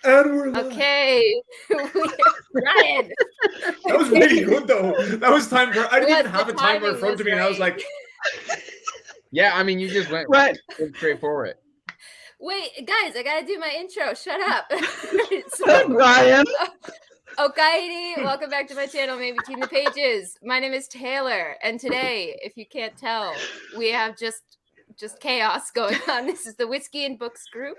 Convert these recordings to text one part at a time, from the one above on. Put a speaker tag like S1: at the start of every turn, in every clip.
S1: And we're live.
S2: Okay. Ryan.
S1: That was really good, though. That was time for. I didn't
S2: Well,
S1: even have
S2: the
S1: a timer in
S2: timing
S1: front of
S2: was
S1: me, and I was
S2: right.
S1: like,
S3: Yeah, I mean, you just went
S4: Right.
S3: straight for it.
S2: Wait, guys, I gotta do my intro. Shut up.
S4: Ryan.
S2: Okaidi, welcome back to my channel, Maybe Between the Pages. My name is Taylor, and today, if you can't tell, we have just chaos going on. This is the Whiskey and Books group.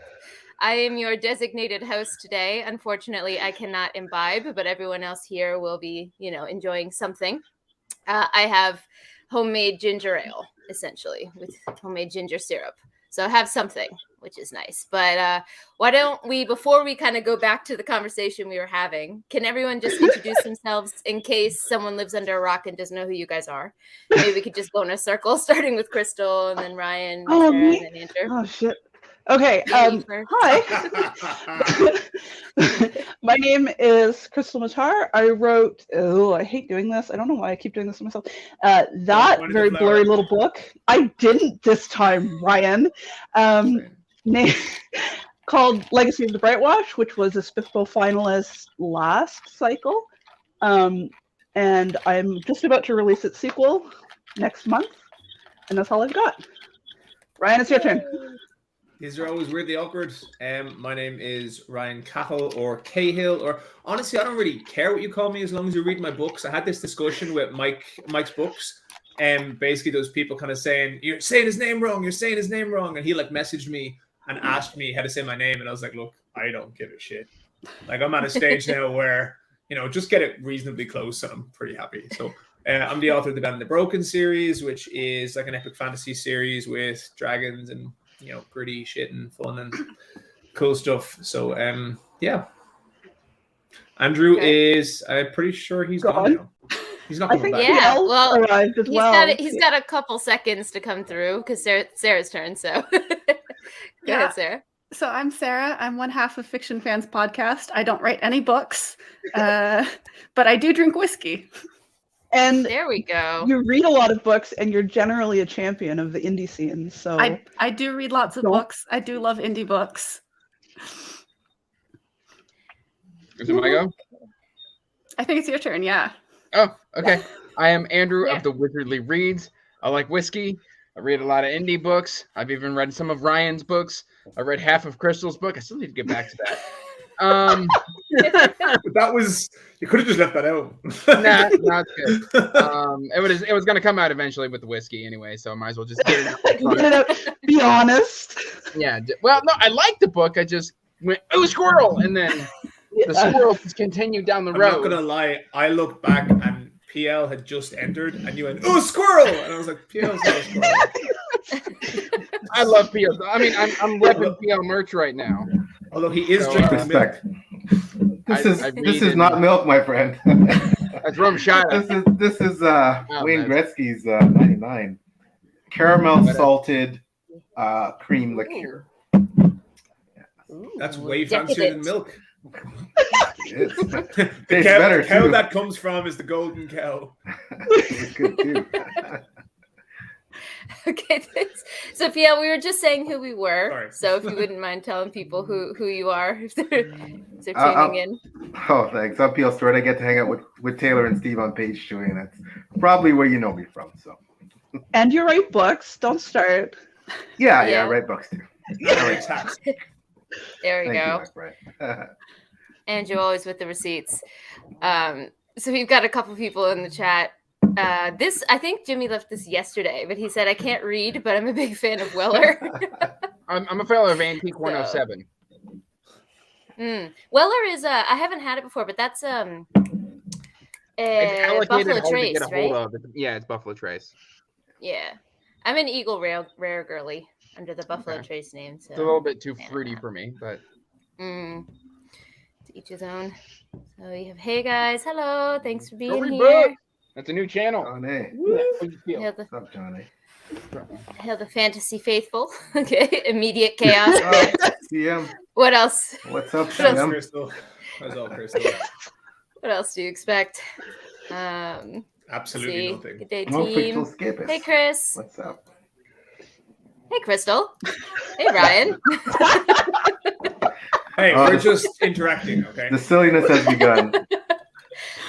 S2: I am your designated host today. Unfortunately, I cannot imbibe, but everyone else here will be, enjoying something. I have homemade ginger ale, essentially, with homemade ginger syrup. So I have something, which is nice. But why don't we, before we kind of go back to the conversation we were having, can everyone just introduce themselves in case someone lives under a rock and doesn't know who you guys are? Maybe we could just go in a circle, starting with Crystal, and then Ryan, Sarah, and then Andrew.
S4: Oh, shit. Okay. Hi. My name is Crystal Matar. I wrote, I hate doing this. I don't know why I keep doing this to myself. That very blurry little book. I didn't this time, Ryan. Called Legacy of the Brightwash, which was a Spiffbo finalist last cycle. And I'm just about to release its sequel next month. And that's all I've got. Ryan, it's your turn.
S1: These are always weirdly awkward. My name is Ryan Cahill or Cahill, or honestly, I don't really care what you call me as long as you read my books. I had this discussion with Mike's books, and basically those people kind of saying, "You're saying his name wrong. You're saying his name wrong," and he messaged me and asked me how to say my name, and I was like, "Look, I don't give a shit. Like I'm at a stage now where just get it reasonably close, and I'm pretty happy." So. I'm the author of the Band of the Broken series, which is like an epic fantasy series with dragons and gritty shit and fun and cool stuff. So yeah. Andrew is I'm pretty sure he's gone now. He's not coming back.
S2: Yeah, well,
S4: arrived as well.
S2: He's got a couple seconds to come through because Sarah's turn. So go ahead, Sarah.
S5: So I'm Sarah. I'm one half of Fiction Fans Podcast. I don't write any books, but I do drink whiskey.
S4: And
S2: there we go.
S4: You read a lot of books, and you're generally a champion of the indie scene. So
S5: I do read lots of books. I do love indie books.
S3: Is it my go?
S5: I think it's your turn. Yeah.
S3: Oh, okay. I am Andrew of the Wizardly Reads. I like whiskey. I read a lot of indie books. I've even read some of Ryan's books. I read half of Crystal's book. I still need to get back to that.
S1: That was you could have just left that out.
S3: Nah, not good. It was gonna come out eventually with the whiskey anyway, so I might as well just get it out.
S4: Be honest.
S3: Yeah. Well, no, I liked the book. I just went, "Oh, squirrel," and then the squirrel just continued down the road.
S1: I'm not gonna lie. I looked back and PL had just entered, and you went, "Oh, squirrel!" And I was like, "PL's not a squirrel."
S3: I love PL. I mean, I'm repping PL merch right now.
S1: Although he is drinking milk.
S6: This is not milk, my friend.
S3: That's rum shot.
S6: This is Wayne Gretzky's 99 caramel salted cream liqueur.
S1: That's way fancier than milk.
S6: The cow
S1: that comes from is the golden cow.
S6: It's good too.
S2: Okay, so Pia, we were just saying who we were. Sorry. So if you wouldn't mind telling people who you are if they're tuning in.
S6: Oh, thanks. I'm Peel Stewart. I get to hang out with Taylor and Steve on page 2, and that's probably where you know me from. So.
S4: And you write books. Don't start.
S6: Yeah, I write books too.
S2: There we go.
S6: You,
S2: Andrew always with the receipts. So we've got a couple people in the chat. I think Jimmy left this yesterday, but he said, "I can't read, but I'm a big fan of Weller."
S3: I'm a fellow of Antique 107.
S2: Weller is I haven't had it before, but that's
S3: it's
S2: Buffalo
S3: hard
S2: Trace,
S3: to get a
S2: right?
S3: hold of. Yeah, it's Buffalo Trace.
S2: Yeah, I'm an Eagle Rare girly under the Buffalo Trace name. So
S3: it's a little bit too fruity for me, but
S2: to each his own. So we have, hey guys, hello, thanks for being here.
S3: Book. That's a new channel.
S6: Johnny.
S3: What's
S6: up, Johnny?
S2: Hail the fantasy faithful. Okay, immediate chaos.
S6: CM.
S2: What else?
S6: What's up, CM?
S1: Crystal. That's all, Crystal.
S2: What else do you expect?
S1: Absolutely nothing.
S2: Good day, team. Hey, Chris.
S6: What's up?
S2: Hey, Crystal. Hey, Ryan.
S1: Hey, we're just interacting, okay?
S6: The silliness has begun.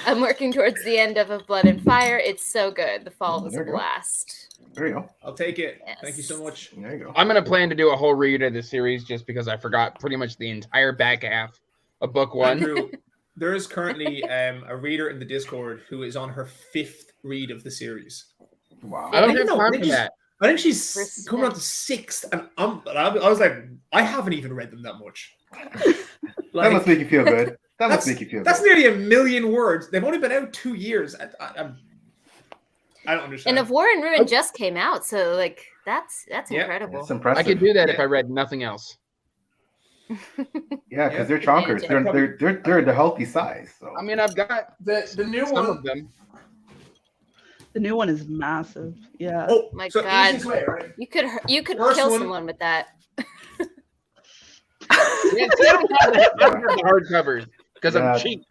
S2: I'm working towards the end of Blood and Fire. It's so good. The fall was a
S6: There you go.
S2: blast.
S6: There you go.
S1: I'll take it.
S2: Yes.
S1: Thank you so much.
S6: There you go.
S3: I'm gonna plan to do a whole read of the series just because I forgot pretty much the entire back half of book 1.
S1: Andrew, there is currently a reader in the Discord who is on her 5th read of the series.
S6: Wow.
S3: I don't
S1: I
S3: have
S1: know,
S3: time
S1: I
S3: for
S1: just-
S3: that.
S1: I think she's
S2: Respect.
S1: coming on to 6th, and I was like, I haven't even read them that much.
S6: That must make you feel good. That must
S1: that's-
S6: make you feel
S1: That's
S6: good.
S1: nearly 1 million words. They've only been out 2 years. I don't understand.
S2: And Of War and Ruin just came out, so like that's
S1: Yeah.
S2: incredible.
S6: It's impressive.
S3: I could do that if
S1: Yeah.
S3: I read nothing else.
S6: Yeah, because
S1: Yeah.
S6: they're chonkers. They're the healthy size. So
S3: I mean, I've got
S1: the new
S3: some of them.
S4: The new one is massive. Yeah.
S1: Oh
S2: My
S1: so
S2: God.
S1: easiest way, right?
S2: You could
S1: First
S2: kill
S1: one-
S2: someone with that.
S3: Yeah, see, I don't have the hardcovers because
S6: Yeah.
S3: I'm cheap.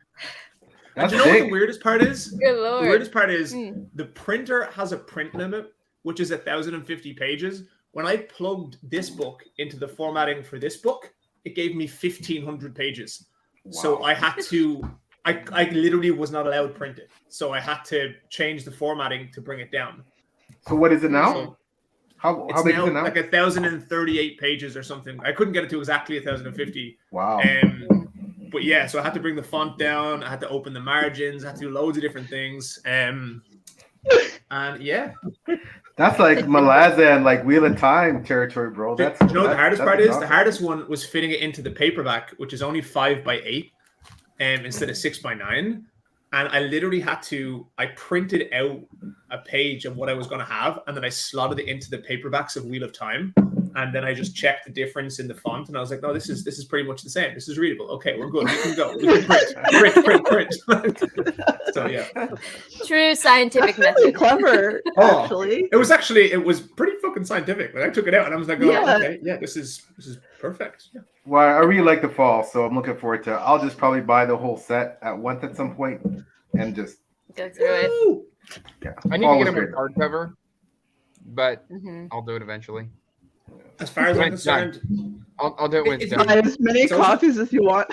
S1: And
S6: that's
S1: do you know what
S6: big.
S1: the weirdest part is?
S2: Good
S1: The
S2: lord.
S1: weirdest part is
S2: Hmm.
S1: the printer has a print limit, which is 1,050 pages. When I plugged this book into the formatting for this book, it gave me 1,500 pages. So
S6: Wow.
S1: I had to, I literally was not allowed to print it. So I had to change the formatting to bring it down.
S6: So what is it now?
S1: So
S6: How
S1: it's
S6: big
S1: now
S6: is it now?
S1: like 1,038 pages or something. I couldn't get it to exactly 1,050.
S6: Wow.
S1: But yeah, so I had to bring the font down. I had to open the margins. I had to do loads of different things. And yeah,
S6: That's like Malazan, like Wheel of Time territory, bro. That's
S1: you know what the hardest part is? The
S6: awesome.
S1: hardest one was fitting it into the paperback, which is only 5x8, instead of 6x9. And I literally had to. I printed out a page of what I was going to have, and then I slotted it into the paperbacks of Wheel of Time. And then I just checked the difference in the font, and I was like, "No, this is pretty much the same. This is readable. Okay, we're good. We can go. We can print." So yeah,
S2: True scientific
S4: That's
S2: method.
S4: really clever,
S1: Oh.
S4: actually.
S1: it was pretty fucking scientific. Like I took it out, and I was like, "Oh,
S4: Yeah.
S1: okay, yeah, this is perfect." Yeah.
S6: Well, I really like the fall, so I'm looking forward to. I'll just probably buy the whole set at once at some point, and just
S2: Go through it.
S1: Woo!
S6: yeah.
S3: I need
S6: Fall
S3: to
S6: was
S3: get them
S6: great.
S3: a hardcover, but
S2: Hmm.
S3: I'll do it eventually.
S1: As far as I'm
S3: Right,
S1: concerned,
S3: I'll do it when it's
S1: It's-
S3: done.
S4: Buy as many
S1: So-
S4: copies as you want.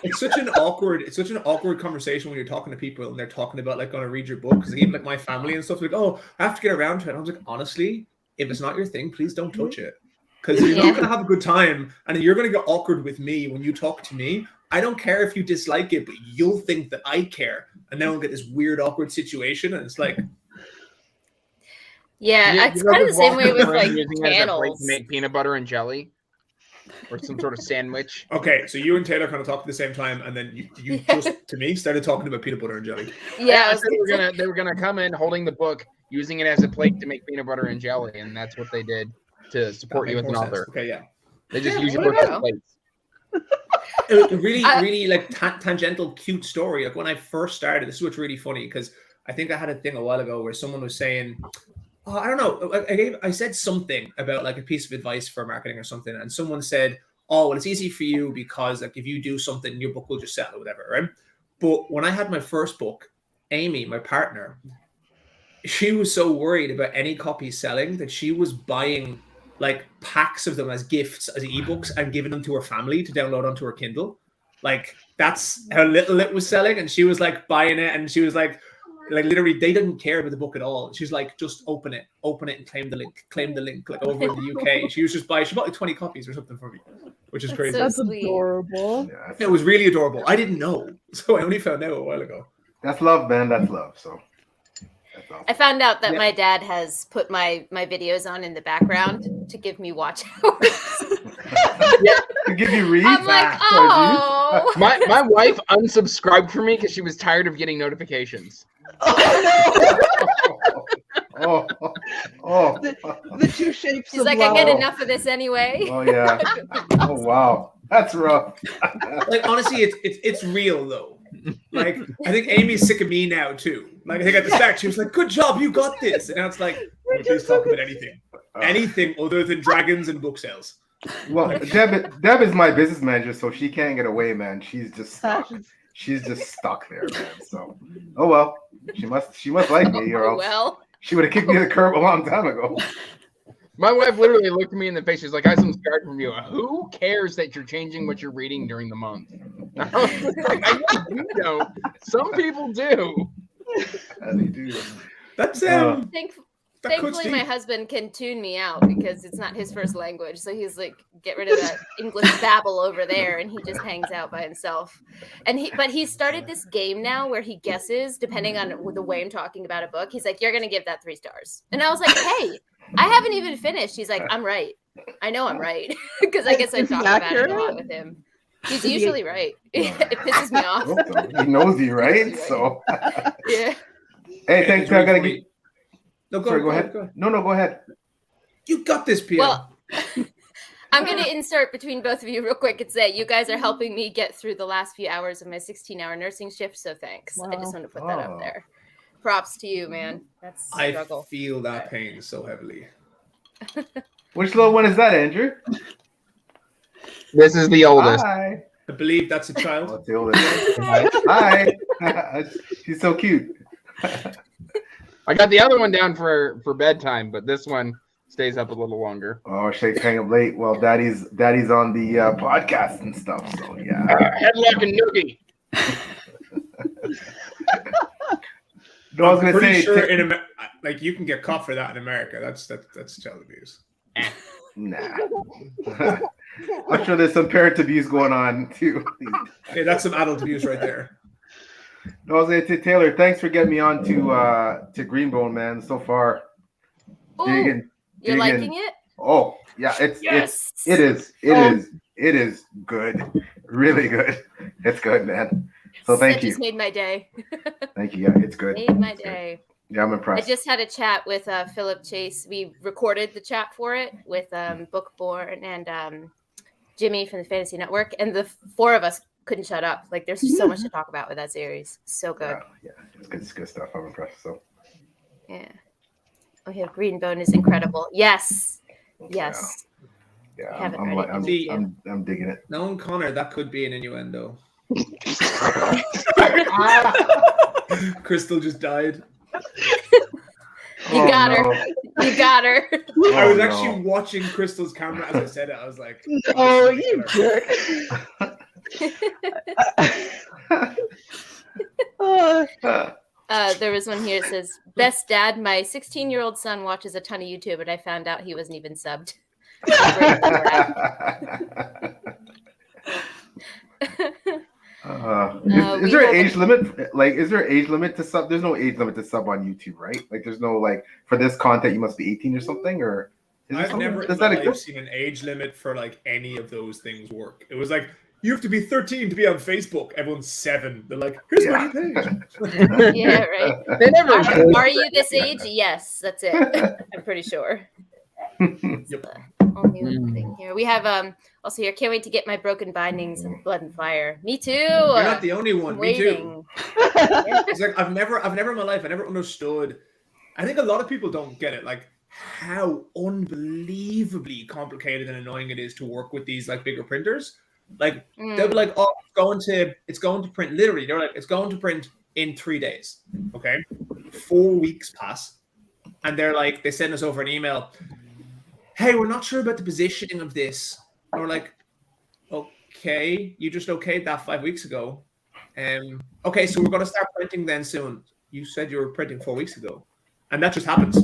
S1: it's such an awkward conversation when you're talking to people and they're talking about like going to read your book, because even like my family and stuff, like, oh, I have to get around to it. And I was like, honestly, if it's not your thing, please don't touch it, because you're
S2: Yeah.
S1: not going to have a good time, and you're going to get awkward with me when you talk to me. I don't care if you dislike it, but you'll think that I care, and then we'll get this weird awkward situation, and it's like,
S2: Yeah, it's kind of the
S3: just
S2: same way
S3: walking
S2: with
S3: around
S2: like
S3: using it as a plate
S2: panels.
S3: to make peanut butter and jelly, or some sort of sandwich.
S1: okay, so you and Taylor kind of talk at the same time, and then you
S2: Yeah.
S1: just to me started talking about peanut butter and jelly.
S2: Yeah, I
S3: I
S2: was
S3: said they were gonna come in holding the book, using it as a plate to make peanut butter and jelly, and that's what they did to support
S1: That
S3: you as
S1: makes
S3: an
S1: more sense.
S3: author.
S1: Okay, yeah.
S3: They just
S2: Yeah,
S3: use your
S2: there
S3: book
S2: you
S3: as
S2: go.
S3: plates.
S1: A really,
S2: I-
S1: really like tangential, cute story. Like when I first started, this is what's really funny, because I think I had a thing a while ago where someone was saying, oh, I don't know, I said something about like a piece of advice for marketing or something, and someone said, oh, well, it's easy for you because like if you do something, your book will just sell or whatever, right? But when I had my first book, Amy, my partner, she was so worried about any copies selling that she was buying like packs of them as gifts, as ebooks, and giving them to her family to download onto her Kindle. Like that's how little it was selling, and she was like buying it, and she was like literally they didn't care about the book at all. She's like, just open it and claim the link like over in the UK. She bought like 20 copies or something for me, which is
S2: That's
S1: crazy.
S2: so
S4: That's
S2: sweet.
S4: adorable.
S6: Yeah,
S1: It was really adorable. I didn't know, so I only found out a while ago.
S6: that's love, man. That's love. So that's awesome.
S2: I found out that
S1: Yeah.
S2: my dad has put my videos on in the background to give me watch hours.
S6: To give you reads.
S2: I'm like,
S6: for
S2: oh.
S3: My wife unsubscribed from me because she was tired of getting notifications.
S6: Oh, oh,
S4: The two shapes
S2: She's
S4: of
S2: like,
S4: love.
S2: I get enough of this anyway.
S6: oh, yeah. Oh, wow. That's rough.
S1: Like honestly, it's real though. Like I think Amy's sick of me now too. Like I think at the start she was like, "Good job, you got this," and now it's like, please talk about anything other than dragons and book sales.
S6: Well, Deb is my business manager, so she can't get away, man. She's just stuck.
S4: Fashion.
S6: She's just stuck there, man. So, oh well. She must like me, or
S2: Oh,
S6: else
S2: well,
S6: she would have kicked me to the curb a long time ago.
S3: My wife literally looked at me in the face. She's like, "I have some scarred from you. Who cares that you're changing what you're reading during the month?" I was like, "I know you don't. Some people do."
S6: They do.
S1: That's
S2: Thankfully, my husband can tune me out because it's not his first language. So he's like, get rid of that English babble over there, and he just hangs out by himself. But he started this game now where he guesses depending on the way I'm talking about a book. He's like, "You're gonna give that 3 stars," and I was like, "Hey, I haven't even finished." He's like, "I'm right. I know I'm right," because I guess I talk about it a lot with him. He's usually right. It pisses me off.
S6: He knows you, right? So
S2: yeah.
S6: Hey, thanks. I gotta get.
S1: No, go ahead.
S6: No, go ahead.
S1: You got this, Pia.
S2: Well, I'm going to insert between both of you real quick and say you guys are helping me get through the last few hours of my 16-hour nursing shift, so thanks.
S4: Wow.
S2: I just want to put that up there. Props to you, man. That's a struggle.
S1: I feel that pain so heavily.
S6: Which little one is that, Andrew?
S3: This is the oldest.
S6: Hi.
S1: I believe that's a child.
S6: Oh, it's the oldest. Hi. She's so cute.
S3: I got the other one down for bedtime, but this one stays up a little longer.
S6: Oh, Shake's hang up late. Well, Daddy's on the podcast and stuff. So yeah.
S3: Headlock and noogie.
S6: No, I was
S1: I'm
S6: gonna
S1: pretty
S6: say,
S1: sure like you can get caught for that in America. That's child abuse.
S6: Nah. I'm sure there's some parent abuse going on too.
S1: Yeah, that's some adult abuse right there.
S6: No, I was gonna say, Taylor, thanks for getting me on to Greenbone, man. So far,
S2: Ooh, you're liking it?
S6: Oh yeah, it is good, really good. It's good, man. So thank you.
S2: Just made my day.
S6: Thank you. Yeah, it's good.
S2: Made my day.
S6: Yeah, I'm impressed.
S2: I just had a chat with Philip Chase. We recorded the chat for it with Bookborn and Jimmy from the Fantasy Network, and the 4 of us couldn't shut up. Like, there's just so much to talk about with that series. So good.
S6: Yeah, it's good stuff. I'm impressed. So
S2: yeah. Oh yeah, Greenbone is incredible. Yes. Yes.
S6: Yeah, I'm digging it.
S1: Knowing Connor, that could be an innuendo. Crystal just died.
S2: You got her. You got her.
S1: I was actually watching Crystal's camera as I said it. I was like,
S4: "Oh, you jerk."
S2: There was one here that says, "Best dad, my 16-year-old son watches a ton of YouTube, and I found out he wasn't even subbed."
S6: Is there an age limit? Like, is there an age limit to sub? There's no age limit to sub on YouTube, right? Like, there's no like for this content you must be 18 or something, or
S1: I've never in my life seen an age limit for like any of those things work. It was like, you have to be 13 to be on Facebook. Everyone's 7. They're like, here's my page.
S2: Yeah, right.
S3: They never.
S2: Are you this age? Yes, that's it. I'm pretty sure.
S1: Yep.
S2: Only thing here. We have also here. Can't wait to get my broken bindings and Blood and Fire. Me too.
S1: You're not the only one. Me too.
S2: Waiting.
S1: It's like I've never in my life I never understood. I think a lot of people don't get it. Like how unbelievably complicated and annoying it is to work with these like bigger printers. Like they'll be like, "Oh, it's going to print." Literally, they're like, "It's going to print in 3 days." Okay, 4 weeks pass, and they're like, they send us over an email. "Hey, we're not sure about the positioning of this." And we're like, "Okay, you just okayed that 5 weeks ago. Okay, so we're going to start printing then soon. You said you were printing 4 weeks ago," and that just happens.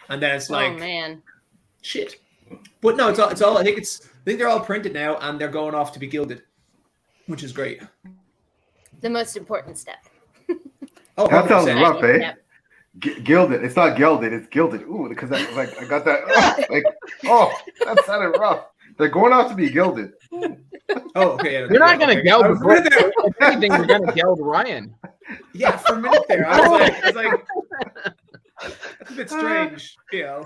S1: And then it's like,
S2: oh man,
S1: shit. But no, it's all. I think they're all printed now, and they're going off to be gilded, which is great.
S2: the most important step.
S6: Oh, that sounds
S1: 100%.
S6: rough, eh? Gilded. It's not gilded. It's gilded. Ooh, because I got that. That sounded rough. They're going off to be gilded.
S1: Oh, okay. Yeah,
S3: You're not going to geld.
S1: For a minute there.
S3: If anything, you're going to geld Ryan.
S1: Yeah, for a minute there, I was like, that's a bit strange. Yeah.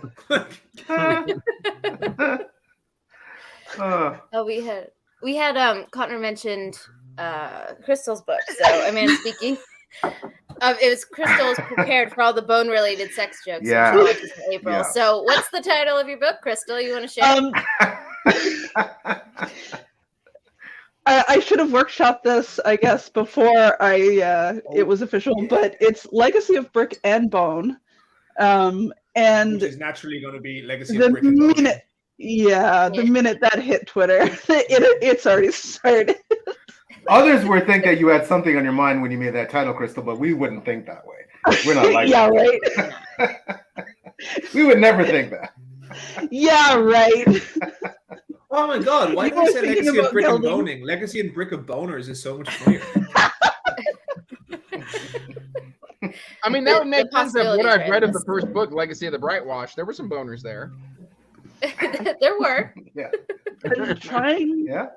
S2: We had Connor mentioned Crystal's book. So I mean, speaking. It was Crystal's prepared for all the bone-related sex jokes.
S6: Yeah.
S2: In April. Yeah. So, what's the title of your book, Crystal? You want to share?
S4: I should have workshopped this, I guess, before it was official. But it's Legacy of Brick and Bone, And
S1: which is naturally going to be Legacy
S4: the
S1: of Brick and Boning.
S4: the minute that hit Twitter, it's already started.
S6: Others would think that you had something on your mind when you made that title, Crystal, but we wouldn't think that way. We're not like
S4: yeah,
S6: that.
S4: right.
S6: We would never think that.
S4: Yeah, right.
S1: Oh my god, why
S4: You
S1: did I
S4: were
S1: say
S4: thinking
S1: Legacy of
S4: about
S1: Brick and
S4: building.
S1: Boning? Legacy and Brick of Boners is so much funnier.
S3: I mean, that would
S2: The
S3: make sense of what
S2: possibilities
S3: I've
S2: are
S3: read of the
S2: endless.
S3: first book, Legacy of the Brightwash. There were some boners there.
S2: There were.
S6: Yeah.
S4: I'm trying.
S6: Yeah.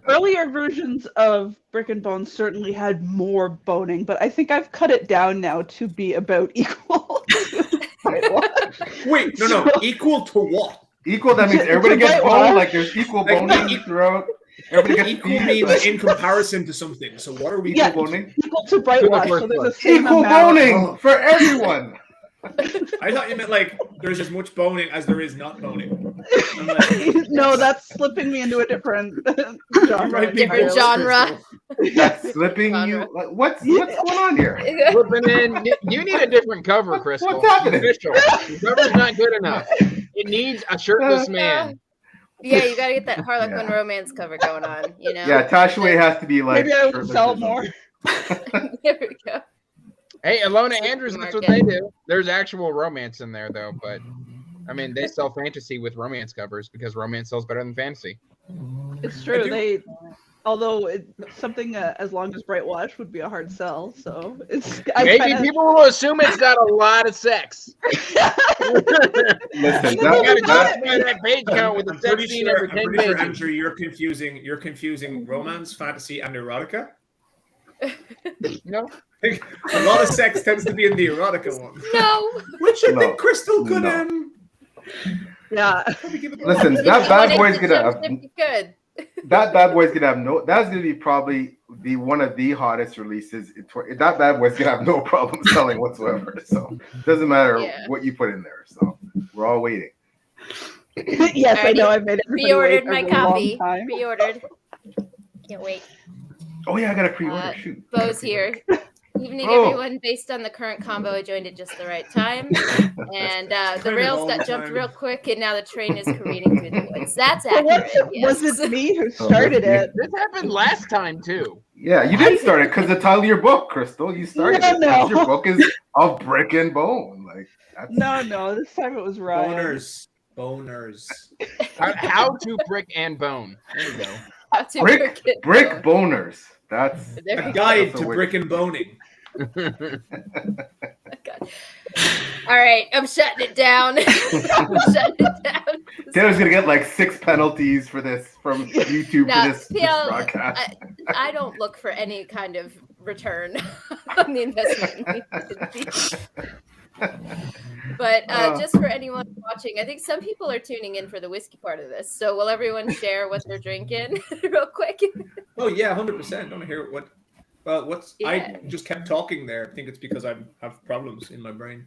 S4: Earlier versions of Brick and Bones certainly had more boning, but I think I've cut it down now to be about equal.
S1: Wait, no, equal to what?
S6: Equal, that means
S4: It's
S6: everybody
S4: a
S6: gets
S4: white
S6: boned,
S4: wash.
S6: like there's equal
S1: Like,
S6: boning throughout. Everybody
S1: Equal
S6: gets
S1: means in comparison to something. So what are we
S4: Yeah.
S6: equal boning.
S4: Equal to Brightwash, so there's the same
S6: Equal
S4: amount.
S6: boning for everyone.
S1: I thought you meant like there's as much boning as there is not boning. I'm like,
S4: No, that's slipping me into a different genre.
S1: might be
S2: Different
S1: both,
S2: genre.
S1: Crystal.
S6: That's slipping you.
S2: Genre.
S6: Like, what's going on here?
S3: Flipping in. You need a different cover, Crystal.
S6: What's happening?
S3: Official. The cover's not good enough. It needs a shirtless man.
S2: Yeah, you gotta get that Harlequin
S6: Yeah.
S2: romance cover going on, you know?
S6: Yeah, Tashway has to be like.
S4: Maybe I would
S6: shirtless
S4: sell
S6: or
S4: more.
S6: something.
S2: There we go.
S3: Hey, Alona
S2: Super
S3: Andrews, that's what
S2: market.
S3: they do. There's actual romance in there, though. But, I mean, they sell fantasy with romance covers because romance sells better than fantasy.
S4: It's true.
S1: do-
S4: Although something as long as Brightwash would be a hard sell, so it's.
S3: Maybe people will assume it's got a lot of sex.
S6: Listen,
S3: You gotta
S6: that,
S3: justify that page count with a
S1: I'm
S3: sex
S1: pretty
S3: scene
S1: sure,
S3: every
S1: I'm
S3: 10
S1: pretty sure,
S3: pages.
S1: Andrew, you're confusing romance, fantasy, and erotica.
S3: No?
S1: A lot of sex tends to be in the erotica one.
S2: No.
S1: Which I
S6: No.
S1: think Crystal could
S6: No.
S4: Yeah.
S1: probably give it a
S6: Listen,
S1: go.
S6: that bad boy's gonna
S2: Jump
S6: have.
S2: ship, you could.
S6: That bad boy's gonna have no. That's gonna be probably the one of the hottest releases. That bad boy's gonna have no problem selling whatsoever. So it doesn't matter
S2: Yeah.
S6: what you put in there. So we're all waiting.
S4: Yes, I know. I've made everybody wait
S2: Pre-ordered my
S4: a really long
S2: copy.
S4: time.
S2: Pre-ordered. Can't wait.
S6: Oh yeah, I got a pre-order.
S2: Uh,
S6: Shoot.
S2: Bo's here. Evening,
S6: Oh.
S2: everyone. Based on the current combo, I joined at just the right time. And the
S1: Kind of
S2: rails
S1: all
S2: got
S1: the
S2: jumped
S1: time.
S2: real quick, and now the train is careening through the woods. That's
S4: So
S2: accurate. Yes.
S4: was it me who started it?
S3: This happened last time, too.
S6: Yeah, you didn't start it because the title of your book, Crystal. You started it.
S4: No.
S6: Your book is of brick and bone. Like that's,
S4: No. This time it was Ryan.
S1: Boners.
S3: How to brick and bone. There you go.
S2: How to
S6: brick
S2: work it.
S6: brick boners. That's
S2: There
S1: A
S2: we
S1: guide
S6: That's a
S1: to
S6: way-
S1: brick and boning.
S2: God. All right, I'm shutting it down. I'm shutting it down.
S6: Taylor's gonna get like 6 penalties for this from YouTube
S2: No,
S6: for this
S2: PL,
S6: broadcast.
S2: I don't look for any kind of return on the investment. But just for anyone watching, I think some people are tuning in for the whiskey part of this. So will everyone share what they're drinking real quick?
S1: Oh yeah, 100%. I want to hear what. Well, what's
S2: Yeah.
S1: I just kept talking there. I think it's because I have problems in my brain.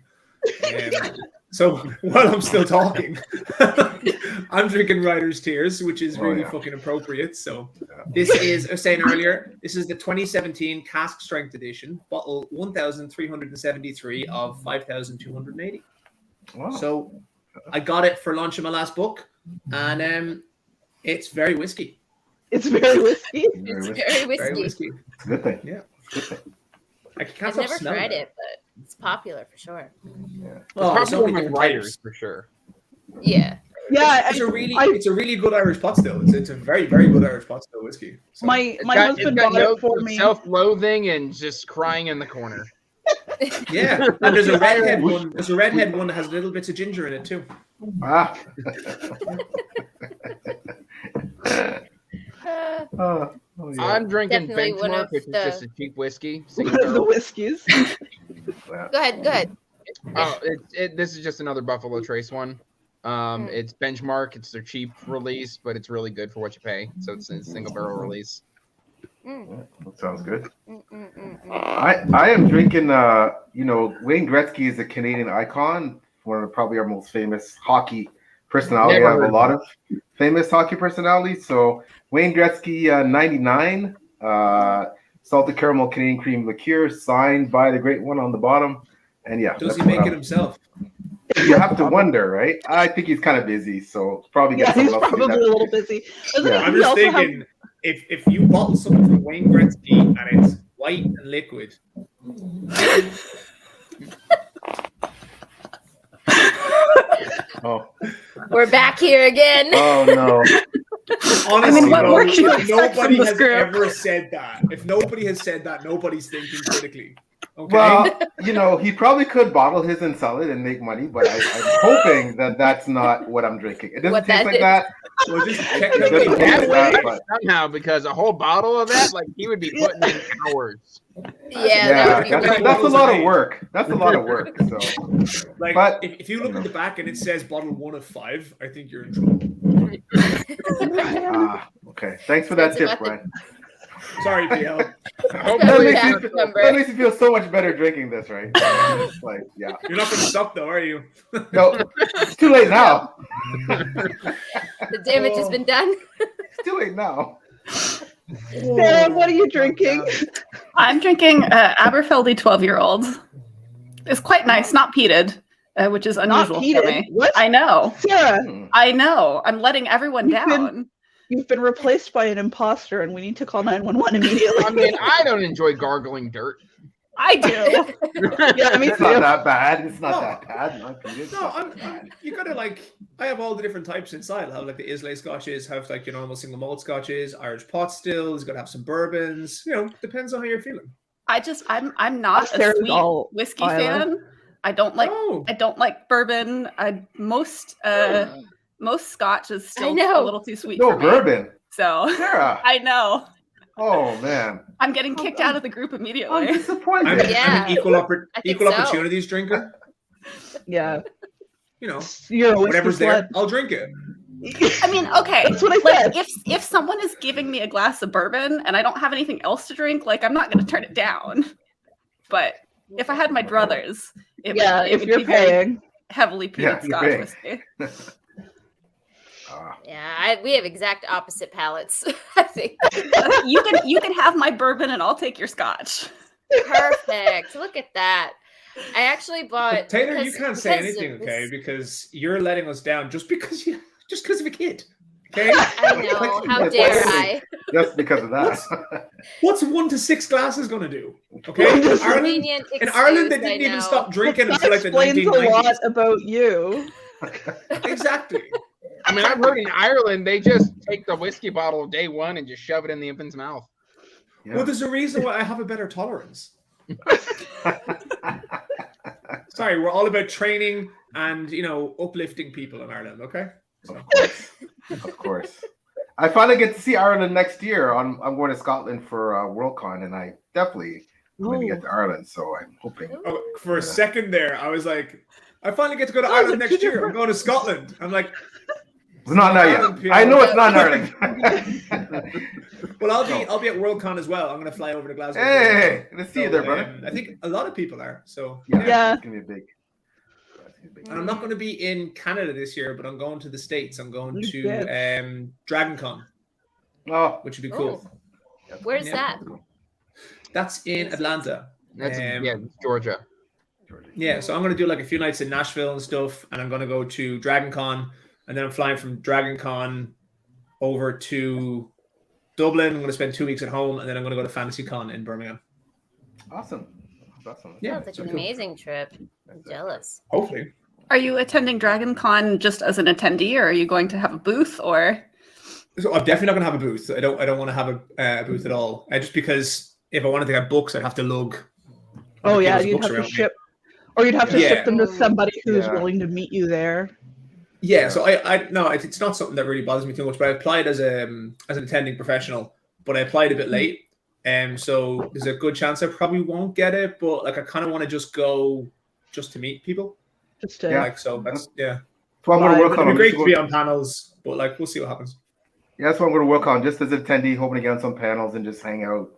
S1: So while I'm still talking, I'm drinking Writer's Tears, which is really fucking appropriate. So this is, I was saying earlier, this is the 2017 cask strength edition, bottle 1,373 of 5,280.
S6: Wow.
S1: So I got it for launch of my last book, and it's very whiskey.
S4: It's very whiskey.
S2: It's very whiskey.
S1: Very whiskey.
S6: It's a good thing.
S1: Yeah.
S6: Good thing.
S1: I can't
S2: I've
S1: stop
S2: never
S1: smelling
S2: tried
S1: it.
S2: it, but it's popular for sure.
S1: Oh,
S3: It's
S1: so
S3: probably
S1: many
S3: one of
S1: different
S3: my writers,
S1: types.
S3: for sure.
S2: Yeah.
S4: Yeah,
S1: It's a really good Irish pot still. It's a very, very good Irish pot still whiskey. So,
S4: my husband bought it for me.
S3: Self-loathing and just crying in the corner.
S1: yeah, and there's a redhead one. There's a redhead one that has little bits of ginger in it too.
S6: Ah. Oh, yeah.
S3: I'm drinking
S2: Definitely one
S3: Benchmark,
S2: of
S3: which is
S2: the-
S3: just a cheap whiskey.
S4: One of the
S3: Single
S4: whiskeys.
S6: Yeah.
S2: Go ahead.
S3: Oh, this is just another Buffalo Trace one. It's Benchmark. It's their cheap release, but it's really good for what you pay. So it's a single barrel release.
S2: Mm,
S6: That sounds good.
S2: mm, mm, mm, mm.
S6: I am drinking. Wayne Gretzky is a Canadian icon, one of probably our most famous hockey personalities.
S3: Never
S6: I have
S3: heard
S6: a lot of famous hockey personalities. So Wayne Gretzky, 99, salted caramel Canadian cream liqueur, signed by the great one on the bottom. And yeah,
S1: Does
S6: that's
S1: he make
S6: what
S1: it himself?
S6: you have to wonder, right? I think he's kind of busy, so probably get
S4: Yeah, he's
S6: someone else to do
S4: probably a
S6: that.
S4: little busy. Doesn't
S6: Yeah.
S1: I'm
S4: he
S1: just
S4: also have-
S1: thinking, if you bottle something from Wayne Gretzky and it's white and liquid,
S6: Oh,
S2: We're back here again.
S6: oh no.
S1: honestly,
S5: what
S6: no,
S5: more can you expect from
S1: nobody
S5: this
S1: has
S5: group?
S1: ever said that. If nobody has said that, nobody's thinking critically. Okay.
S6: Well, he probably could bottle his and sell it and make money, but I'm hoping that that's not what I'm drinking. It doesn't
S2: What
S6: taste
S2: that
S6: like
S2: is.
S6: that.
S1: Well, just check
S6: It
S1: how
S6: doesn't
S1: many
S6: taste
S3: That
S6: like
S3: way,
S6: that, but
S3: somehow, because a whole bottle of that, like he would be putting in hours.
S2: Yeah, that would be
S6: that's,
S2: great.
S6: that's a lot of work. That's a lot of work. So,
S1: Like,
S6: but
S1: if you look at the back and it says bottle 1 of 5, I think you're in trouble.
S6: okay. Thanks for that
S2: That's
S6: tip,
S2: about the-
S6: Brian.
S1: Sorry, PL.
S3: Hopefully,
S2: Back
S3: it's
S2: number.
S6: That makes me feel so much better drinking this, right? It's like, yeah.
S1: You're not going to stop, though, are you?
S6: No, it's too late now.
S2: The damage has been done.
S6: It's too late now.
S4: Sarah, what are you drinking?
S5: I'm drinking Aberfeldy 12-year-old. It's quite nice, not peated, which is unusual for
S4: peated?
S5: me.
S4: What?
S5: I know.
S4: Sarah,
S5: I know. I'm letting everyone
S4: You've been-
S5: down.
S4: you've been replaced by an imposter, and we need to call 911 immediately.
S3: I mean, I don't enjoy gargling dirt.
S5: I do.
S4: Yeah, me
S6: It's not
S4: too.
S6: that bad. It's not
S1: No.
S6: that bad. It's
S1: No,
S6: not that bad.
S1: you gotta I have all the different types inside. I'll have like the Islay scotches, have like your normal single malt scotches, Irish pot stills, gotta have some bourbons. Depends on how you're feeling.
S5: I'm not a
S4: Sarah's
S5: sweet
S4: all
S5: whiskey
S4: Isla.
S5: fan. I don't like
S1: Oh,
S5: I don't like bourbon. Most scotch is still
S2: know.
S5: a little too sweet
S6: No
S5: for me.
S6: bourbon.
S5: So
S6: Sarah.
S5: I know.
S6: Oh, man.
S5: I'm getting kicked out of the group
S6: I'm
S5: immediately.
S6: disappointed.
S1: I'm
S2: Yeah.
S1: an equal
S2: I think
S1: equal
S2: so.
S1: opportunities drinker.
S4: Yeah,
S1: You're a whiskey
S4: whatever's
S1: there,
S4: slut.
S1: I'll drink it.
S5: I mean, okay.
S4: That's what I
S5: Like
S4: said.
S5: if someone is giving me a glass of bourbon and I don't have anything else to drink, like I'm not going to turn it down. But if I had my druthers, it
S4: If
S5: would
S4: you're
S5: be very
S4: paying.
S5: heavily peated
S6: Yeah, you're
S5: Scotch
S6: paying.
S5: whiskey.
S2: Yeah, we have exact opposite palates. I think.
S5: You can have my bourbon and I'll take your Scotch.
S2: Perfect. Look at that. I actually bought.
S1: Taylor, you
S2: because-
S1: can't say
S2: because of
S1: anything, okay?
S2: this-
S1: Because you're letting us down just because of a kid. Okay?
S2: I know. How dare I?
S6: Just because of that.
S1: What's 1 to 6 glasses gonna do? Okay? In Ireland,
S2: Convenient
S1: in Ireland, they
S2: excuse, I
S1: didn't even
S2: know.
S1: stop drinking
S4: That
S1: until like the
S4: explains a
S1: 1990s.
S4: lot about you.
S1: Exactly.
S3: I mean, I've heard in Ireland they just take the whiskey bottle day one and just shove it in the infant's mouth.
S6: Yeah.
S1: Well, there's a reason why I have a better tolerance. Sorry, we're all about training and uplifting people in Ireland. Okay. So,
S6: Of course. I finally get to see Ireland next year. I'm going to Scotland for Worldcon, and I definitely going to get to Ireland. So I'm hoping.
S1: oh, for a second there, I was like, I finally get to go to Ireland next year. I'm going to Scotland. I'm like,
S6: It's not now yet. I know it's not in Ireland.
S1: well, I'll be at Worldcon as well. I'm going to fly over to Glasgow.
S6: Hey, let's see you there, brother.
S1: I think a lot of people are. So
S4: Yeah.
S6: It's gonna be big.
S1: And I'm not going to be in Canada this year, but I'm going to the States. I'm going
S4: You
S1: to
S4: did.
S1: Dragon Con,
S6: Oh,
S1: which would be cool.
S2: Where's
S1: Yeah.
S2: that?
S1: That's in Atlanta.
S3: That's
S1: Um,
S3: Georgia.
S1: Yeah, so I'm going to do like a few nights in Nashville and stuff, and I'm going to go to Dragon Con, and then I'm flying from Dragon Con over to Dublin. I'm going to spend 2 weeks at home, and then I'm going to go to Fantasy Con in Birmingham.
S6: awesome. That's awesome.
S1: Yeah,
S2: Sounds like
S1: so
S2: an
S1: cool.
S2: amazing trip. I'm jealous.
S1: Hopefully.
S5: Are you attending Dragon Con just as an attendee, or are you going to have a booth? Or
S1: So I'm definitely not going to have a booth. I don't want to have a booth at all. Just because if I wanted to get books, I'd have to lug.
S4: Oh
S1: other
S4: yeah,
S1: people's
S4: you'd
S1: books
S4: have to
S1: around me.
S4: ship, or you'd have to
S1: Yeah.
S4: ship them to somebody who's
S6: Yeah.
S4: willing to meet you there.
S1: Yeah, so I no, it's not something that really bothers me too much. But I applied as an attending professional, but I applied a bit late, so there's a good chance I probably won't get it. But like, I kind of want to just go just to meet people.
S4: Just to,
S6: Yeah.
S1: Like, so that's
S6: So I'm going to work
S1: It'd
S6: on.
S1: be
S6: I'm
S1: great
S6: just
S1: to be
S6: going-
S1: on panels, but like, we'll see what happens.
S6: Yeah, that's what I'm going to work on, just as an attendee, hoping to get on some panels and just hang out.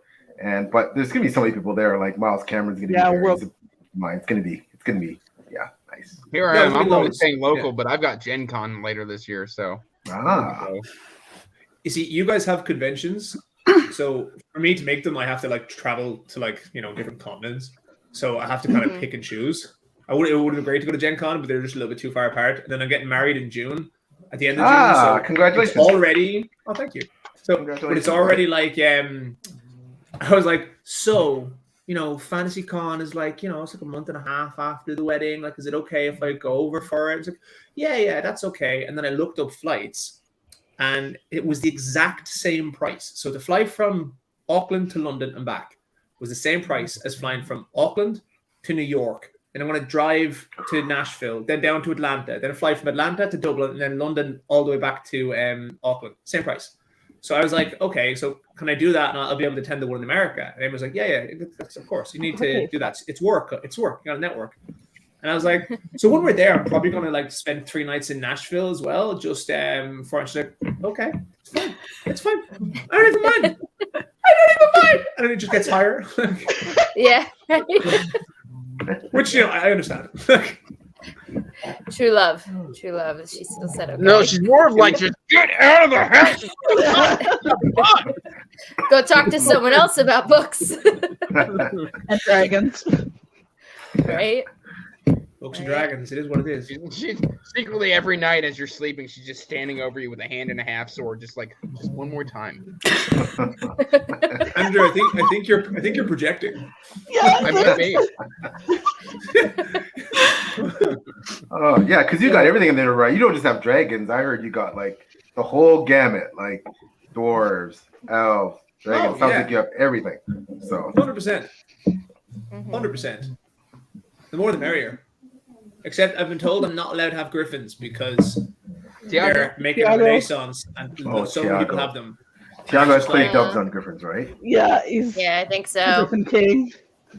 S6: But there's going to be so many people there. Like Miles Cameron's going to
S4: Yeah,
S6: be there.
S4: we'll-
S6: It's going to be, yeah, nice.
S3: Here I
S1: Yeah,
S3: am.
S1: we
S3: I'm
S1: know
S3: only
S1: it's-
S3: staying local,
S1: yeah.
S3: but I've got Gen Con later this year, so.
S6: Ah,
S1: You see, you guys have conventions, so for me to make them, I have to like travel to like different continents. So I have to kind of pick and choose. It would have been great to go to Gen Con, but they're just a little bit too far apart. And then I'm getting married in June, at the end of June. So
S6: congratulations.
S1: It's already, oh, thank you. So, but it's already like, I was like, so, you know, Fantasy Con is like, you know, it's like a month and a half after the wedding. Like, is it okay if I go over for it? It's like, yeah, that's okay. And then I looked up flights and it was the exact same price. So to fly from Auckland to London and back was the same price as flying from Auckland to New York. And I'm going to drive to Nashville, then down to Atlanta, then fly from Atlanta to Dublin, and then London all the way back to Auckland. Same price. So I was like, okay, so can I do that? And I'll be able to attend the one in America. And everyone was like, yeah, of course. You need to do that. It's work. It's work. You got a network. And I was like, so when we're there, I'm probably going to like spend 3 nights in Nashville as well, just for, and she's like, okay, it's fine. I don't even mind. And then it just gets higher.
S2: Yeah.
S1: Which, you know, I understand.
S2: True love. She still said okay.
S3: No, she's more of like, just get out of the house.
S2: Go talk to someone else about books.
S4: And dragons.
S2: Right?
S1: Books and dragons. It is what it is.
S3: She's secretly every night as you're sleeping, she's just standing over you with a hand and a half sword, just like, just one more time.
S1: Andrew, I think you're projecting.
S4: Yeah.
S3: I might be.
S6: Oh yeah, because you got everything in there, right? You don't just have dragons. I heard you got like the whole gamut, like dwarves, elves, dragons. Sounds like you have everything. So
S1: 100%. 100%. The more the merrier. Except I've been told I'm not allowed to have griffins because they're making a renaissance and so many people have them.
S6: Tiago has played dubs on griffins, right?
S4: Yeah,
S2: I think so.
S4: Griffin King.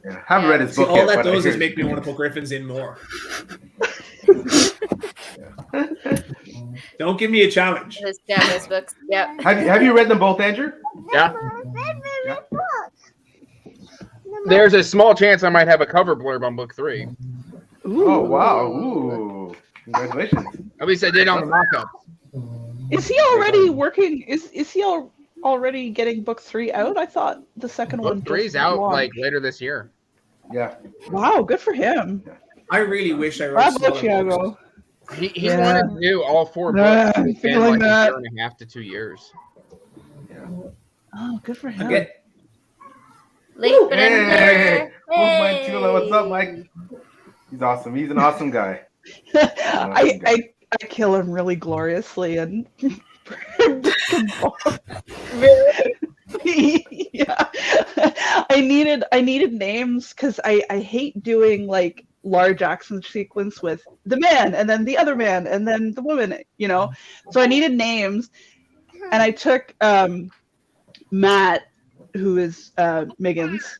S6: Yeah, haven't read his book
S1: all
S6: yet.
S1: That does is make me want to put griffins in more. Don't give me a challenge.
S2: Those books. Yep.
S6: Have you read them both, Andrew?
S3: Yeah. There's a small chance I might have a cover blurb on book 3.
S4: Ooh.
S6: Oh wow! Ooh, congratulations!
S3: At least I did on the mock-up.
S4: Is he already working? Is he already getting book 3 out? I thought the second one.
S3: Book 3's out like later this year.
S6: Yeah.
S4: Wow, good for him.
S1: I really wish I wrote
S4: Bravo,
S1: smaller
S4: Tiago.
S1: books.
S3: He wanted to do all 4 books in like a year and a half to 2 years.
S6: Yeah.
S4: Oh, good for him.
S2: Late but
S6: Hey, Mike Tula, what's up, Mike? He's awesome. He's an awesome guy.
S4: I kill him really gloriously and yeah. I needed names because I hate doing like large action sequence with the man and then the other man and then the woman, you know. So I needed names, and I took Matt, who is Megan's,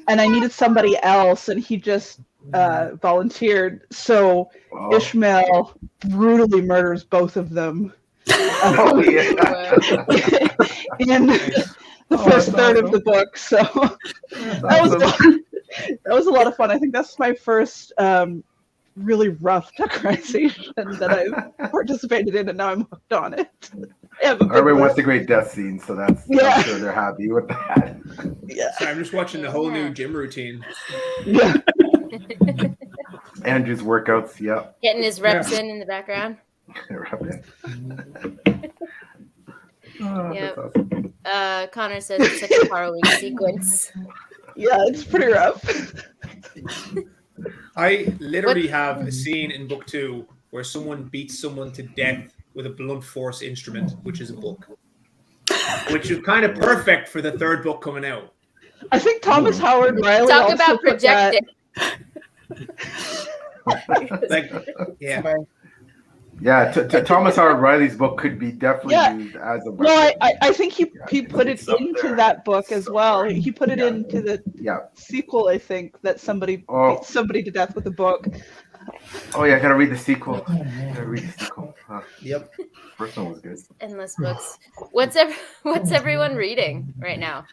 S4: and I needed somebody else, and he just volunteered. So Ishmael brutally murders both of them.
S6: Oh yeah.
S4: In the first third of the book. So that was a lot of fun. I think that's my first really rough Tuckerization that I've participated in, and now I'm hooked on it.
S6: Everybody wants the great death scene, so that's I'm sure they're happy with that.
S4: Yeah.
S1: So I'm just watching the whole new gym routine.
S4: Yeah.
S6: Andrew's workouts, yep.
S2: Getting his reps in the background.
S6: Oh,
S2: Yep.
S6: that's awesome.
S2: Connor says it's such a harrowing sequence.
S4: Yeah, it's pretty rough.
S1: I literally have a scene in book 2 where someone beats someone to death with a blunt force instrument, which is a book. Which is kind of perfect for the 3rd book coming out.
S4: I think Thomas Howard Riley
S2: Talk
S4: also
S2: about
S4: put that-
S2: projecting.
S1: Like, yeah.
S6: Yeah, Thomas Howard Riley's book could be definitely used as a.
S4: No, I think he put it into that book as well. He put it into the sequel. I think that somebody beat somebody to death with a book.
S6: Oh yeah, I gotta read the sequel.
S1: Yep.
S6: First one was good.
S2: Endless books. What's everyone reading right now?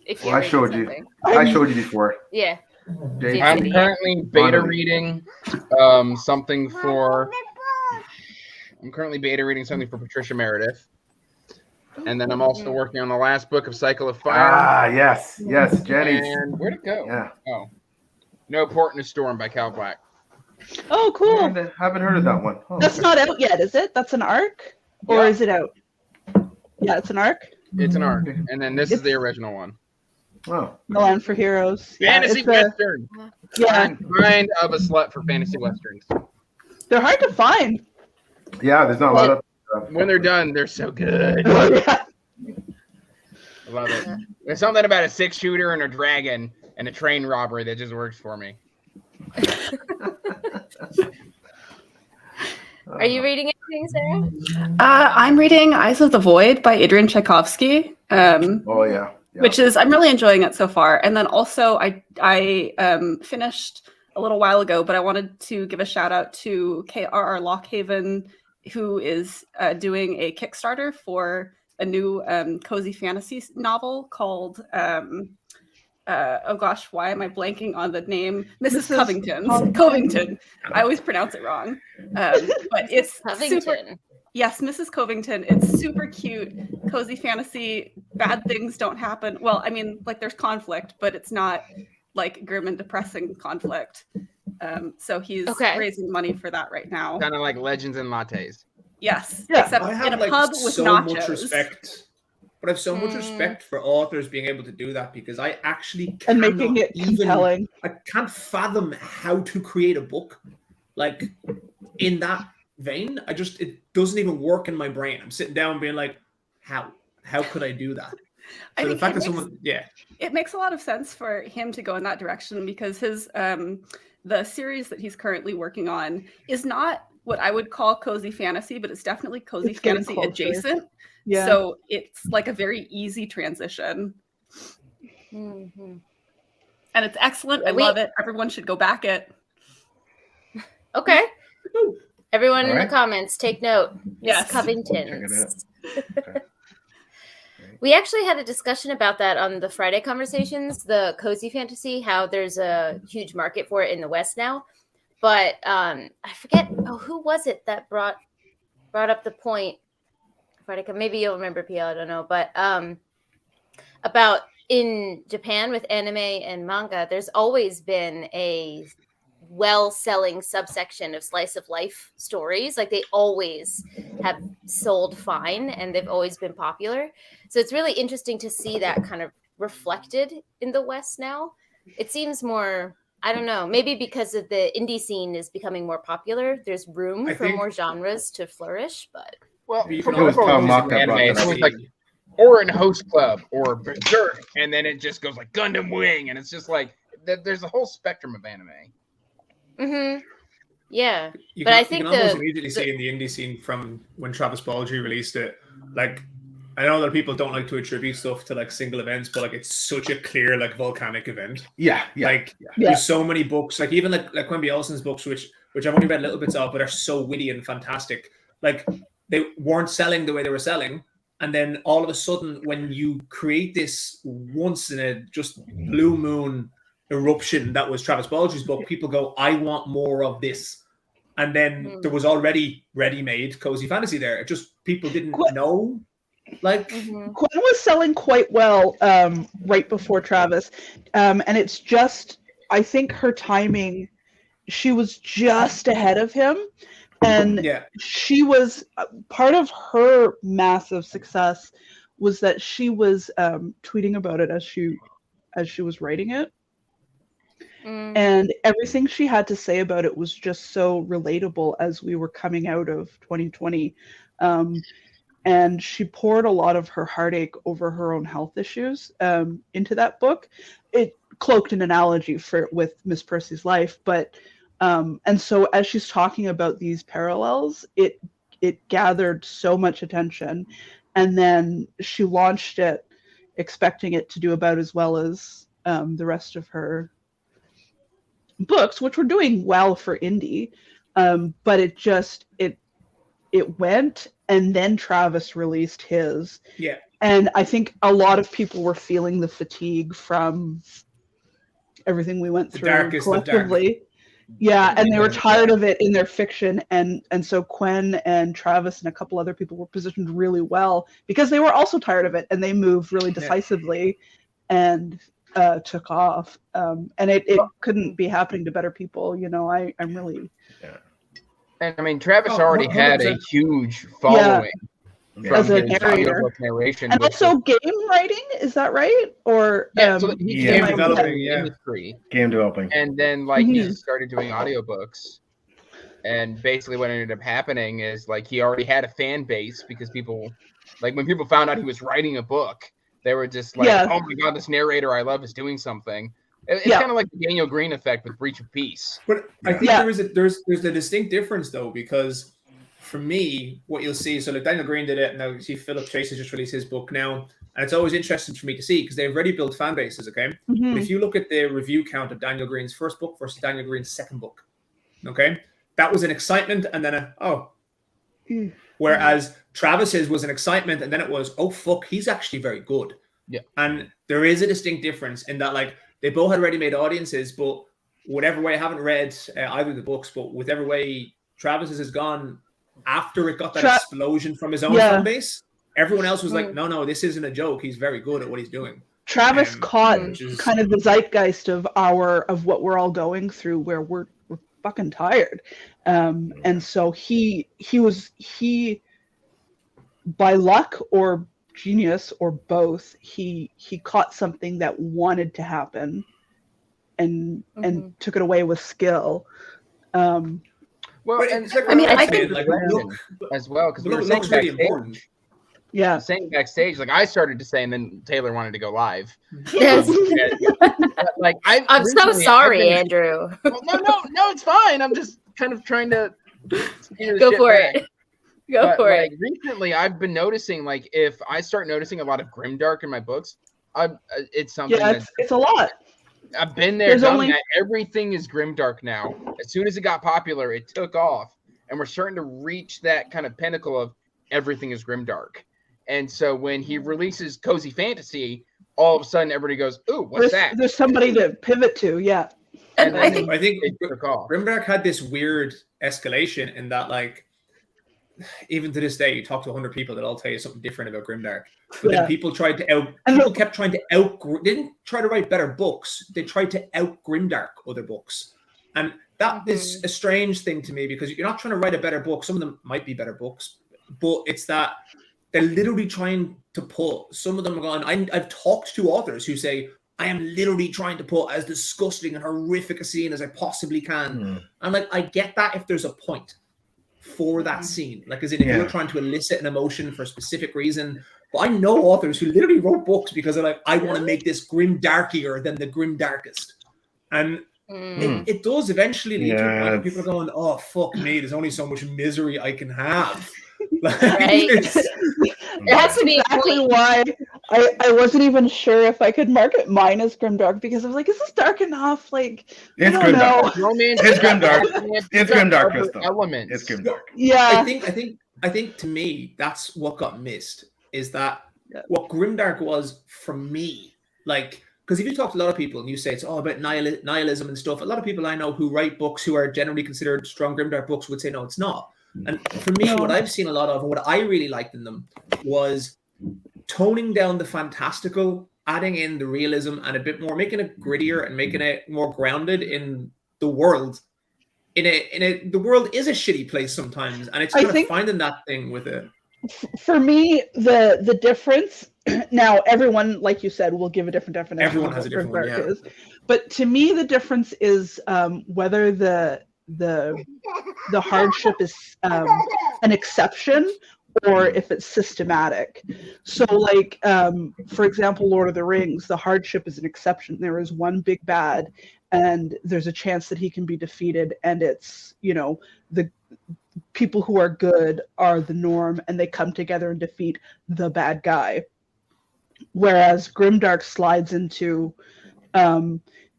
S2: If
S6: I showed you. I showed you before.
S2: Yeah.
S3: I'm currently beta reading something for. I'm currently beta reading something for Patricia Meredith. And then I'm also working on the last book of Cycle of Fire.
S6: Ah, yes, Jenny's.
S3: And where'd it go?
S6: Yeah.
S3: Oh, No Port in a Storm by Cal Black.
S4: Oh, cool.
S6: I haven't heard of that one. Oh,
S4: That's not out yet, is it? That's an arc? Or is it out? Yeah, it's an arc.
S3: It's an arc. And then this is the original one.
S6: Oh.
S4: Milan for Heroes.
S3: Fantasy Western.
S4: Yeah.
S3: Kind of a slut for fantasy Westerns.
S4: They're hard to find.
S6: Yeah, there's not a lot of
S3: when they're done, they're so good.
S4: Yeah.
S3: I love it. There's something about a 6-shooter and a dragon and a train robbery that just works for me.
S2: Are you reading anything, Sarah?
S5: I'm reading Eyes of the Void by Adrian Tchaikovsky.
S6: Oh yeah.
S5: Which is, I'm really enjoying it so far. And then also I finished a little while ago, but I wanted to give a shout out to K.R.R. Lockhaven, who is doing a Kickstarter for a new cozy fantasy novel called, oh gosh, why am I blanking on the name? Mrs. Covington. I always pronounce it wrong. But it's
S2: Covington.
S5: Yes, Mrs. Covington. It's super cute, cozy fantasy. Bad things don't happen. Well, I mean, like there's conflict, but it's not like grim and depressing conflict. So he's raising money for that right now.
S3: Kind of like Legends and Lattes.
S5: Yes,
S4: yeah.
S5: except
S1: I have
S5: in a pub with
S1: so
S5: nachos.
S1: much respect. But I have so much respect for authors being able to do that because I actually
S4: And making it compelling.
S1: I can't fathom how to create a book like in that vein. It doesn't even work in my brain. I'm sitting down being like, how could I do that? So the fact that
S5: it makes a lot of sense for him to go in that direction because his the series that he's currently working on is not what I would call cozy fantasy, but it's definitely cozy fantasy adjacent. Yeah. So it's like a very easy transition. Mm-hmm. And it's excellent. I love it. Everyone should go back it.
S2: Okay. Everyone in the comments, take note.
S5: Yes.
S2: Covington. We actually had a discussion about that on the Friday conversations, the cozy fantasy, how there's a huge market for it in the West now. But I forget, who was it that brought up the point? Maybe you'll remember, Pia, I don't know. But about in Japan with anime and manga, there's always been a well-selling subsection of slice of life stories. Like they always have sold fine and they've always been popular. So it's really interesting to see that kind of reflected in the West now. It seems more, I don't know, maybe because of the indie scene is becoming more popular. There's room for more genres to flourish, but
S3: from anime, it was like or in Host Club or Berserk, and then it just goes like Gundam Wing, and it's just like there's a whole spectrum of anime.
S2: Mm-hmm. Yeah,
S1: but I think you can almost immediately see in the indie scene from when Travis Baldree released it. Like, I know that people don't like to attribute stuff to like single events, but like it's such a clear like volcanic event.
S6: Yeah.
S1: There's so many books, like even like Quimby Olsen's books, which I've only read little bits of, but are so witty and fantastic. Like they weren't selling the way they were selling. And then all of a sudden, when you create this once in a just blue moon eruption that was Travis Baldree's book, people go, I want more of this. And then there was already ready-made cozy fantasy there. It just people didn't know. Like
S4: Quinn was selling quite well right before Travis. And it's just, I think her timing, she was just ahead of him. And she was part of her massive success was that she was tweeting about it as she was writing it. And everything she had to say about it was just so relatable as we were coming out of 2020. And she poured a lot of her heartache over her own health issues into that book. It cloaked an analogy with Miss Percy's life, but and so as she's talking about these parallels, it gathered so much attention. And then she launched it expecting it to do about as well as the rest of her books, which were doing well for indie. But it went, and then Travis released his.
S1: Yeah.
S4: And I think a lot of people were feeling the fatigue from everything we went through collectively. Yeah, and they were tired of it in their fiction, and so Quen and Travis and a couple other people were positioned really well because they were also tired of it, and they moved really decisively and took off. And it couldn't be happening to better people. I'm really.
S6: Yeah.
S3: And I mean, Travis already had a huge following.
S4: As a narrator.
S3: Narration
S4: and also game writing, is that right? Or
S3: so he came developing industry.
S6: Game developing.
S3: And then he started doing audiobooks. And basically what ended up happening is he already had a fan base because people when people found out he was writing a book, they were just oh my god, this narrator I love is doing something. It's kind of like the Daniel Green effect with Breach of Peace.
S1: But I think there's a distinct difference though, because for me, what you'll see, so Daniel Green did it, and now you see Philip Chase has just released his book now, and it's always interesting for me to see because they've already built fan bases, okay?
S4: Mm-hmm.
S1: But if you look at the review count of Daniel Green's first book versus Daniel Green's second book, okay, that was an excitement and then whereas Travis's was an excitement and then it was, oh fuck, he's actually very good.
S3: Yeah.
S1: And there is a distinct difference in that they both had ready-made audiences, but whatever way, I haven't read either of the books, but whichever way Travis's has gone, after it got that explosion from his own fan base, everyone else was like, no, this isn't a joke. He's very good at what he's doing.
S4: Travis caught kind of the zeitgeist of what we're all going through, where we're fucking tired. And so he by luck or genius or both, he caught something that wanted to happen and took it away with skill.
S3: Well, and I mean, I think look as well, because we were saying really important.
S4: Yeah,
S3: saying backstage, I started to say, and then Taylor wanted to go live.
S2: Yes.
S7: I'm so sorry, Andrew.
S3: No, it's fine. I'm just kind of trying to
S7: go for it. Go for it.
S3: Recently, I've been noticing, if I start noticing a lot of grimdark in my books, it's something.
S4: Yeah, it's a lot.
S3: I've been there, done that. Everything is grimdark now. As soon as it got popular, it took off, and we're starting to reach that kind of pinnacle of everything is grimdark. And so when he releases cozy fantasy, all of a sudden everybody goes, "Ooh, what's that?"
S4: There's somebody to pivot to, yeah.
S3: And
S1: I think Grimdark had this weird escalation in that, even to this day, you talk to 100 people that all tell you something different about Grimdark. But then people kept trying to didn't try to write better books. They tried to out Grimdark other books. And that is a strange thing to me, because you're not trying to write a better book. Some of them might be better books, but it's that they're literally trying to put, some of them are going, I've talked to authors who say, I am literally trying to put as disgusting and horrific a scene as I possibly can. And I get that if there's a point for that scene, as in if you're trying to elicit an emotion for a specific reason. But I know authors who literally wrote books because they're like, I want to make this grim darkier than the grim darkest. And it does eventually lead to a point where people are going, oh, fuck me, there's only so much misery I can have.
S7: Right? It has to be
S4: exactly why I wasn't even sure if I could market mine as grimdark, because I was like, is this dark enough?
S6: It's grimdark. It's grimdark. It's grimdark. It's grimdark.
S4: Yeah.
S1: I think to me, that's what got missed, is that what grimdark was for me. Because if you talk to a lot of people and you say it's all about nihilism and stuff, a lot of people I know who write books who are generally considered strong grimdark books would say, no, it's not. And for me, what I've seen a lot of, and what I really liked in them, was toning down the fantastical, adding in the realism, and a bit more, making it grittier and making it more grounded in the world. The world is a shitty place sometimes, and it's kind of finding that thing with it.
S4: For me, the difference, now everyone, like you said, will give a different definition.
S1: Everyone has a different one, yeah.
S4: But to me, the difference is whether the hardship is an exception or if it's systematic. So for example, Lord of the Rings, the hardship is an exception. There is one big bad and there's a chance that he can be defeated, and it's, the people who are good are the norm and they come together and defeat the bad guy. Whereas Grimdark slides into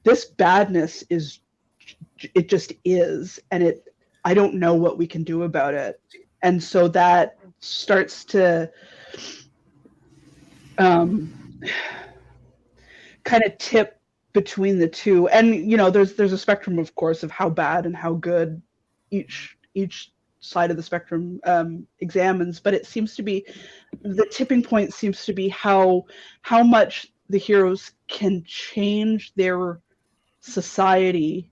S4: this badness it just is, and I don't know what we can do about it. And so that starts to kind of tip between the two. And there's a spectrum, of course, of how bad and how good each side of the spectrum examines, but it seems to be the tipping point seems to be how much the heroes can change their society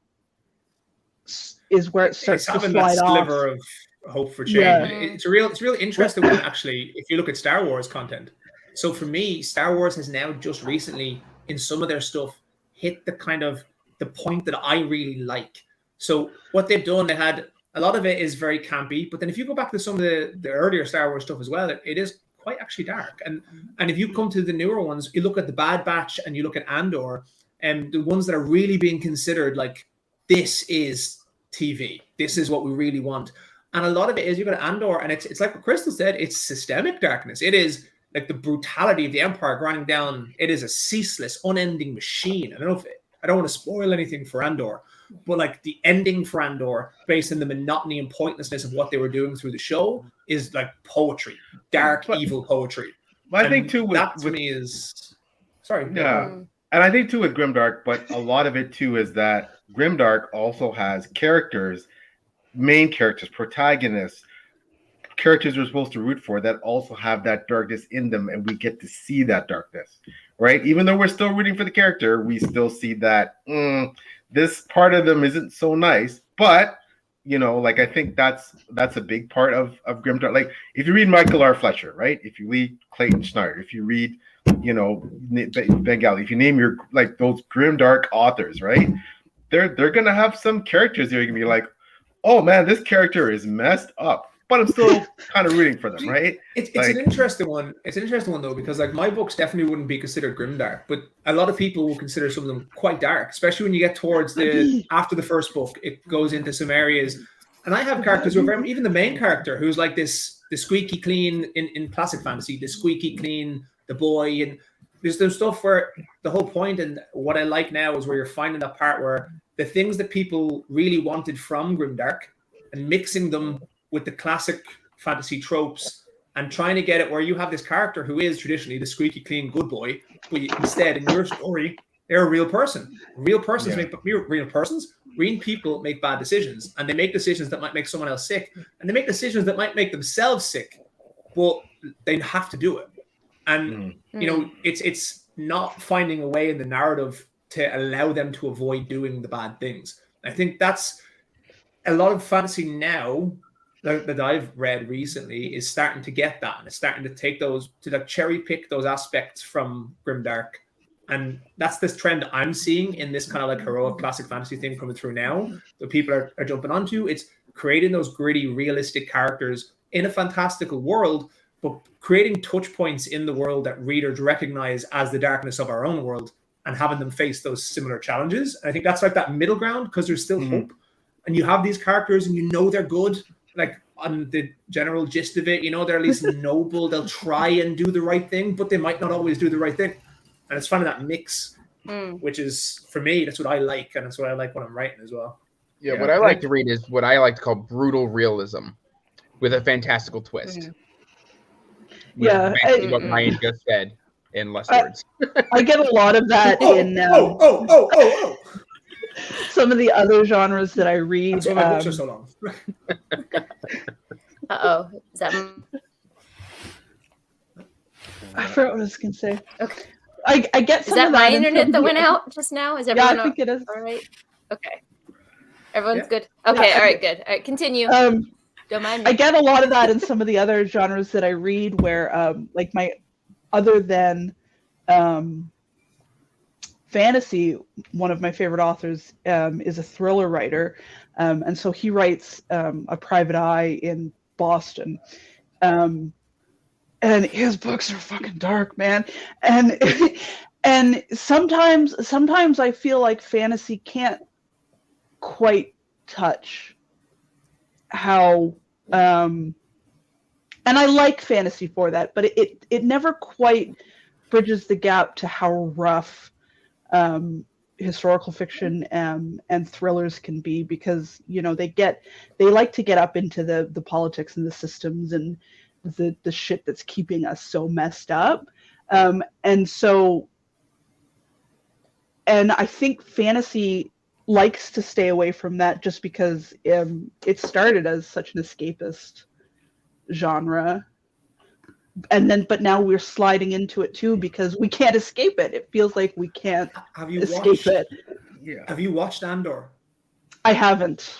S4: is where it starts to
S1: having
S4: slide
S1: that
S4: off.
S1: sliver of hope for change.
S4: Yeah.
S1: It's a really interesting one, actually, if you look at Star Wars content. So for me, Star Wars has now just recently, in some of their stuff, hit the kind of the point that I really like. So what they've done, they had a lot of it is very campy, but then if you go back to some of the earlier Star Wars stuff as well, it is quite actually dark. And if you come to the newer ones, you look at the Bad Batch and you look at Andor, and the ones that are really being considered like, this is TV, this is what we really want. And a lot of it is, you go to Andor, and it's like what Crystal said, it's systemic darkness. It is like the brutality of the Empire grinding down. It is a ceaseless, unending machine. I don't want to spoil anything for Andor, but like the ending for Andor, based on the monotony and pointlessness of what they were doing through the show, is like poetry, dark, evil poetry.
S6: I think too,
S1: that to me is sorry.
S6: Yeah, and I think too with Grimdark, but a lot of it too is that Grimdark also has characters, main characters, protagonists, characters we're supposed to root for that also have that darkness in them, and we get to see that darkness, right? Even though we're still rooting for the character, we still see that this part of them isn't so nice. But like, I think that's a big part of Grimdark. Like, if you read Michael R. Fletcher, right? If you read Clayton Schneider, if you read Bengali, if you name your like those Grimdark authors, right? They're gonna have some characters that are gonna be like, oh man, this character is messed up, but I'm still kind of rooting for them, right?
S1: It's an interesting one. It's an interesting one though, because like my books definitely wouldn't be considered grimdark, but a lot of people will consider some of them quite dark, especially when you get towards after the first book. It goes into some areas, and I have characters who are very, even the main character who's like the squeaky clean in classic fantasy, the squeaky clean, the boy, and there's stuff where the whole point, and what I like now is where you're finding that part where the things that people really wanted from Grimdark and mixing them with the classic fantasy tropes and trying to get it where you have this character who is traditionally the squeaky clean good boy, but instead in your story, they're a real person. Real persons make real persons. Real people make bad decisions, and they make decisions that might make someone else sick, and they make decisions that might make themselves sick, but they have to do it. And it's not finding a way in the narrative to allow them to avoid doing the bad things. I think that's a lot of fantasy now that I've read recently is starting to get that, and it's starting to take those, to like cherry pick those aspects from Grimdark. And that's this trend I'm seeing in this kind of like heroic classic fantasy thing coming through now that people are jumping onto. It's creating those gritty, realistic characters in a fantastical world, but creating touch points in the world that readers recognize as the darkness of our own world and having them face those similar challenges. And I think that's like that middle ground, because there's still hope. And you have these characters and they're good. Like on the general gist of it, they're at least noble. They'll try and do the right thing, but they might not always do the right thing. And it's finding that mix, which is, for me, that's what I like. And that's what I like when I'm writing as well.
S3: Yeah, what I like to read is what I like to call brutal realism with a fantastical twist.
S4: Yeah.
S3: Basically what Ryan just said in less words.
S4: I get a lot of that in some of the other genres that I read.
S1: That's why my books are so long.
S7: Is that?
S4: I forgot what I was going to say.
S7: Okay.
S4: I get some
S7: Is that
S4: of
S7: my
S4: in
S7: internet
S4: some
S7: that
S4: of
S7: went
S4: the-
S7: out just now? Is everyone
S4: Yeah, I think it is.
S7: all right? Okay. Everyone's good? Okay, all right, good. All right, continue. Don't mind me.
S4: I get a lot of that in some of the other genres that I read where, like other than fantasy, one of my favorite authors is a thriller writer. And so he writes A Private Eye in Boston. And his books are fucking dark, man. And and sometimes I feel like fantasy can't quite touch how and I like fantasy for that, but it never quite bridges the gap to how rough historical fiction and thrillers can be, because they like to get up into the politics and the systems and the shit that's keeping us so messed up, and so and I think fantasy likes to stay away from that just because it started as such an escapist genre. But now we're sliding into it too because we can't escape it. It feels like we can't escape it.
S6: Yeah.
S1: Have you watched Andor?
S4: I haven't.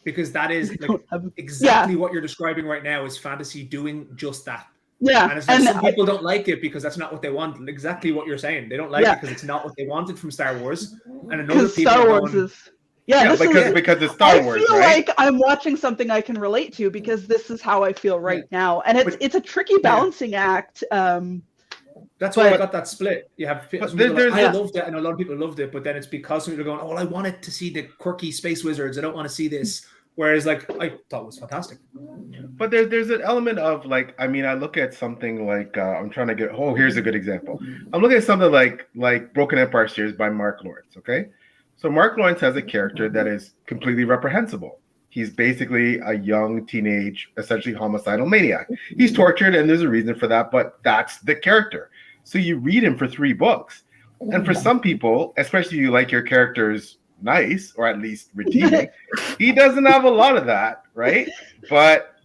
S1: Because that is like exactly what you're describing right now is fantasy doing just that.
S4: Yeah.
S1: And it's like some people don't like it because that's not what they want. Exactly what you're saying. They don't like it because it's not what they wanted from Star Wars. And another people
S4: Star Wars is
S6: because it's Star Wars,
S4: I feel
S6: right?
S4: like I'm watching something I can relate to because this is how I feel right now, and it's a tricky balancing act.
S1: That's why I got that split. You have I loved it, and a lot of people loved it, but then it's because some people are going, "Oh, well, I wanted to see the quirky space wizards. I don't want to see this." Whereas, like, I thought it was fantastic.
S6: But there's an element of like, I mean, I look at something like I'm trying to get. Oh, here's a good example. I'm looking at something like Broken Empire series by Mark Lawrence. Okay. So Mark Lawrence has a character that is completely reprehensible. He's basically a young teenage, essentially homicidal maniac. He's tortured, and there's a reason for that, but that's the character. So you read him for 3 books. And for some people, especially if you like your characters nice, or at least redeeming, he doesn't have a lot of that, right? But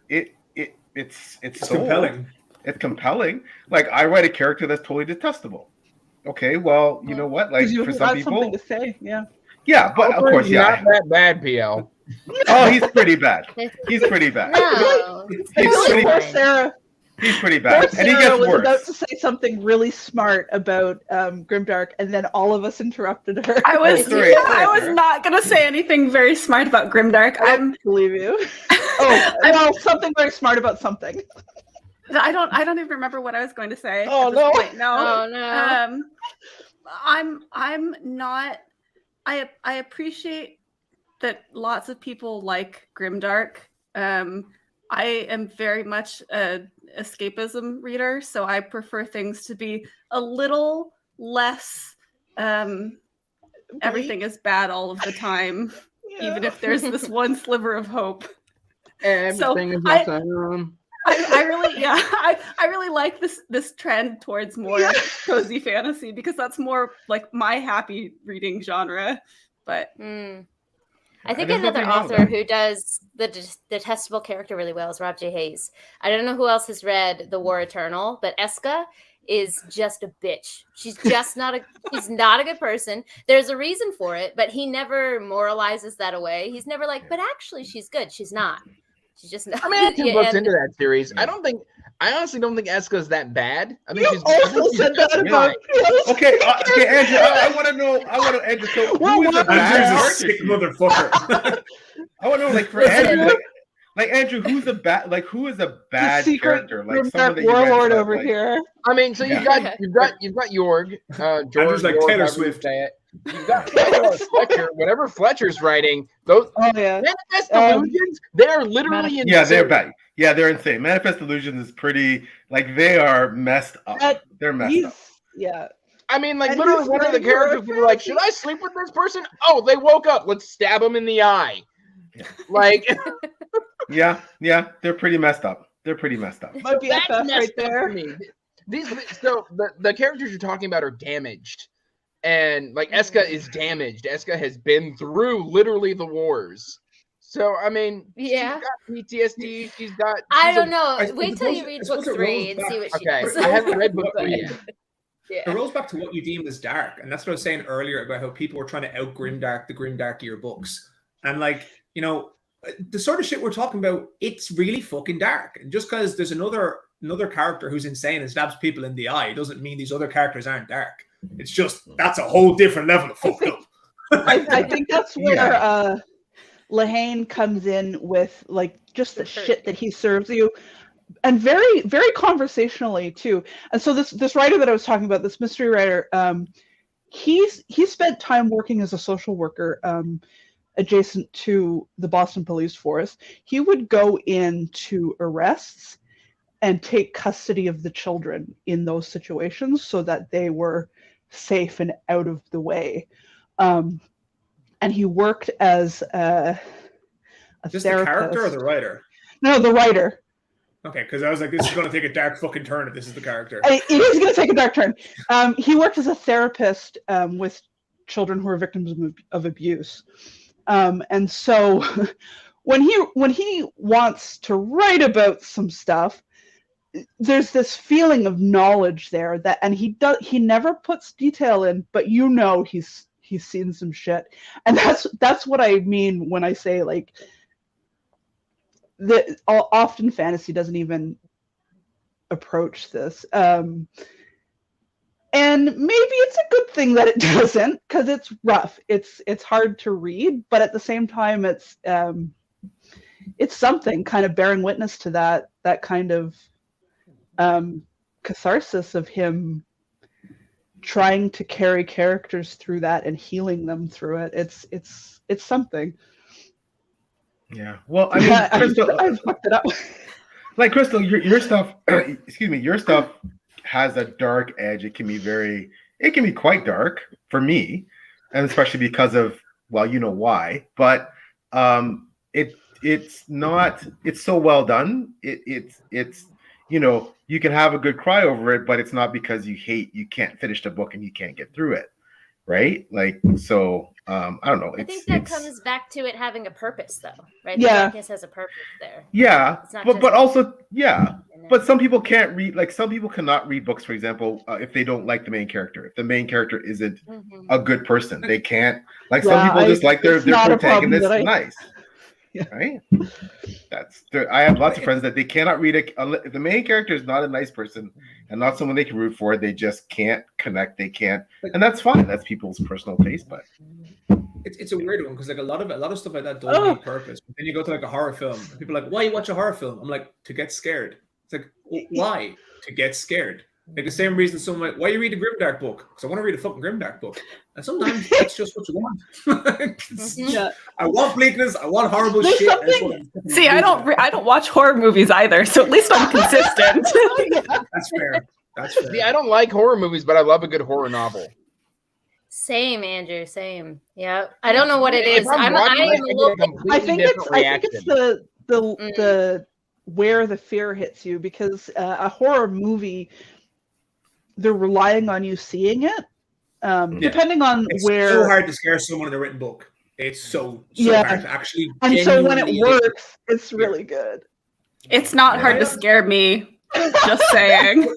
S6: it's
S1: compelling.
S6: It's compelling. Like, I write a character that's totally detestable. Okay, well, you know what? Like, for some people,
S4: something to say,
S6: yeah, but of course,
S3: not that bad, PL.
S6: Oh, he's pretty bad. He's pretty bad.
S7: No,
S4: Poor Sarah.
S6: He's pretty bad,
S4: Poor
S6: and he
S4: Sarah
S6: gets
S4: was
S6: worse.
S4: about to say something really smart about Grimdark, and then all of us interrupted her.
S5: I was not gonna say anything very smart about Grimdark.
S4: I don't believe you. Well, something very smart about something.
S5: I don't even remember what I was going to say.
S4: Oh
S5: at this point. No.
S7: Oh no.
S5: I'm not. I appreciate that lots of people like Grimdark. I am very much a escapism reader, so I prefer things to be a little less. Everything is bad all of the time, even if there's this one sliver of hope.
S3: Everything is awesome.
S5: I really like this trend towards more cozy fantasy because that's more like my happy reading genre. But
S7: I think another author who does the detestable character really well is Rob J. Hayes. I don't know who else has read The War Eternal, but Eska is just a bitch. She's just she's not a good person. There's a reason for it, but he never moralizes that away. He's never like, but actually she's good. She's not. She's just not.
S3: I mean, I just looked into that series. I honestly don't think Eska's that bad. I think she's
S4: also said that about.
S6: Okay, Andrew. I want to know. Andrew. So who is a bad
S1: sick motherfucker?
S6: I want to know, like, for Andrew, like Andrew, who is a bad character? Like someone that you
S4: warlord over here.
S3: I mean, so you've got Jorg.
S1: Andrew's like Taylor Swift.
S3: You've got Fletcher. Whatever Fletcher's writing, those Manifest Illusions, they're literally insane.
S6: Yeah, they're bad. Yeah, they're insane. Manifest Illusions is pretty, like, they are messed up. They're messed up.
S4: Yeah.
S3: I mean, like, literally one of the characters were like, should I sleep with this person? Oh, they woke up. Let's stab them in the eye. Like,
S6: yeah, they're pretty messed up.
S4: Might be
S3: that's
S4: FF right there.
S3: So the characters you're talking about are damaged. And like Eska is damaged. Eska has been through literally the wars. So I mean, she's got PTSD.
S7: I don't know. Wait till you read book 3 and see what she does.
S3: I haven't read book 3 yet.
S1: It rolls back to what you deemed as dark, and that's what I was saying earlier about how people were trying to out Grimdark the Grimdarkier books, and like, you know, the sort of shit we're talking about, it's really fucking dark. And just because there's another character who's insane and stabs people in the eye doesn't mean these other characters aren't dark. It's just that's a whole different level of fucked up.
S4: I think that's where lahaine comes in with, like, just the shit that he serves you, and very, very conversationally too. And so this writer that I was talking about, this mystery writer, he spent time working as a social worker adjacent to the Boston police force. He would go into arrests and take custody of the children in those situations so that they were safe and out of the way. And he worked as a
S1: Just
S4: therapist.
S1: the character or the writer?
S4: No, the writer.
S1: Okay, because I was like, this is going to take a dark fucking turn if this is the character.
S4: It is going to take a dark turn. He worked as a therapist with children who are victims of abuse, and so when he wants to write about some stuff, there's this feeling of knowledge there and he never puts detail in, but he's seen some shit, and that's what I mean when I say like that. Often fantasy doesn't even approach this, and maybe it's a good thing that it doesn't, because it's rough, it's hard to read, but at the same time it's something kind of bearing witness to that kind of catharsis of him trying to carry characters through that and healing them through it. It's something.
S6: Yeah. Well, I mean, Crystal,
S4: I've fucked it up.
S6: Like Crystal, your stuff, excuse me, your stuff has a dark edge. It can be quite dark for me, and especially because of, well, you know why. But it's so well done. It's you can have a good cry over it, but it's not because you can't finish the book and you can't get through it, right? Like, so I don't know.
S7: I think that comes back to it having a purpose, though, right?
S4: Yeah.
S7: The darkness has a purpose there.
S6: Yeah, but also, yeah.
S7: You know?
S6: But some people can't read, like some people cannot read books, for example, if they don't like the main character. If the main character isn't a good person, they can't. Like some people just like their protagonist nice. Yeah. Right? I have lots of friends that they cannot read it if the main character is not a nice person and not someone they can root for. They just can't connect. They can't, and that's fine. That's people's personal taste, but
S1: it's a weird one because like a lot of stuff like that don't need purpose. But then you go to like a horror film, and people are like, "Why you watch a horror film?" I'm like, "To get scared." It's like, well, why? To get scared. Like the same reason someone like, why you read a Grimdark book? Because I want to read a fucking Grimdark book. And sometimes that's just what you want.
S4: Yeah.
S1: I want bleakness. I want horrible shit.
S5: See, I don't watch horror movies either, so at least I'm consistent.
S1: That's fair. That's fair.
S3: See, I don't like horror movies, but I love a good horror novel.
S7: Same, Andrew. Same. Yeah. I don't know what it is.
S3: I
S4: think it's the where the fear hits you, because a horror movie, they're relying on you seeing it. Depending on
S1: it's
S4: where.
S1: It's so hard to scare someone in a written book. It's so hard to actually.
S4: And so when it works, it's really good.
S5: It's not hard to scare me. Just saying.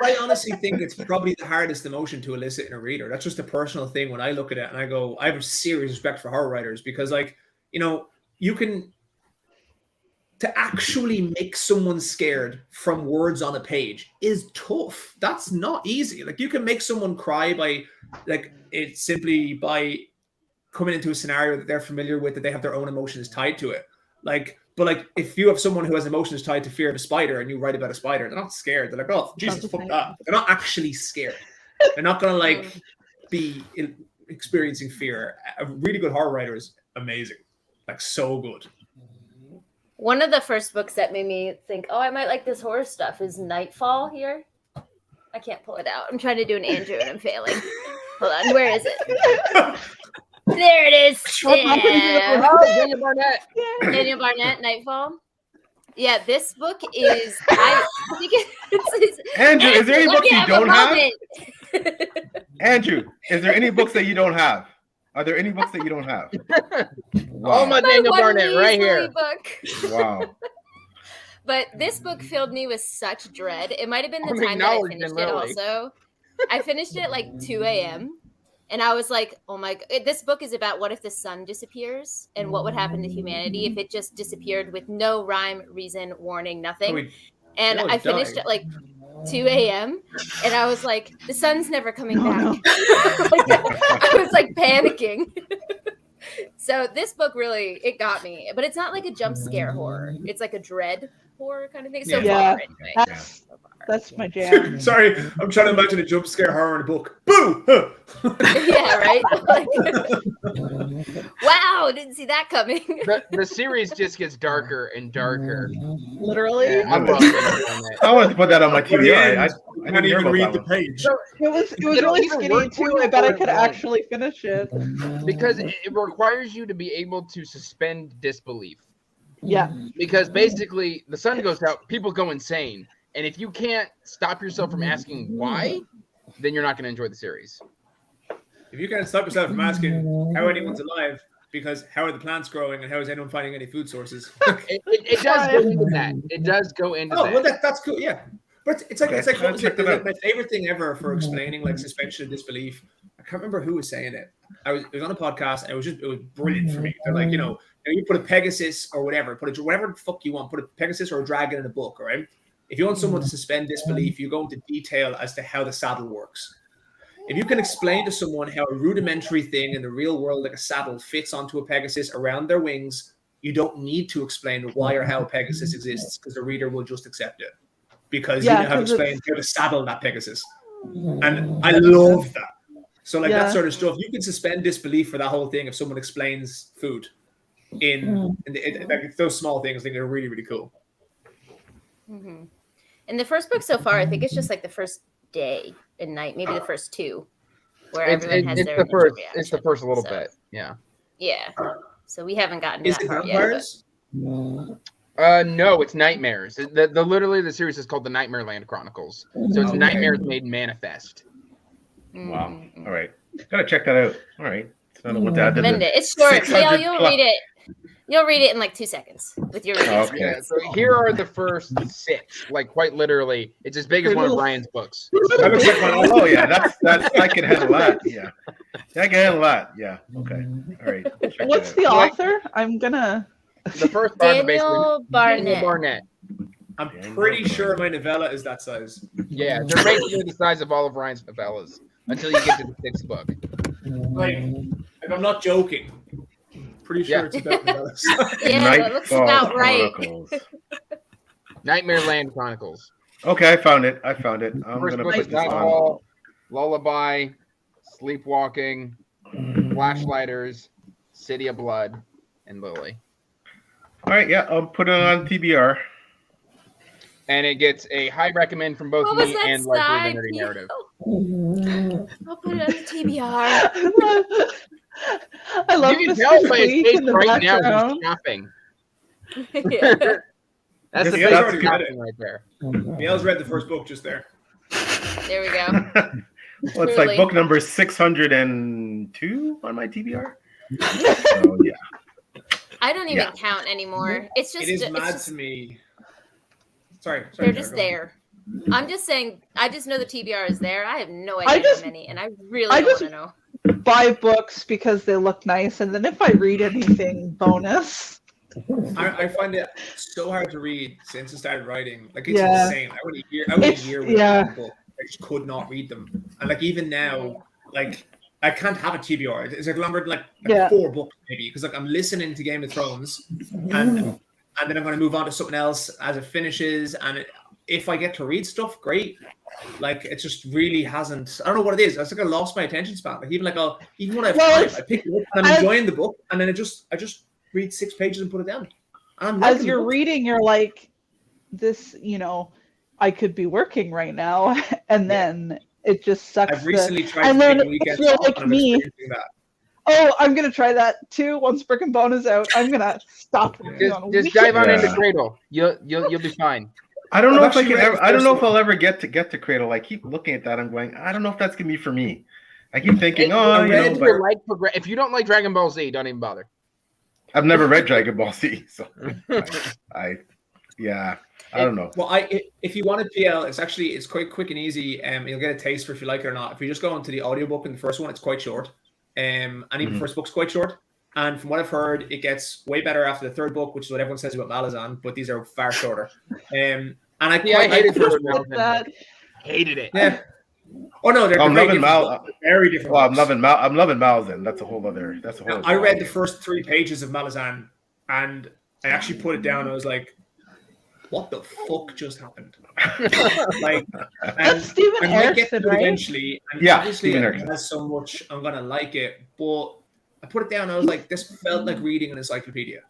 S1: I honestly think it's probably the hardest emotion to elicit in a reader. That's just a personal thing. When I look at it and I go, I have a serious respect for horror writers, because, like, you can. To actually make someone scared from words on a page is tough. That's not easy. Like, you can make someone cry by, like, it's simply by coming into a scenario that they're familiar with, that they have their own emotions tied to it. Like, but like, if you have someone who has emotions tied to fear of a spider and you write about a spider, they're not scared. They're like, oh, Jesus, fuck that. They're not actually scared. They're not gonna like be experiencing fear. A really good horror writer is amazing. Like, so good.
S7: One of the first books that made me think, oh, I might like this horror stuff is Nightfall here. I can't pull it out. I'm trying to do an Andrew and I'm failing. Hold on, where is it? There it is. Yeah.
S3: Oh, Daniel Barnett.
S7: Daniel Barnett, Nightfall. Yeah, this book is. I think it's
S6: Andrew, is there any books you don't have? Andrew, is there any books that you don't have? Are there any books that you don't have?
S3: Wow. Oh, my Daniel Barnett right here.
S7: Book.
S6: Wow.
S7: But this book filled me with such dread. It might have been the time that I finished it also. I finished it at like 2 a.m. And I was like, oh my God. This book is about what if the sun disappears and what would happen to humanity if it just disappeared with no rhyme, reason, warning, nothing. And I finished at like 2 a.m. and I was like, the sun's never coming back. No. I was like panicking. So this book really, it got me. But it's not like a jump scare horror. It's like a dread horror kind of thing. So far, anyway.
S4: That's my jam.
S1: Sorry, I'm trying to imagine a jump scare horror in a book. Boo!
S7: Yeah, right? Like, wow, didn't see that coming.
S3: The series just gets darker and darker.
S4: Literally?
S3: Yeah,
S6: I wanted to put that on my TV. I
S1: didn't even read the page.
S4: So it was really skinny too. I bet I could actually finish it.
S3: Because it requires you to be able to suspend disbelief.
S4: Yeah.
S3: Because basically the sun goes out, people go insane. And if you can't stop yourself from asking why, then you're not going to enjoy the series.
S1: If you can't stop yourself from asking how anyone's alive, because how are the plants growing and how is anyone finding any food sources?
S3: It does go into that. It does go into that.
S1: Well, that's cool. Yeah, but it's like
S6: out.
S1: my favorite thing ever for explaining like suspension of disbelief. I can't remember who was saying it. It was on a podcast, and it was brilliant for me. They're like, you put a Pegasus or whatever, whatever the fuck you want, put a Pegasus or a dragon in a book, all right? If you want someone to suspend disbelief, you go into detail as to how the saddle works. If you can explain to someone how a rudimentary thing in the real world, like a saddle, fits onto a Pegasus around their wings, you don't need to explain why or how a Pegasus exists, because the reader will just accept it. Because you have explained how to saddle that Pegasus. And I love that. So like that sort of stuff, you can suspend disbelief for that whole thing if someone explains food like those small things. I think they're really, really cool.
S7: Mm-hmm. In the first book so far, I think it's just like the first day and night, maybe the first two, where everyone has their initial reaction.
S3: It's the first little bit, yeah.
S7: Yeah. So we haven't gotten to
S1: Is
S7: that
S1: it
S7: part
S1: vampires?
S7: yet.
S3: No, it's nightmares. Literally the series is called the Nightmare Land Chronicles. So it's nightmares made manifest.
S6: Wow. All right. Gotta check that out. All right. So I don't want that.
S7: It's short. You'll read it. You'll read it in like 2 seconds with your review.
S6: Okay.
S3: Yeah, so here are the first 6. Like quite literally, it's as big as one of Ryan's books.
S6: Oh yeah, that's I can handle that. Yeah, I can handle that. Yeah. Okay. All right.
S4: What's the author? I'm gonna.
S3: The first
S7: Daniel Barnett.
S1: I'm pretty sure my novella is that size.
S3: Yeah, they're basically the size of all of Ryan's novellas until you get to the 6th book.
S1: Like I'm not joking. Pretty sure it's about novellas.
S7: Yeah, that looks about right.
S3: Nightmare Land Chronicles.
S6: Okay, I found it. I'm
S3: First
S6: gonna
S3: book
S6: put
S3: is
S6: this on.
S3: Nightfall, Lullaby, Sleepwalking, Flashlighters, City of Blood, and Lily.
S6: All right, yeah, I'll put it on TBR.
S3: And it gets a high recommend from both me and Largely the Nerdy Narrative.
S7: I'll put it on the TBR.
S4: I love
S3: you can
S4: the
S3: tell by his
S4: squeak
S3: face
S4: in the
S3: right now
S4: background.
S3: he's chopping.
S7: Yeah.
S3: That's the
S1: Yeah,
S3: face
S1: that's
S3: of chopping right there.
S1: Miel's read the first book just there.
S7: There we go.
S6: Well, it's like book number 602 on my TBR. So yeah.
S7: I don't even count anymore. It's just
S1: It is mad to me. Sorry.
S7: They're just there. I'm just saying. I just know the TBR is there. I have no idea how many, and I really want to know.
S4: Buy books because they look nice, and then if I read anything, bonus.
S1: I find it so hard to read since I started writing. Like it's insane. I went a year without a book. I just could not read them. And like even now, like I can't have a TBR. It's like longer than like 4 books maybe, because like I'm listening to Game of Thrones, and then I'm going to move on to something else as it finishes. And if I get to read stuff, great. Like it just really hasn't. I don't know what it is. It's like I lost my attention span. Like even when I have time, I pick it up and I'm enjoying the book, and then I just read 6 pages and put it down.
S4: As you're reading, you're like, this, I could be working right now, and then it just sucks.
S1: I've recently tried to take a weekend off,
S4: like me. Oh, I'm gonna try that too. Once Brick and Bone is out, I'm gonna stop.
S3: Just dive on into Cradle. You'll be fine.
S6: I don't know if I can. I don't know if I'll ever get to Cradle. I keep looking at that. I'm going. I don't know if that's gonna be for me. I keep thinking,
S3: if you don't like Dragon Ball Z, don't even bother.
S6: I've never read Dragon Ball Z, so I don't know.
S1: Well, if you want a PL, it's quite quick and easy. You'll get a taste for if you like it or not. If you just go into the audiobook in the first one, it's quite short. And even the first book's quite short. And from what I've heard, it gets way better after the 3rd book, which is what everyone says about Malazan, but these are far shorter. And I hated
S3: that. Hated it.
S1: Yeah. Oh no, they're very different.
S6: Well, I'm loving Malazan. That's a whole other.
S1: I read the first 3 pages of Malazan, and I actually put it down. I was like, "What the fuck just happened?" Like,
S4: that's Stephen Erickson, right?
S1: Eventually, and obviously it has so much. I'm gonna like it, but I put it down. I was like, "This felt like reading an encyclopedia."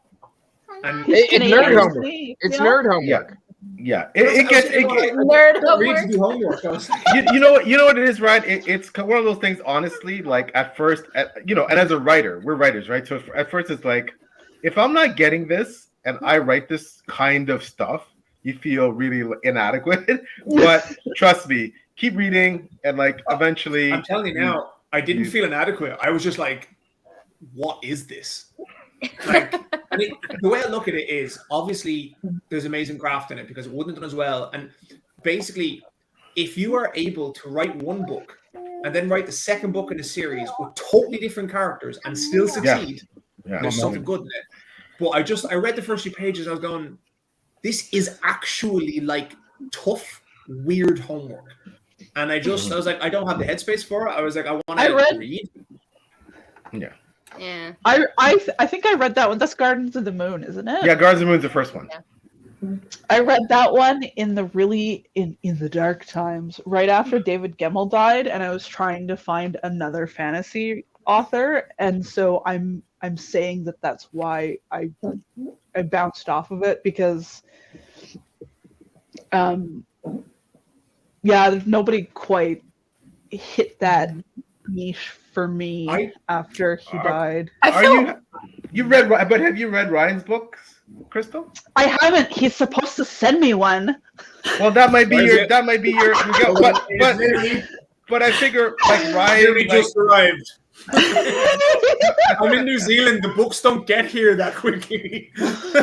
S1: And
S3: it's nerd homework. It's nerd homework.
S6: Yeah, it gets
S7: nerd
S1: homework.
S6: You know what it is, Ryan? It's one of those things. Honestly, like at first, and as a writer, we're writers, right? So at first, it's like, if I'm not getting this, and I write this kind of stuff, you feel really inadequate. But trust me, keep reading, and like eventually.
S1: I'm telling you now, I didn't feel inadequate. I was just like, what is this? Like, I mean, the way I look at it is obviously there's amazing craft in it because it wouldn't have done as well. And basically, if you are able to write one book and then write the second book in a series with totally different characters and still succeed, there's something good in it. But I read the first few pages. I was going, this is actually like tough, weird homework. And I was like, I don't have the headspace for it. I was like, I want to read.
S2: Yeah.
S4: I think I read that one. That's Gardens of the Moon, isn't it?
S6: Yeah, Gardens of the Moon's the first one.
S4: Yeah. I read that one in the dark times, right after David Gemmell died, and I was trying to find another fantasy author, and so I'm saying that's why I bounced off of it, because nobody quite hit that niche for me after he died.
S6: But have you read Ryan's books, Crystal?
S4: I haven't. He's supposed to send me one.
S6: Well, that might be your. But I figure like Ryan
S1: just arrived. I'm in New Zealand. The books don't get here that quickly.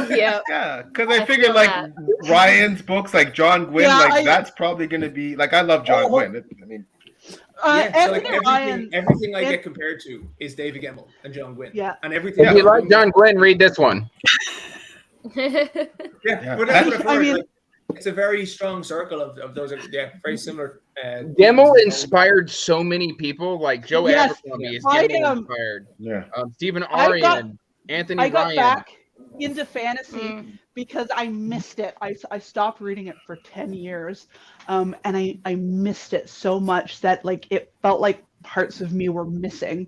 S6: Yeah, because I figure like Ryan's books, like John Gwynne, that's probably going to be like, I love John Gwynne. I mean,
S1: everything I get compared to is David Gemmell and John Gwynne.
S4: Yeah,
S1: and everything.
S3: If you like John Gwynne, read this one.
S1: But that's what I've heard. Like, it's a very strong circle of those. Very similar.
S3: Gemmell inspired so many people. Like Joe Abercrombie is Gemmell inspired.
S6: Yeah.
S3: Stephen Arian, Anthony Ryan.
S4: I got back into fantasy because I missed it. I stopped reading it for 10 years, and I missed it so much that like it felt like parts of me were missing,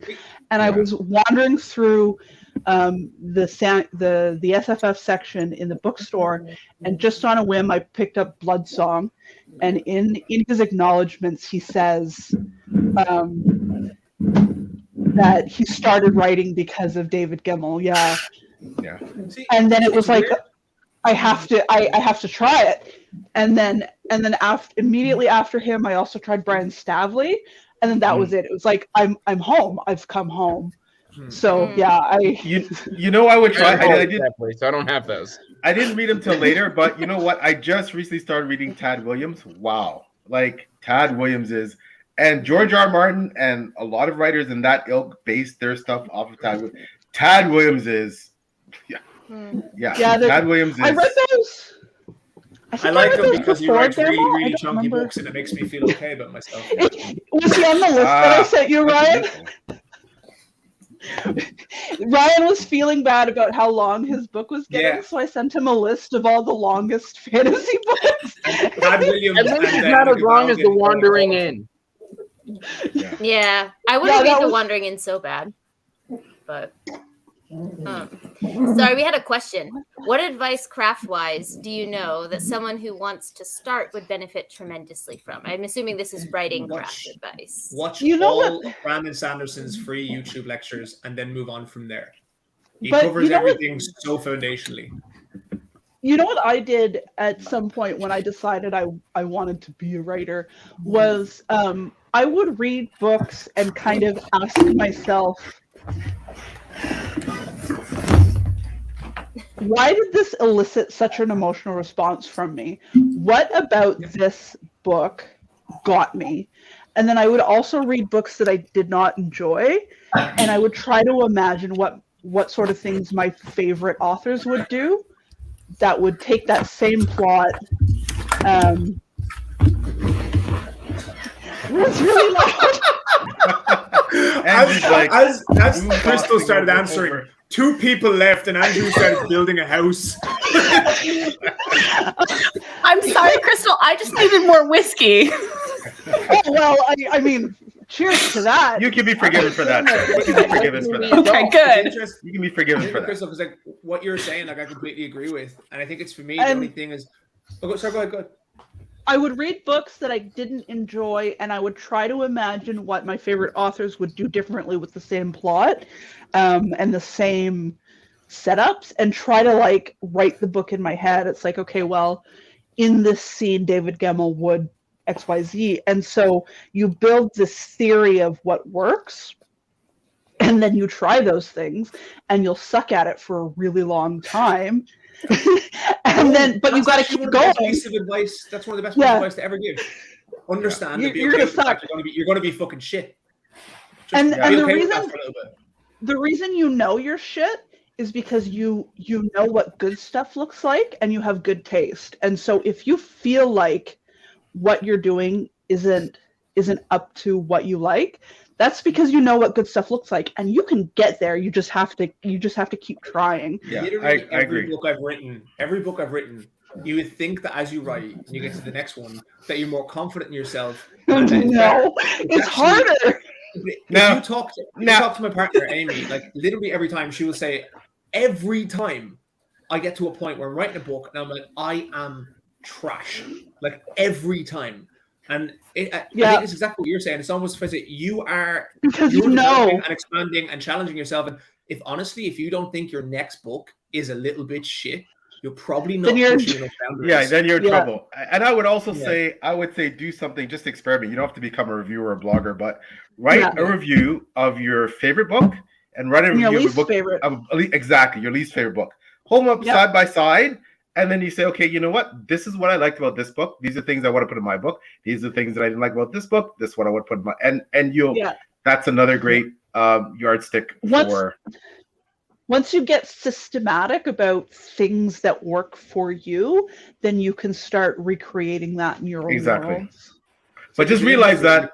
S4: and I was wandering through the SFF section in the bookstore, and just on a whim I picked up Blood Song, and in his acknowledgments he says that he started writing because of David Gemmell. And then it was like, I have to try it, and then immediately after him I also tried Brian Stavley, and then that was it. It was like, I'm home. I've come home. So I would try.
S3: I did, so I don't have those.
S6: I didn't read them till later, but you know what? I just recently started reading Tad Williams. Wow, like Tad Williams is, and George R. Martin and a lot of writers in that ilk based their stuff off of Tad Williams. Tad Williams is, Tad Williams is.
S4: I read those.
S1: I like them because he writes really chunky books, and it makes me feel okay about myself.
S4: Was he on the list that I sent you, Ryan? Ryan was feeling bad about how long his book was getting, so I sent him a list of all the longest fantasy books.
S1: Tad Williams,
S3: at least it's not as long as The Wandering Inn.
S7: Yeah, I wouldn't read The Wandering Inn so bad, but. Sorry, we had a question. What advice craft-wise do you know that someone who wants to start would benefit tremendously from? I'm assuming this is writing craft advice.
S1: Watch all Brandon Sanderson's free YouTube lectures and then move on from there. He covers everything so foundationally.
S4: You know what I did at some point when I decided I wanted to be a writer was I would read books and kind of ask myself, why did this elicit such an emotional response from me? What about this book got me? And then I would also read books that I did not enjoy, and I would try to imagine what sort of things my favorite authors would do that would take that same plot. It's really loud.
S1: As Crystal started answering, 2 people left, and Andrew started building a house.
S5: I'm sorry, Crystal. I just needed more whiskey.
S4: Oh, well, I mean, cheers to that.
S6: You can be forgiven for that. You can be forgiven for that.
S5: Okay, good.
S6: You can be forgiven for that.
S1: Crystal, because like what you're saying, like I completely agree with, and I think it's for me. The only thing is, go ahead.
S4: I would read books that I didn't enjoy, and I would try to imagine what my favorite authors would do differently with the same plot, and the same setups and try to like write the book in my head. It's like, okay, well, in this scene, David Gemmell would XYZ. And so you build this theory of what works, and then you try those things, and you'll suck at it for a really long time. And then, but you've got to keep going.
S1: Piece of advice. That's one of the best pieces of advice to ever give. Understand that
S4: you're gonna suck.
S1: You're gonna be fucking shit.
S4: And the reason you know your shit is because you know what good stuff looks like, and you have good taste. And so if you feel like what you're doing isn't up to what you like, that's because you know what good stuff looks like, and you can get there. You just have to keep trying.
S6: Yeah,
S1: literally
S6: I agree.
S1: Every book I've written, you would think that as you write and you get to the next one, that you're more confident in yourself.
S4: No, it's harder.
S1: You talk to my partner Amy, like literally every time she will say, every time I get to a point where I'm writing a book and I'm like, I am trash, like every time. And I think it's exactly what you're saying. It's almost as if you're and expanding and challenging yourself. And if you don't think your next book is a little bit shit, you're probably not pushing enough boundaries.
S6: Yeah, then you're in trouble. And I would also say, do something, just experiment. You don't have to become a reviewer or a blogger, but write a review of your favorite book and write a review of a book. Exactly, your least favorite book. Hold them up side by side. And then you say, okay, you know what? This is what I liked about this book. These are things I want to put in my book. These are things that I didn't like about this book. This is what I want to put in my and you'll that's another great yardstick for.
S4: Once you get systematic about things that work for you, then you can start recreating that in your own world.
S6: But just realize that.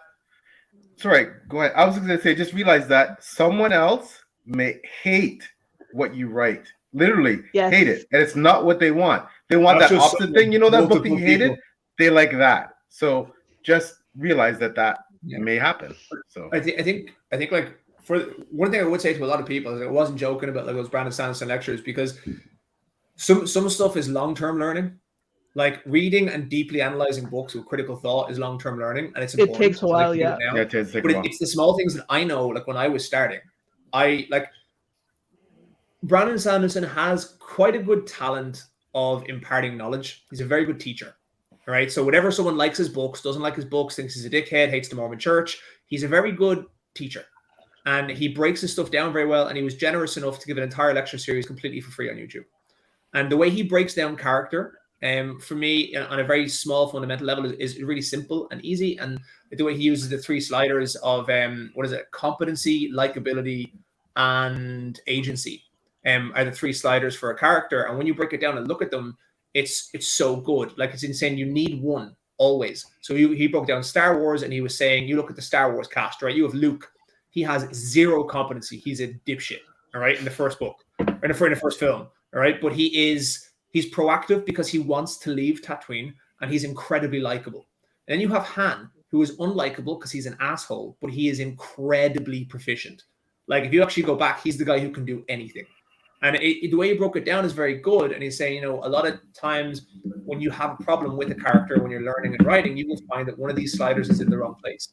S6: Sorry, go ahead. I was going to say, just realize that someone else may hate what you write. Literally hate it, and it's not what they want. They want that opposite thing. You know, that book that you hated, they like that. So just realize that may happen. So
S1: I think like for one thing I would say to a lot of people is I wasn't joking about like those Brandon Sanderson lectures, because some stuff is long-term learning. Like reading and deeply analyzing books with critical thought is long-term learning, and it's important.
S4: It takes a while,
S1: It takes a while. It's the small things that I know. Like when I was starting, Brandon Sanderson has quite a good talent of imparting knowledge. He's a very good teacher. All right. So whenever someone likes his books, doesn't like his books, thinks he's a dickhead, hates the Mormon Church, he's a very good teacher. And he breaks his stuff down very well. And he was generous enough to give an entire lecture series completely for free on YouTube. And the way he breaks down character, for me, on a very small fundamental level, is really simple and easy. And the way he uses the 3 sliders of competency, likability, and agency. Are the 3 sliders for a character, and when you break it down and look at them, it's so good. Like, it's insane. You need one always. So he broke down Star Wars, and he was saying, you look at the Star Wars cast, right? You have Luke. He has 0 competency. He's a dipshit. All right, in the first book, or in the first film. All right, but he's proactive because he wants to leave Tatooine, and he's incredibly likable. And then you have Han, who is unlikable because he's an asshole, but he is incredibly proficient. Like, if you actually go back, he's the guy who can do anything. And the way you broke it down is very good. And he's saying, a lot of times when you have a problem with a character, when you're learning and writing, you will find that one of these sliders is in the wrong place.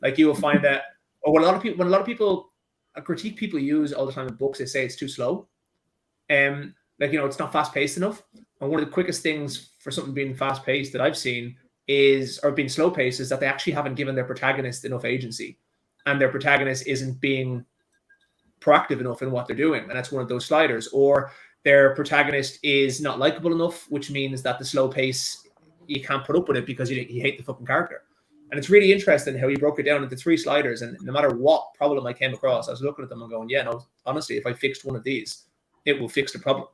S1: Like, you will find that, or when a lot of people critique people use all the time in books, they say it's too slow. It's not fast paced enough. And one of the quickest things for something being fast paced that I've seen or being slow paced is that they actually haven't given their protagonist enough agency, and their protagonist isn't being proactive enough in what they're doing, and that's one of those sliders. Or their protagonist is not likable enough, which means that the slow pace, you can't put up with it because you hate the fucking character. And it's really interesting how he broke it down into 3 sliders, and no matter what problem I came across, I was looking at them and going, honestly, if I fixed one of these, it will fix the problem.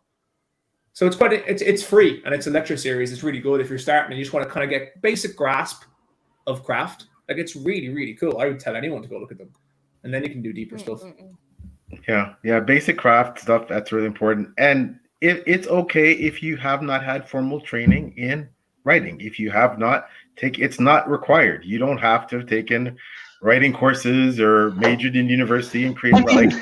S1: So it's free, and it's a lecture series. It's really good if you're starting and you just want to kind of get basic grasp of craft. Like, it's really, really cool. I would tell anyone to go look at them, and then you can do deeper stuff.
S6: Yeah, basic craft stuff, that's really important. And it's okay if you have not had formal training in writing. If you have not it's not required. You don't have to have taken writing courses or majored in university and creative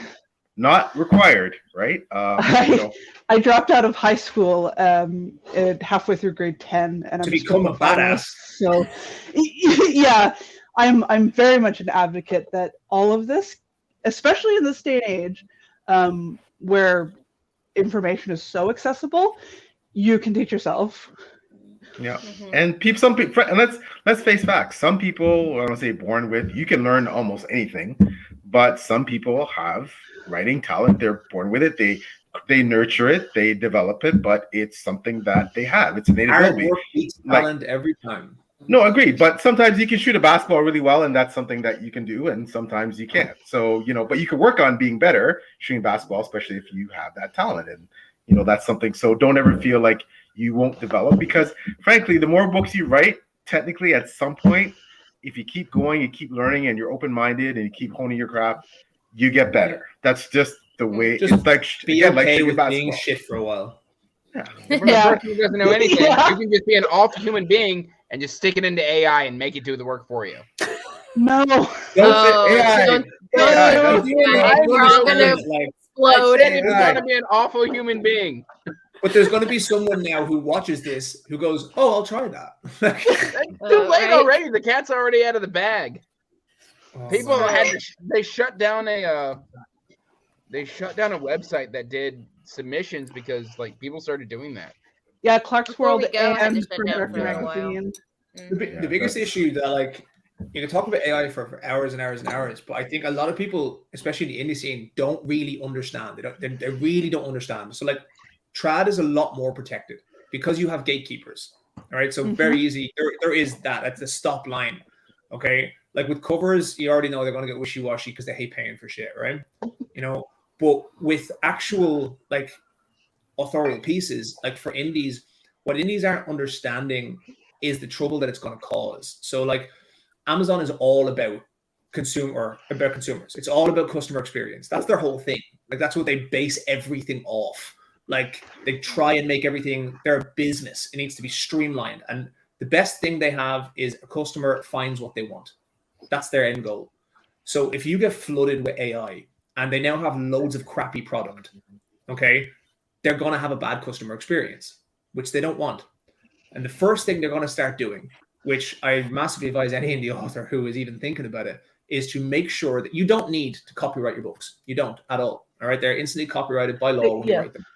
S6: not required, right?
S4: I dropped out of high school halfway through grade 10, and
S1: to become a badass.
S4: So yeah, I'm very much an advocate that all of this, especially in this day and age, where information is so accessible, you can teach yourself.
S6: Yeah, and some people, and let's face facts. Some people, I don't say born with, you can learn almost anything, but some people have writing talent. They're born with it. They nurture it. They develop it, but it's something that they have. It's an innate ability.
S1: Hard work beats talent every time.
S6: No, agreed. But sometimes you can shoot a basketball really well, and that's something that you can do, and sometimes you can't. So, but you can work on being better shooting basketball, especially if you have that talent. And, that's something. So don't ever feel like you won't develop, because frankly, the more books you write, technically at some point, if you keep going, you keep learning, and you're open-minded, and you keep honing your craft, you get better. That's just the way.
S1: Just
S6: it's like,
S1: be
S6: again,
S1: okay
S6: like
S1: with
S6: basketball.
S1: being shit for a while.
S3: From a person who doesn't know anything, you can just be an awful human being and just stick it into AI and make it do the work for you.
S4: No.
S2: We're all gonna explode.
S3: You're gonna be an awful human being.
S1: But there's going to be someone now who watches this who goes, "Oh, I'll try that."
S3: Too late already. The cat's already out of the bag. People they shut down a website that did submissions because people started doing that.
S4: Yeah, Clark's World
S2: and
S4: Grimdark magazine.
S1: The biggest issue that you can talk about AI for hours and hours and hours, but I think a lot of people, especially in the indie scene, don't really understand. They really don't understand. So trad is a lot more protected because you have gatekeepers. All right, so very easy. There is that at the stop line. Okay, with covers, you already know they're going to get wishy-washy because they hate paying for shit, right? But with actual authorial pieces, for indies, what indies aren't understanding is the trouble that it's going to cause. So Amazon is all about consumers. It's all about customer experience. That's their whole thing. That's what they base everything off. They try and make everything their business. It needs to be streamlined. And the best thing they have is a customer finds what they want. That's their end goal. So if you get flooded with AI and they now have loads of crappy product, okay, they're going to have a bad customer experience, which they don't want. And the first thing they're going to start doing, which I massively advise any indie author who is even thinking about it, is to make sure that you don't need to copyright your books. You don't at all. All right. They're instantly copyrighted by law when you write them.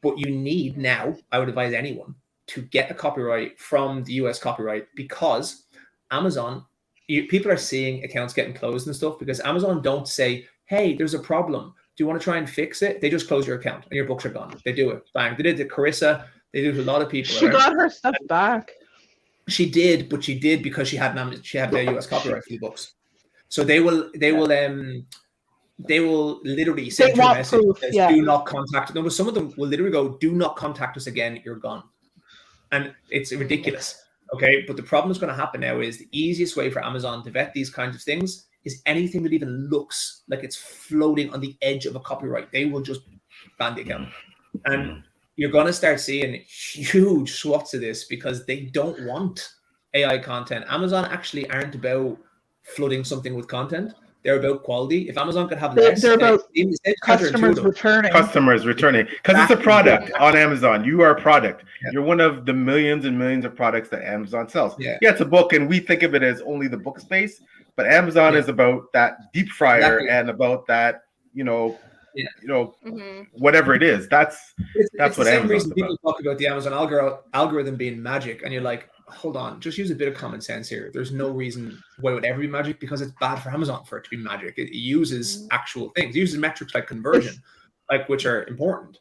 S1: But you need now, I would advise anyone, to get a copyright from the US copyright, because Amazon, people are seeing accounts getting closed and stuff because Amazon don't say, hey, there's a problem. Do you want to try and fix it? They just close your account and your books are gone. They do it. Bang. They did it to Carissa. They do it to a lot of people.
S4: She got her stuff back.
S1: She did, but she did because she had the US copyright for the books. So they will literally send you a message that says, do not contact. No, but some of them will literally go, do not contact us again. You're gone. And it's ridiculous. Okay. But the problem that's going to happen now is the easiest way for Amazon to vet these kinds of things is anything that even looks like it's floating on the edge of a copyright. They will just ban the account. And you're going to start seeing huge swaths of this because they don't want AI content. Amazon actually aren't about flooding something with content. They're about quality. If Amazon could have less,
S4: they're about customers returning.
S6: Customers returning. Because it's a product on Amazon. You are a product. Yeah. You're one of the millions and millions of products that Amazon sells. Yeah, it's a book, and we think of it as only the book space. But Amazon is about that deep fryer and about that, whatever it is. That's what Amazon. Same reason
S1: people talk about the Amazon algorithm being magic, and you're like, hold on, just use a bit of common sense here. There's no reason why it would ever be magic because it's bad for Amazon for it to be magic. It uses actual things. It uses metrics like conversion, which are important.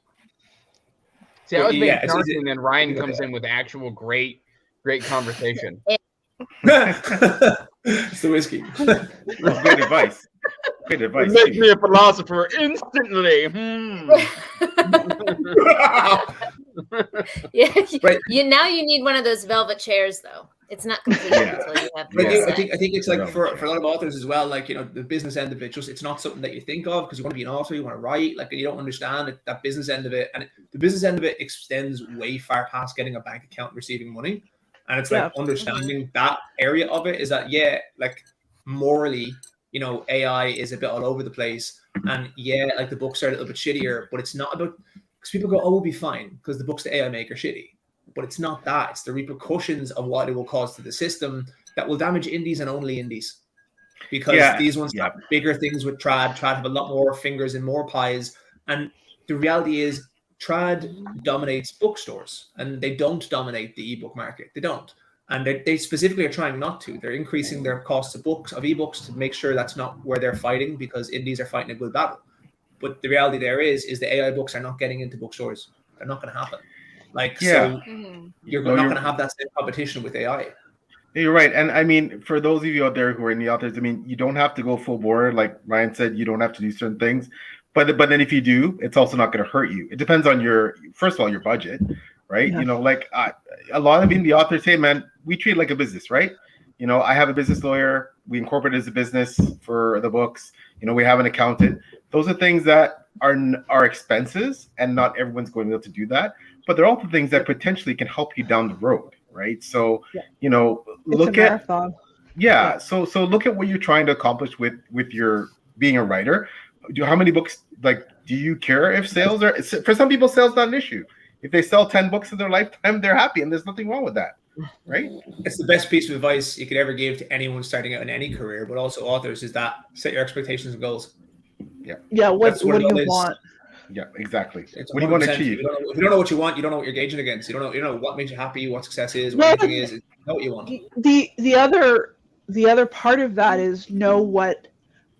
S3: See, I was being snarky, and then Ryan comes in with actual great conversation.
S1: It's the whiskey.
S6: Good advice. Good advice.
S3: Make me a philosopher instantly.
S7: Yeah, right. Now you need one of those velvet chairs, though. It's not complete until you have.
S1: I think it's for a lot of authors as well. The business end of it, it's not something that you think of because you want to be an author, you want to write, you don't understand that business end of it, and the business end of it extends way far past getting a bank account and receiving money, and it's understanding that area of it is that morally, AI is a bit all over the place, and the books are a little bit shittier, but it's not about. Because people go, we'll be fine because the books that AI make are shitty. But it's not that. It's the repercussions of what it will cause to the system that will damage indies and only indies. Because these ones have bigger things with trad. Trad have a lot more fingers and more pies. And the reality is trad dominates bookstores, and they don't dominate the ebook market. They don't. And they specifically are trying not to. They're increasing their costs of ebooks to make sure that's not where they're fighting, because indies are fighting a good battle. But the reality there is the AI books are not getting into bookstores. They're not going to happen. So you're not going to have that same competition with AI.
S6: You're right. And I mean, for those of you out there who are in the authors, I mean, you don't have to go full bore. Like Ryan said, you don't have to do certain things. But then if you do, it's also not going to hurt you. It depends on first of all, your budget, right?
S4: Yeah.
S6: A lot of indie authors say, man, we treat it like a business, right? I have a business lawyer. We incorporate it as a business for the books. We have an accountant. Those are things that are expenses, and not everyone's going to be able to do that. But they're also things that potentially can help you down the road, right? So, look at So look at what you're trying to accomplish with your being a writer. How many books? Do you care if sales are? For some people, sales not an issue. If they sell 10 books in their lifetime, they're happy, and there's nothing wrong with that, right?
S1: It's the best piece of advice you could ever give to anyone starting out in any career, but also authors, is that set your expectations and goals.
S4: Yeah. What do you want?
S6: Yeah, exactly. What do you want to achieve?
S1: If you don't know what you want, you don't know what you're gauging against. You don't know what makes you happy, what success is, what anything is. You know what you want.
S4: The other part of that is know what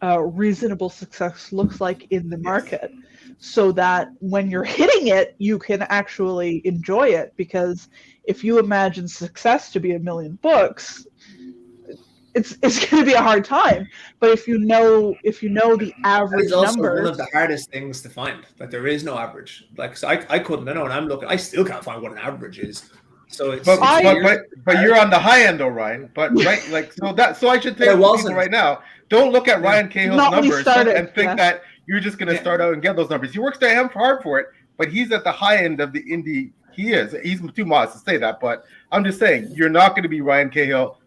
S4: reasonable success looks like in the market, so that when you're hitting it, you can actually enjoy it. Because if you imagine success to be 1 million books, it's going to be a hard time. But if you know the average
S1: it's also
S4: numbers,
S1: one of the hardest things to find. That there is no average. So I couldn't know, and I'm looking. I still can't find what an average is. So it's
S6: but you're on the high end though, Ryan. But right, so I should say to people right now, don't look at Ryan Cahill's numbers and think that you're just going to start out and get those numbers. He works damn hard for it, but he's at the high end of the indie. He's too modest to say that, but I'm just saying you're not going to be Ryan Cahill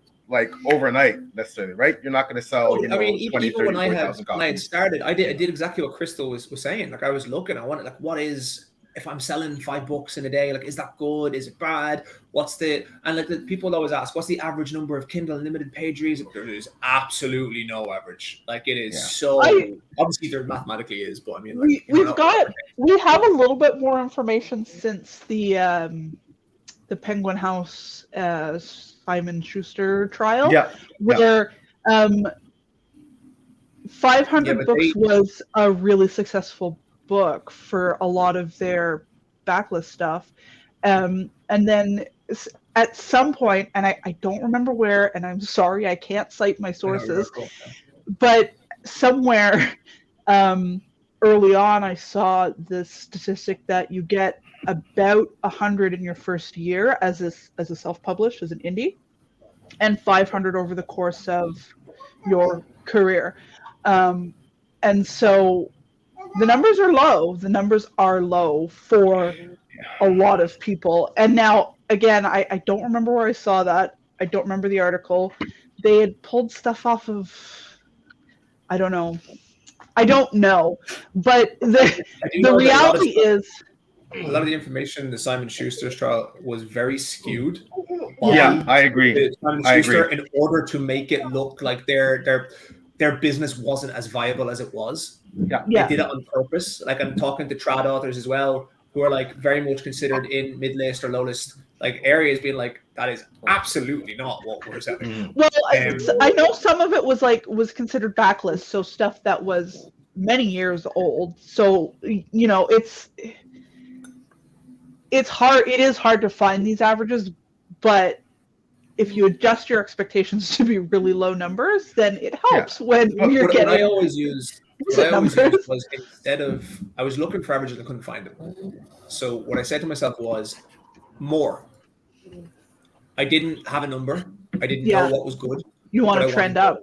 S6: overnight necessarily, right? You're not going to sell.
S1: Even when I had started, I did exactly what Crystal was saying. I was looking. I wanted what is, if I'm selling 5 books in a day, is that good? Is it bad? And people always ask, what's the average number of Kindle Unlimited page reads? There is absolutely no average. It is obviously there mathematically is, but I mean, we
S4: have a little bit more information since the Penguin House Simon Schuster trial, where 500 books was a really successful book for a lot of their backlist stuff, and then at some point, and I don't remember where, and I'm sorry I can't cite my sources, but somewhere early on I saw the statistic that you get about 100 in your first year as a self-published, as an indie, and 500 over the course of your career, and so the numbers are low. The numbers are low for a lot of people. And now, again, I don't remember where I saw that. I don't remember the article. They had pulled stuff off of, I don't know. But the reality is,
S1: a lot of the information in the Simon Schuster's trial was very skewed.
S6: I agree.
S1: Simon Schuster, in order to make it look like their business wasn't as viable as it was. They did it on purpose. I'm talking to trad authors as well, who are very much considered in mid-list or low-list areas, being that is absolutely not what we're selling.
S4: Well, I know some of it was considered backlist, so stuff that was many years old. So it's hard. It is hard to find these averages, but if you adjust your expectations to be really low numbers, then it helps when you're getting.
S1: What I always used was, instead of, I was looking for averages and I couldn't find them. So what I said to myself was more. I didn't have a number. I didn't know what was good.
S4: You want to trend up.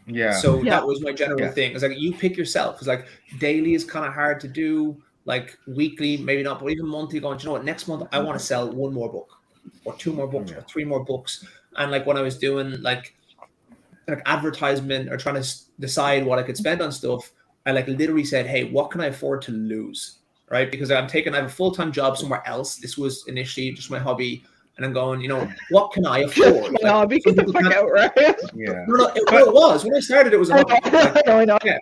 S6: Yeah.
S1: So that was my general thing. It's you pick yourself. It's daily is kind of hard to do. Weekly, maybe not, but even monthly, going, you know what, next month I want to sell 1 more book, or 2 more books, or 3 more books. And when I was doing advertisement or trying to decide what I could spend on stuff, I literally said, hey, what can I afford to lose? Right? Because I have a full-time job somewhere else. This was initially just my hobby. And I'm going, you know, what can I afford? Like,
S4: Hobby,
S1: some
S4: get the
S1: people
S4: fuck
S1: can't-
S4: out, right?
S6: Yeah.
S1: No, it was. When I started, it was a hobby. Like,
S4: I know.
S1: yeah.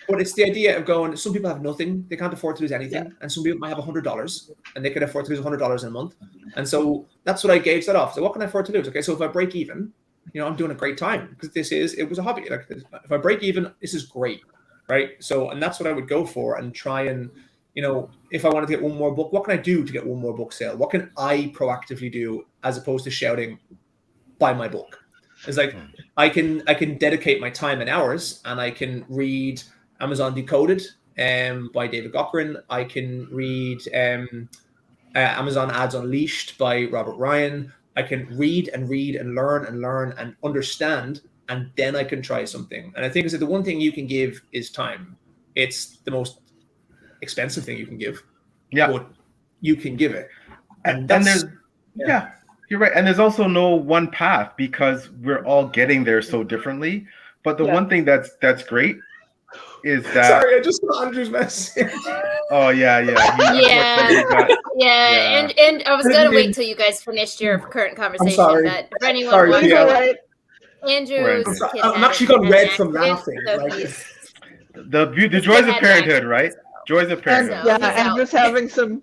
S1: But it's the idea of going, some people have nothing, they can't afford to lose anything. And some people might have $100 and they can afford to lose $100 in a month. And so that's what I gauge that off. So what can I afford to lose? Okay, so if I break even, you know, I'm doing a great time because it was a hobby. Like if I break even, this is great, right? So, and that's what I would go for and try and, you know, if I wanted to get one more book, what can I do to get one more book sale? What can I proactively do as opposed to shouting, buy my book? It's like I can dedicate my time and hours, and I can read Amazon Decoded by David Cochran. I can read Amazon Ads Unleashed by Robert Ryan. I can read and learn and understand, and then I can try something. And I think the one thing you can give is time. It's the most expensive thing you can give.
S6: Yeah.
S1: But you can give it.
S6: And there's you're right. And there's also no one path because we're all getting there so differently. But the one thing that's great is that
S1: sorry, I just saw Andrew's message.
S6: Oh yeah.
S7: And I was gonna wait till you guys finished your current conversation, but for anyone wondering, Andrew's
S1: I'm actually got red from laughing.
S6: The joys of parenthood, right? Joys of parenthood.
S4: And Andrew's having some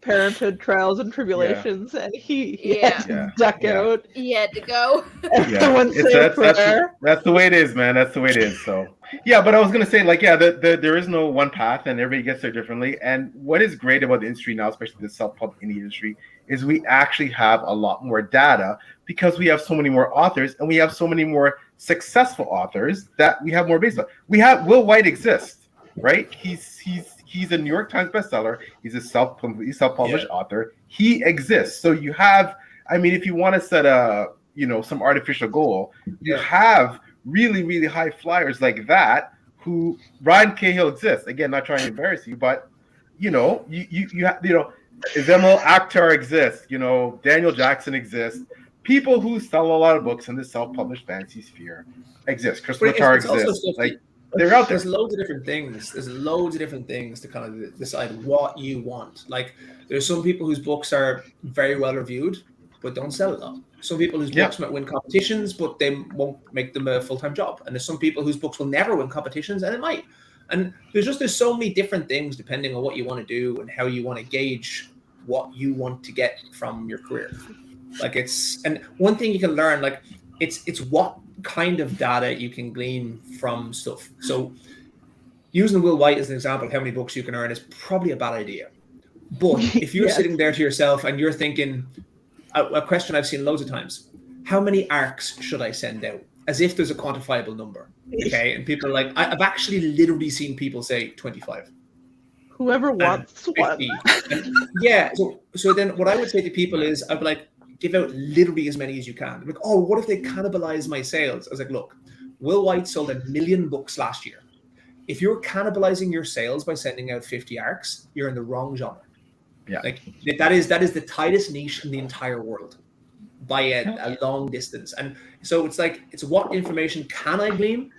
S4: parenthood trials and tribulations, and he had to duck out.
S7: He had to go.
S6: That's the way it is, man. That's the way it is. So yeah, but I was gonna say, like, there is no one path, and everybody gets there differently. And what is great about the industry now, especially the self-public indie industry, is we actually have a lot more data because we have so many more authors, and we have so many more successful authors that we have more base on. We have Will White exists, right? He's a New York Times bestseller. He's a self-published author. He exists. So you have, I mean, if you want to set some artificial goal, you have really, really high flyers like that who Ryan Cahill exists. Again, not trying to embarrass you, but you have Zemel Akhtar exists, Daniel Jackson exists. People who sell a lot of books in the self-published fantasy sphere exist. Chris Latar exists. They're out there.
S1: There's loads of different things. There's loads of different things to kind of decide what you want. Like, there's some people whose books are very well reviewed, but don't sell a lot. Some people whose books might win competitions, but they won't make them a full-time job. And there's some people whose books will never win competitions, and it might. And there's so many different things depending on what you want to do and how you want to gauge what you want to get from your career. And one thing you can learn, like, it's what kind of data you can glean from stuff. So using Will White as an example, how many books you can earn is probably a bad idea. But if you're sitting there to yourself and you're thinking, a question I've seen loads of times, how many arcs should I send out? As if there's a quantifiable number. Okay. And people are like, I've actually literally seen people say 25.
S4: Whoever wants
S1: 50.
S4: one.
S1: So then what I would say to people is, I'd be like, give out literally as many as you can. I'm like, oh, what if they cannibalize my sales? I was like, look, Will White sold 1 million books last year. If you're cannibalizing your sales by sending out 50 arcs, you're in the wrong genre.
S6: Yeah.
S1: Like that is the tightest niche in the entire world by a long distance. And so it's like, it's what information can I glean?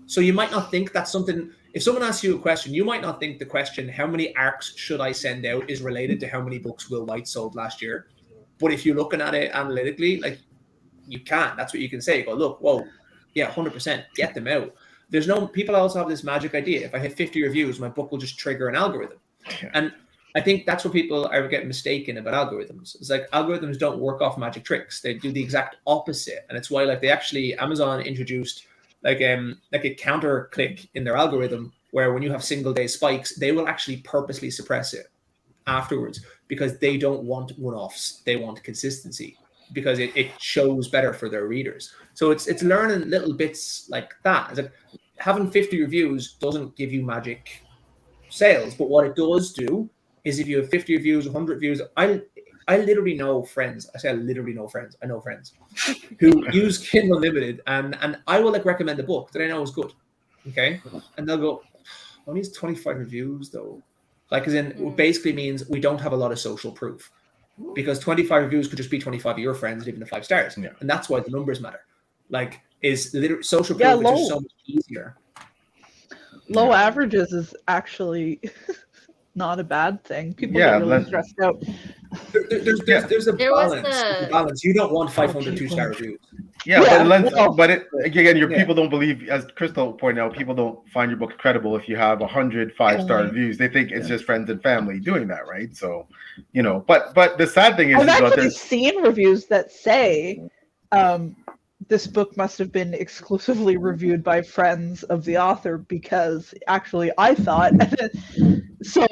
S1: So you might not think that's something, if someone asks you a question, you might not think the question, how many arcs should I send out, is related to how many books Will White sold last year. But if you're looking at it analytically, like, you can. That's what you can say. You go, look, whoa, yeah, 100%, get them out. People also have this magic idea. If I hit 50 reviews, my book will just trigger an algorithm. Yeah. And I think that's what people are getting mistaken about algorithms. It's like, algorithms don't work off magic tricks. They do the exact opposite. And it's why, like, Amazon introduced like a counter click in their algorithm, where when you have single day spikes, they will actually purposely suppress it afterwards, because they don't want one-offs. They want consistency, because it shows better for their readers. So it's learning little bits like that. It's like, having 50 reviews doesn't give you magic sales, but what it does do is, if you have 50 reviews, 100 reviews, I literally know friends. I say I literally know friends. I know friends who use Kindle Unlimited, and I will recommend a book that I know is good. Okay. And they'll go, only 25 reviews though. As in, it basically means we don't have a lot of social proof, because 25 reviews could just be 25 of your friends leaving the 5 stars. Yeah. And that's why the numbers matter. Social proof is just so much easier.
S4: Low averages is actually not a bad thing. People get really stressed out
S1: There's a
S7: There was
S1: balance.
S7: the-
S1: There's a balance. You don't want 500 2-star reviews.
S6: Yeah,
S4: Yeah,
S6: but it lends,
S4: well,
S6: but it again, your
S1: yeah.
S6: people don't believe, as Crystal pointed out, people don't find your book credible if you have 100 5-star reviews. They think it's just friends and family doing that, right? So, you know, but the sad thing is,
S4: I've actually
S6: there's
S4: seen reviews that say this book must have been exclusively reviewed by friends of the author because actually I thought so.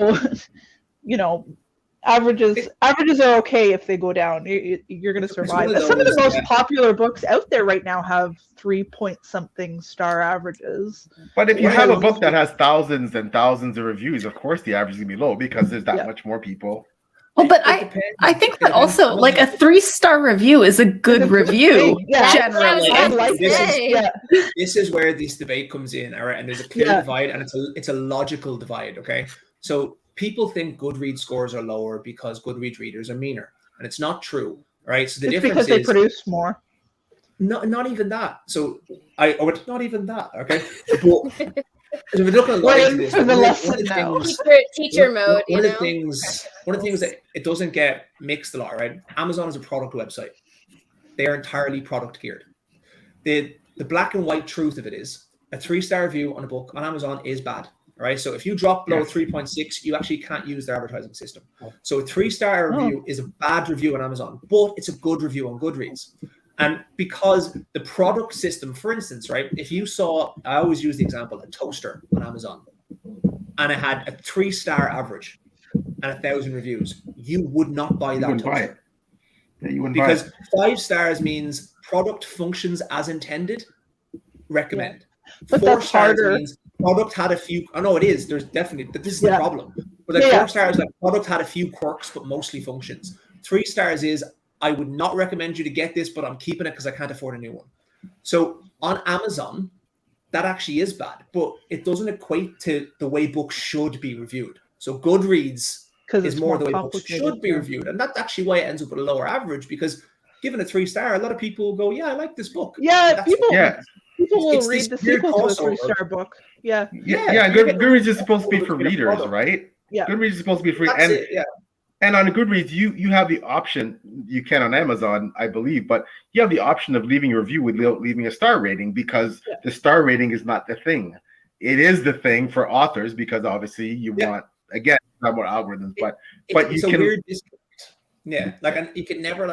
S4: You know, averages are okay if they go down. You're going to survive.
S1: one of
S4: Some of the
S1: those,
S4: most popular books out there right now have 3-point-something star averages.
S6: But if you
S1: One
S6: have
S1: of
S6: a
S1: those-
S6: book that has thousands and thousands of reviews, of course the average is gonna be low because there's that much more people.
S5: Well, but
S1: It depends.
S5: I think
S1: It
S5: that
S1: depends.
S5: also like a 3-star review is a good
S4: It's a good
S5: review
S4: thing. Yeah.
S5: generally.
S7: That's what I was
S4: like
S7: about to
S1: this is-
S7: say.
S4: Yeah,
S1: This is where this debate comes in, all right? And there's a clear
S4: Yeah.
S1: divide, and it's a logical divide, okay? So people think Goodreads scores are lower because Goodreads readers are meaner, and it's not true, right? So the
S4: it's
S1: difference
S4: because they
S1: is
S4: produce more.
S1: not even that. So not even that, okay? But so we're looking at logic to this.
S4: For the
S1: one of
S4: lesson
S1: the
S4: now.
S1: things-
S7: Teacher mode, you
S1: one of
S7: know.
S1: the things that it doesn't get mixed a lot, right? Amazon is a product website. They are entirely product geared. The black and white truth of it is a 3-star review on a book on Amazon is bad. Right. So if you drop below 3.6, you actually can't use their advertising system. So a 3-star review is a bad review on Amazon, but it's a good review on Goodreads. And because the product system, for instance, right, if you saw, I always use the example, a toaster on Amazon, and it had a 3-star average and 1,000 reviews, you would not buy
S6: You
S1: that
S6: wouldn't buy
S1: toaster.
S6: it. Yeah, you wouldn't
S1: Because
S6: buy it.
S1: 5 stars means product functions as intended, recommend.
S4: But
S1: 4
S4: that's
S1: stars
S4: harder.
S1: means product had a few. I know it is. There's definitely this is the
S4: Yeah.
S1: problem. But like
S4: Yeah.
S1: 4 stars, like product had a few quirks, but mostly functions. 3 stars is I would not recommend you to get this, but I'm keeping it because I can't afford a new one. So on Amazon, that actually is bad, but it doesn't equate to the way books should be reviewed. So Goodreads
S4: Because
S1: is
S4: it's
S1: more the way books
S4: complicated.
S1: should be reviewed, and that's actually why it ends up with a lower average. Because given a 3-star, a lot of people will go, "Yeah, I like this book."
S4: Yeah,
S1: That's-
S4: people
S6: Yeah,
S4: will
S1: it's
S4: read
S1: this
S4: the
S1: weird
S4: sequel to a
S1: crossover.
S4: 3-star book. Yeah,
S6: yeah.
S1: you're getting-
S6: Goodreads is supposed to be for
S1: Get a
S6: readers,
S1: product.
S6: right?
S4: Yeah.
S6: Goodreads is supposed to be free,
S1: That's it. Yeah.
S6: and on Goodreads, you have the option. You can on Amazon, I believe, but you have the option of leaving a review without leaving a star rating because the star rating is not the thing. It is the thing for authors because obviously you want not more algorithms, but
S1: It's
S6: you
S1: a
S6: can.
S1: weird disconnect. Yeah, like, and you can never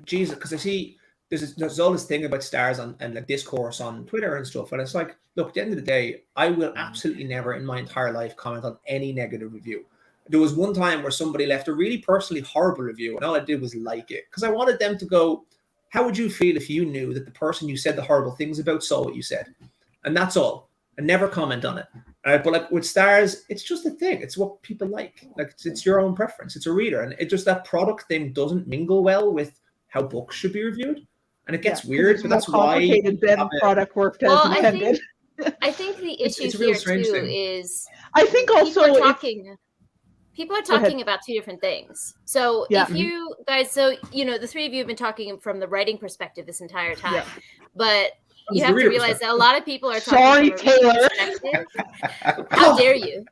S1: Jesus, because I see there's all this thing about stars and like discourse on Twitter and stuff, and it's like, look, at the end of the day, I will absolutely never in my entire life comment on any negative review. There was one time where somebody left a really personally horrible review, and all I did was like it because I wanted them to go, how would you feel if you knew that the person you said the horrible things about saw what you said? And that's all. And never comment on it. But like with stars, it's just a thing. It's what people like. Like it's your own preference. It's a reader, and it just that product thing doesn't mingle well with how books should be reviewed, and it gets weird.
S4: It's
S1: But
S4: more
S1: that's why
S4: complicated than product worked as
S7: Well, I
S4: intended.
S7: I think the
S1: It's
S7: issue
S1: a real
S7: here
S1: strange
S7: too
S1: thing.
S7: is
S4: I think also
S7: people are
S4: Go ahead.
S7: talking about two different things. So
S4: Yeah.
S7: if you guys, the 3 of you have been talking from the writing perspective this entire time,
S4: Yeah.
S7: but
S1: From
S7: you
S1: the
S7: have to
S1: reader
S7: realize that a
S1: perspective.
S7: lot of people are
S4: Sorry,
S7: talking from a reading
S4: Taylor.
S7: perspective. How dare you?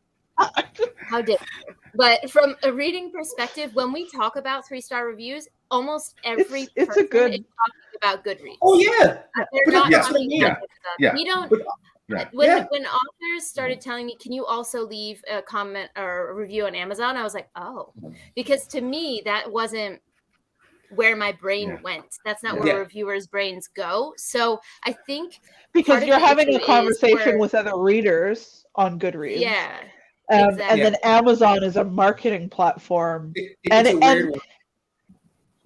S7: How dare you? But from a reading perspective, when we talk about 3-star reviews, almost every
S4: It's a
S7: person
S4: good-
S7: is talking about Goodreads.
S1: Oh yeah,
S7: They're
S1: but
S7: not
S1: that's what I
S7: talking
S1: mean.
S7: about good stuff.
S6: Yeah.
S7: We don't.
S1: But-
S6: Yeah.
S7: When authors started telling me, can you also leave a comment or a review on Amazon? I was like, oh, because to me, that wasn't where my brain went. That's not where
S1: Yeah.
S7: reviewers' brains go. So I think,
S4: because
S7: part of
S4: you're
S7: the
S4: having
S7: issue
S4: a
S7: is
S4: conversation
S7: where-
S4: with other readers on Goodreads.
S7: yeah,
S4: And
S7: exactly.
S4: then Amazon is a marketing platform.
S1: It's
S4: And-
S1: a weird one.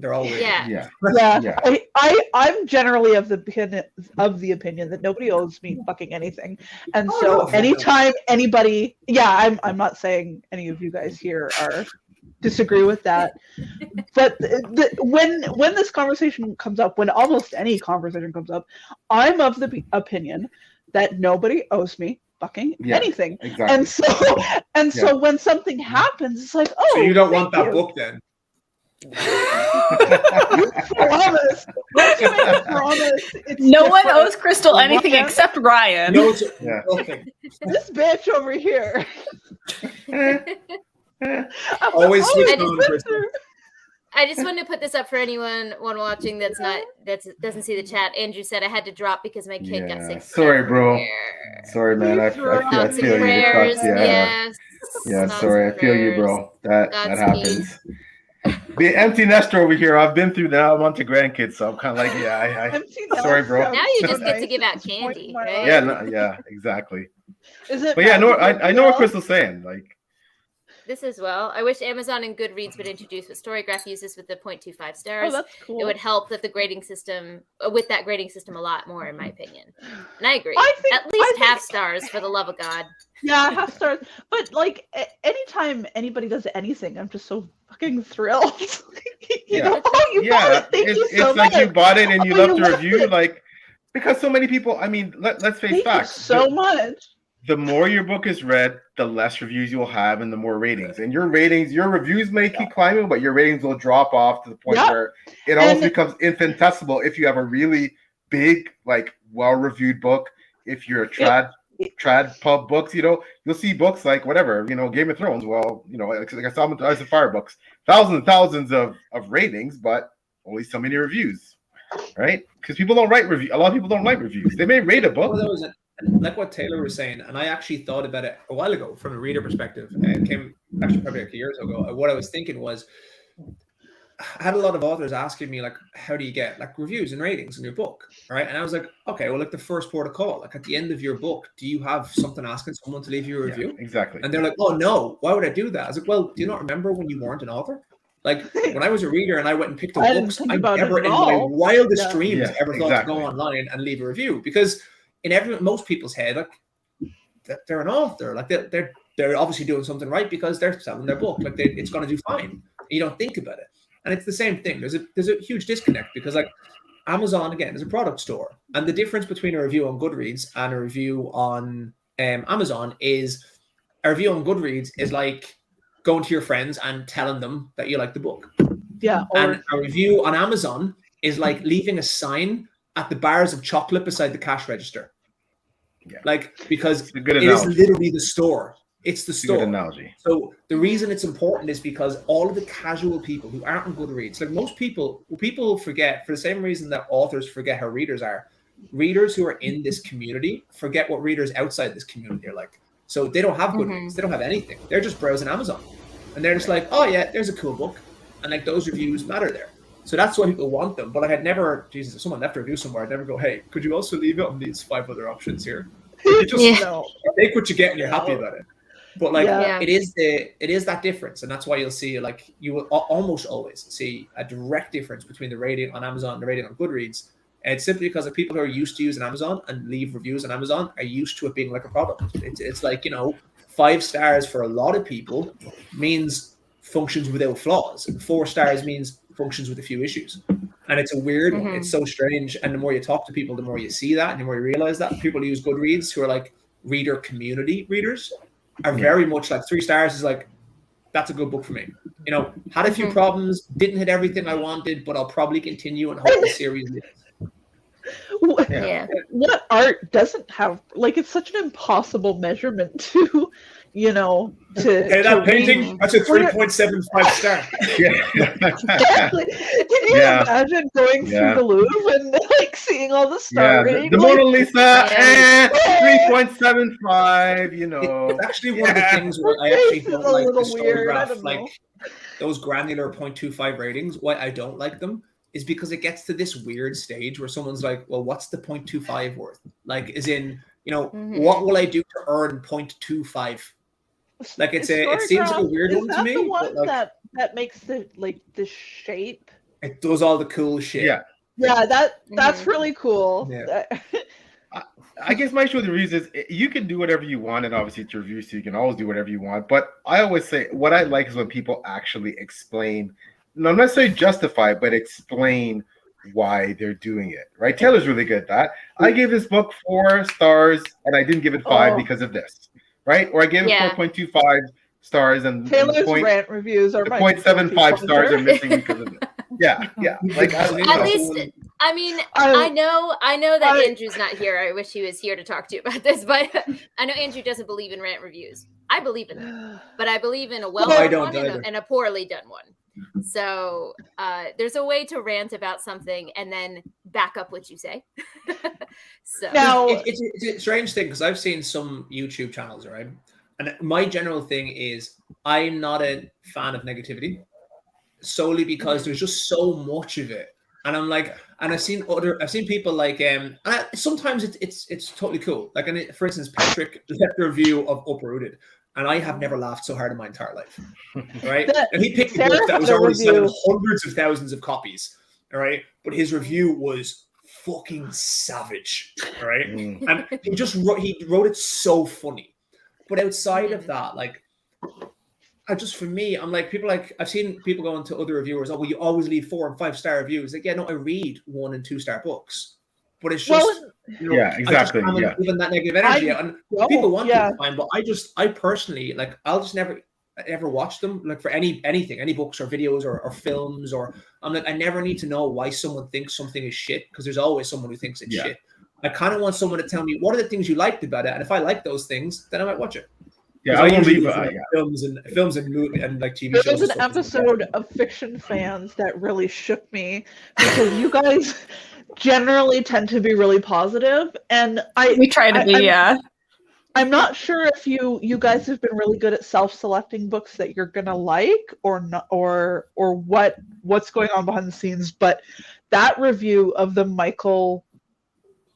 S1: They're all weird.
S7: yeah.
S6: Yeah.
S4: Yeah,
S6: Yeah.
S4: I'm generally of the opinion that nobody owes me fucking anything, and
S1: Oh,
S4: so
S1: no.
S4: anytime anybody, I'm not saying any of you guys here are disagree with that, but when this conversation comes up, when almost any conversation comes up, I'm of the opinion that nobody owes me fucking anything,
S6: Exactly.
S4: and so when something happens, it's like, oh,
S1: So you don't want
S4: thank
S1: that
S4: you.
S1: book then?
S4: Promise. Let's make a promise. It's
S5: No one
S4: different.
S5: owes Crystal anything
S4: Ryan?
S5: except Ryan.
S1: No, it's
S6: Yeah.
S1: nothing.
S4: This bitch over here.
S1: Always
S4: Oh,
S1: switch
S4: it's
S1: on,
S4: Spencer.
S1: Crystal.
S7: I just wanted to put this up for anyone watching that doesn't see the chat. Andrew said I had to drop because my kid got sick.
S6: Sorry, bro. Sorry, man. I feel you.
S7: Prayers,
S6: Yeah. Yeah, sorry. I feel you, bro. That happens. The empty nester over here. I've been through that. I'm on to grandkids, so I'm kind of like, sorry, bro.
S7: Now you just get to give out candy, right?
S6: Yeah, exactly.
S4: Is it?
S6: But yeah, I know what Crystal's saying. Like,
S7: this as well. I wish Amazon and Goodreads would introduce what Storygraph uses with the 0.25 stars.
S4: Oh, that's cool.
S7: It would help that the grading system a lot more, in my opinion. And I agree. At least half stars, for the love of God.
S4: Yeah, half stars. But like, anytime anybody does anything, I'm just so fucking thrilled. You bought it. Thank you so much.
S6: It's like you bought it and you left a review, like, because so many people. I mean, let's face facts.
S4: Thank you so much.
S6: The more your book is read, the less reviews you'll have and the more ratings. And your reviews may keep climbing, but your ratings will drop off to the point where it almost becomes infinitesimal if you have a really big, like, well-reviewed book. If you're a trad pub books, you'll see books like whatever, Game of Thrones. Well, like I saw Eyes of Fire books, thousands and thousands of ratings, but only so many reviews, right? Because people don't write reviews. A lot of people don't write reviews. They may rate a book.
S1: Well, like what Taylor was saying, and I actually thought about it a while ago from a reader perspective. It came actually probably a few years ago. What I was thinking was, I had a lot of authors asking me, like, how do you get like reviews and ratings in your book, right? And I was like, okay, well, like the first port of call, like at the end of your book, do you have something asking someone to leave you a review?
S6: Exactly.
S1: And they're like, oh no, why would I do that? I was like, well, do you not remember when you weren't an author? Like when I was a reader and I went and picked up books, I never in my wildest dreams ever thought to go online and leave a review, because in most people's head, like they're an author, like they're obviously doing something right because they're selling their book, like it's going to do fine. You don't think about it, and it's the same thing. There's a huge disconnect because like Amazon again is a product store, and the difference between a review on Goodreads and a review on Amazon is a review on Goodreads is like going to your friends and telling them that you like the book.
S4: Yeah,
S1: and a review on Amazon is like leaving a sign at the bars of chocolate beside the cash register. Like, because it is literally the store. It's the store.
S6: Good analogy.
S1: So the reason it's important is because all of the casual people who aren't on Goodreads, like most people forget, for the same reason that authors forget how readers are, readers who are in this community forget what readers outside this community are like. So they don't have Goodreads. They don't have anything. They're just browsing Amazon. And they're just like, oh yeah, there's a cool book. And like those reviews matter there. So that's why people want them. But I had never, Jesus, if someone left a review somewhere, I'd never go, hey, could you also leave it on these 5 other options here? You just take what you get and you're happy about it. But like it is that difference. And that's why you'll see, like, you will almost always see a direct difference between the rating on Amazon and the rating on Goodreads. And it's simply because of people who are used to using Amazon and leave reviews on Amazon are used to it being like a product. It's like, 5 stars for a lot of people means functions without flaws. And 4 stars means functions with a few issues. And it's a weird one. It's so strange. And the more you talk to people, the more you see that, and the more you realize that. People who use Goodreads who are like reader community readers are very much like 3 stars is like, that's a good book for me. Had a few problems, didn't hit everything I wanted, but I'll probably continue and hope the series is.
S4: What art doesn't have, like, it's such an impossible measurement to that
S1: painting, that's a 3.75 star.
S4: Exactly. Can you imagine going through the Louvre and like seeing all the star ratings?
S6: The Mona Lisa, 3.75,
S1: It's actually one of the things where I actually don't like the Storygraph, like those granular 0.25 ratings. Why I don't like them is because it gets to this weird stage where someone's like, well, what's the 0.25 worth? Like, as in, what will I do to earn 0.25? Like, it seems like a weird one to me.
S4: The one that makes the shape.
S1: It does all the cool shit.
S4: Yeah, that's really cool.
S6: Yeah. I guess my issue with the reviews is you can do whatever you want, and obviously it's your review, so you can always do whatever you want. But I always say what I like is when people actually explain, not necessarily justify, but explain why they're doing it. Right? Taylor's really good at that. I gave this book 4 stars, and I didn't give it 5 because of this. Right? Or I gave it 4.25 stars, and
S4: Taylor's rant reviews are
S6: 0.75 stars are missing because of it. Yeah. Like
S7: at least, I mean, I know that Andrew's not here. I wish he was here to talk to you about this, but I know Andrew doesn't believe in rant reviews. I believe in them, but I beve in a well-done one and a poorly done one.
S2: So there's a way to rant about something and then back up what you say. So
S4: Now,
S1: it's a strange thing because I've seen some YouTube channels, right? And my general thing is I'm not a fan of negativity solely because there's just so much of it. And I'm like, and I've seen people like, sometimes it's totally cool. Like, for instance, Patrick left a review of Uprooted, and I have never laughed so hard in my entire life. Right? And he picked a book that was already selling hundreds of thousands of copies. All right, but his review was fucking savage. All right, and he wrote it so funny. But outside of that, like, for me, I'm like, I've seen people go into other reviewers. Oh, well, you always leave 4 and 5 star reviews. Like, yeah, no, I read 1 and 2 star books, but it's just,
S6: yeah, exactly.
S1: Yeah, even that negative energy, and people want to fine, but I personally, like, I'll just never watch them, like, for anything, any books or videos or films, or I'm like, I never need to know why someone thinks something is shit, because there's always someone who thinks it's shit. I kind of want someone to tell me what are the things you liked about it, and if I like those things, then I might watch it.
S6: Yeah, I won't leave
S1: films and movie and like TV shows.
S4: There was an episode of Fiction Fans that really shook me because you guys generally tend to be really positive, and we
S5: try to be.
S4: I'm not sure if you guys have been really good at self-selecting books that you're gonna like or not, or what's going on behind the scenes, but that review of the Michael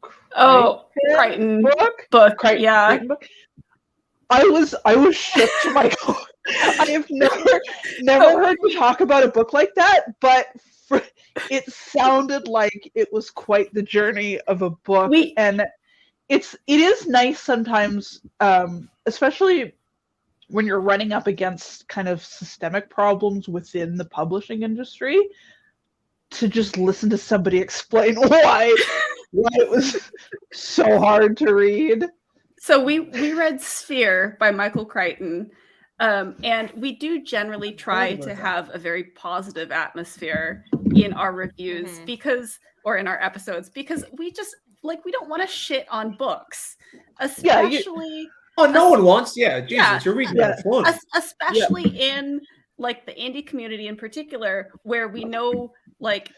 S5: Crichton book.
S4: Crichton book, I was shook to my core. I have never heard you talk about a book like that, but it sounded like it was quite the journey of a book, and it is nice sometimes, especially when you're running up against kind of systemic problems within the publishing industry, to just listen to somebody explain why it was so hard to read.
S5: So we read Sphere by Michael Crichton, and we do generally try to have a very positive atmosphere in our reviews or in our episodes, because we just, like, we don't want to shit on books, especially.
S1: No one wants. Yeah, Jesus, you're reading that fun.
S5: Especially in, like, the indie community in particular, where we know, like,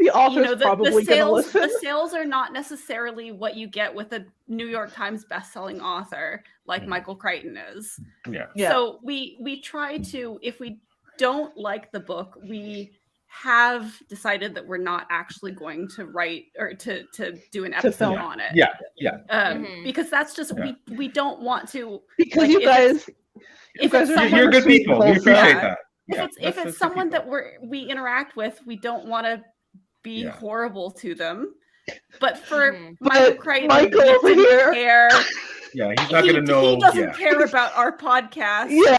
S4: the author's probably going to listen.
S5: The sales are not necessarily what you get with a New York Times bestselling author like Michael Crichton is.
S6: Yeah.
S5: So we try to, if we don't like the book, we have decided that we're not actually going to write or to do an episode on it. Because that's just we don't want to.
S4: Because like, you guys
S6: you're good people. We appreciate that.
S5: If it's someone that we interact with, we don't want to be horrible to them. But for Michael Crichton,
S4: Michael over here,
S5: care.
S6: Yeah, he's not going to know.
S5: He doesn't care about our podcast.
S4: Yeah.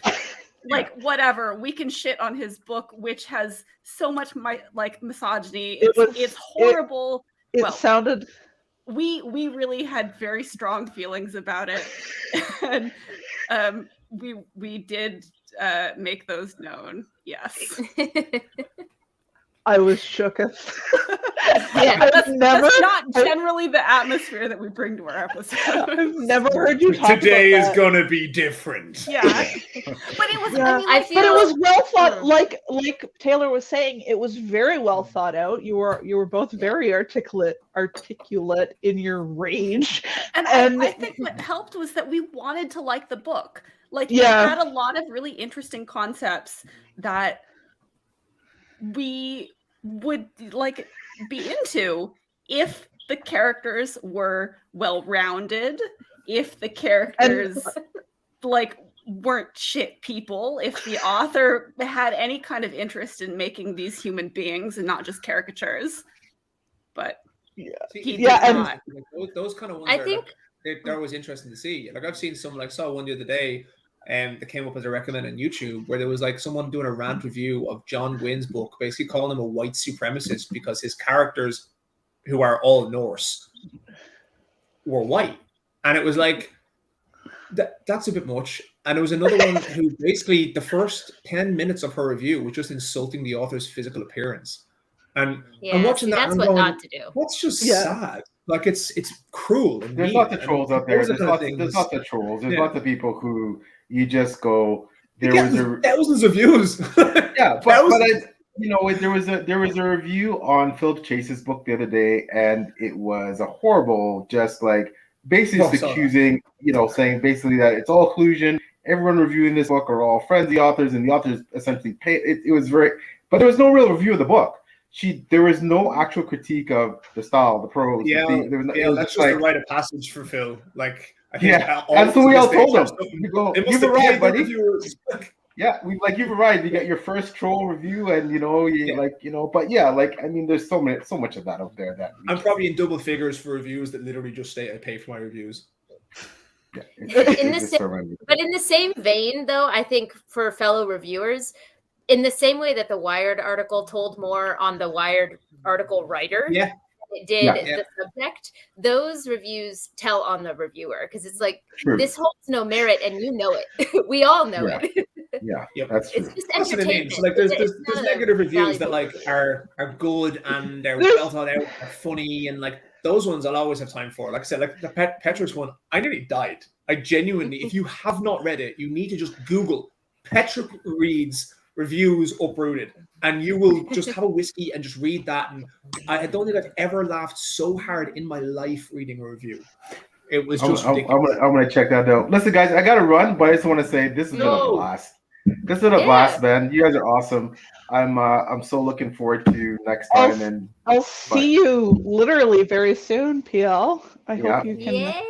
S5: Like, whatever, we can shit on his book, which has so much misogyny. It's horrible.
S4: It sounded.
S5: We really had very strong feelings about it, and we did make those known. Yes.
S4: I was shook.
S5: That's not generally the atmosphere that we bring to our episode.
S4: I've never heard you talk
S1: Today
S4: about
S1: is
S4: that.
S1: gonna be different.
S5: Yeah, but it was.
S4: Yeah.
S5: I mean,
S4: but it was well thought. Like Taylor was saying, it was very well thought out. You were both very articulate in your rage.
S5: And I think what helped was that we wanted to like the book. Like, it had a lot of really interesting concepts that we would like be into if the characters were well-rounded, if the characters like weren't shit people, if the author had any kind of interest in making these human beings and not just caricatures. But
S1: those kind of ones I think they're always interesting to see. Like, I've seen some, like, saw one the other day that came up as a recommend on YouTube, where there was like someone doing a rant review of John Gwyn's book, basically calling him a white supremacist because his characters, who are all Norse, were white. And it was like, that's a bit much. And there was another one who basically the first 10 minutes of her review was just insulting the author's physical appearance. And I'm watching that.
S7: That's what not to do.
S1: That's just sad. Like, it's cruel.
S6: There's lots of trolls out there. There's lots of trolls. There's lots of people who you just go, there was
S1: thousands of views.
S6: Yeah, there was a review on Philip Chase's book the other day, and it was a horrible, just like basically just accusing, saying basically that it's all collusion. Everyone reviewing this book are all friends of the authors, and the authors essentially pay. It was very, but there was no real review of the book. There was no actual critique of the style, the prose.
S1: Yeah, that's just a rite of passage for Phil. Like, I think
S6: that's what we all told him.
S1: You go, you've arrived, buddy.
S6: Yeah, you've arrived. You got your first troll review, and but yeah, like I mean, there's so much of that out there that
S1: I'm probably in double figures for reviews that literally just say I pay for my reviews.
S6: Yeah,
S7: but in the same vein, though, I think for fellow reviewers, in the same way that the Wired article told more on the Wired article writer, it did the subject, those reviews tell on the reviewer, because it's like, this holds no merit, and you know it. We all know it.
S6: That's true.
S7: It's just entertainment.
S1: So, like, there's negative reviews that like are good and they're well thought out, are funny, and like those ones I'll always have time for. Like I said, like the Petrus one, I nearly died. I genuinely, if you have not read it, you need to just Google Petrus reads reviews uprooted, and you will just have a whiskey and just read that. And I don't think I've ever laughed so hard in my life reading a review. It was just ridiculous.
S6: I'm gonna check that out. Listen, guys, I gotta run, but I just want to say this has been a blast. This has been a blast, man. You guys are awesome. I'm so looking forward to next time. And
S4: I'll see you literally very soon, PL. I hope you can.
S7: Yay.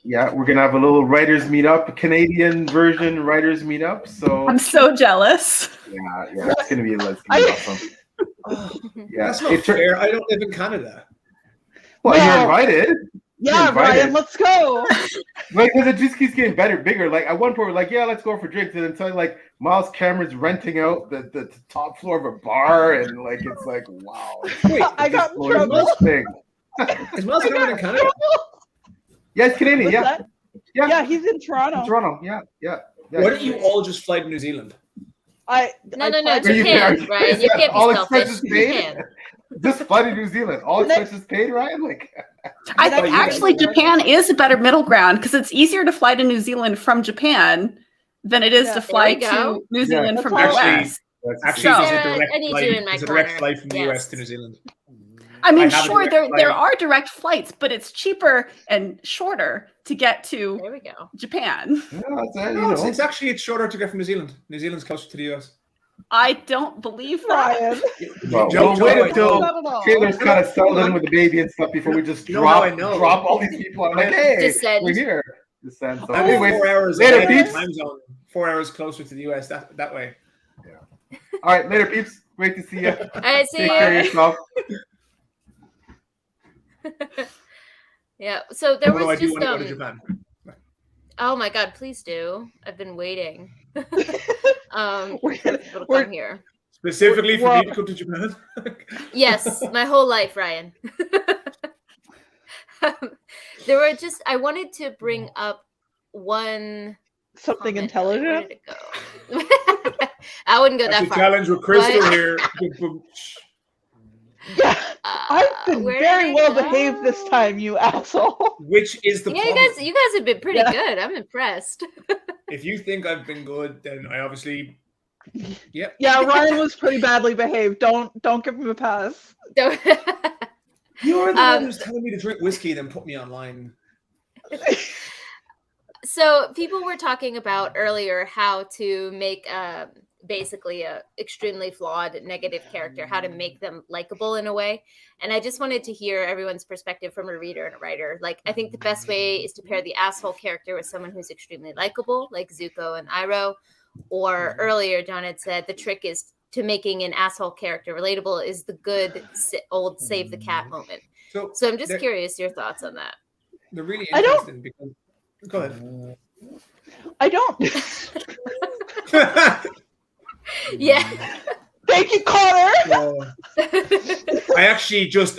S6: Yeah, we're gonna have a little writers meetup, Canadian version writers meetup. So
S5: I'm so jealous.
S6: Yeah, it's gonna be awesome.
S1: That's not fair. I don't live in Canada.
S6: Well, you're invited.
S4: Yeah, Ryan, let's go.
S6: Like, because it just keeps getting bigger. Like at one point, we're like, yeah, let's go for drinks, and then suddenly, like, Miles Cameron's renting out the top floor of a bar, and like it's like, wow.
S1: Wait,
S4: I got in trouble.
S1: Is Miles Cameron in Canada?
S6: Yeah, it's Canadian. Yeah,
S4: he's in Toronto.
S6: Yeah.
S1: Why don't you all just fly to New Zealand?
S7: No, Japan, Ryan. You can't be
S6: all
S7: selfish.
S6: expenses paid. Just fly to New Zealand. All expenses paid, Ryan. Like,
S5: I think actually Japan is a better middle ground, because it's easier to fly to New Zealand from Japan than it is to fly to New Zealand from the US.
S1: Actually, it's a direct flight from the US to New Zealand.
S5: I mean, sure, there are direct flights, but it's cheaper and shorter to get to Japan.
S1: It's shorter to get from New Zealand. New Zealand's closer to the US.
S5: I don't believe that.
S6: We'll wait until Taylor's kind of settled in with the baby and stuff before we just drop all these people. I'm like, hey, we're here. Descend. So anyway,
S1: 4 hours
S6: later, peeps.
S1: Time zone. 4 hours closer to the US that way.
S6: Yeah. All right, later, peeps. Great to see you.
S7: All right, see
S6: Take care of yourself.
S7: Yeah. So there was
S1: just. Go to Japan?
S7: Oh my God! Please do. I've been waiting. We're come here
S1: specifically for me to come to Japan.
S7: Yes, my whole life, Ryan. There were just. I wanted to bring up
S4: something intelligent.
S7: I wouldn't go that far.
S1: Challenge with Crystal here.
S4: Yeah, I've been very well behaved this time, you asshole.
S1: Which is the problem.
S7: You guys have been pretty good. I'm impressed.
S1: If you think I've been good, then I obviously. Yep.
S4: Yeah, Ryan was pretty badly behaved. Don't give him a pass.
S1: You are the one who's telling me to drink whiskey, then put me online.
S7: So people were talking about earlier how to make basically a extremely flawed negative character, how to make them likable in a way. And I just wanted to hear everyone's perspective from a reader and a writer. Like, I think the best way is to pair the asshole character with someone who's extremely likable, like Zuko and Iroh. Or earlier, John had said the trick is to making an asshole character relatable is the good old save the cat moment. So I'm just curious your thoughts on that.
S1: They're really interesting because... Go ahead.
S4: I don't.
S7: Yeah.
S4: Thank you, Connor.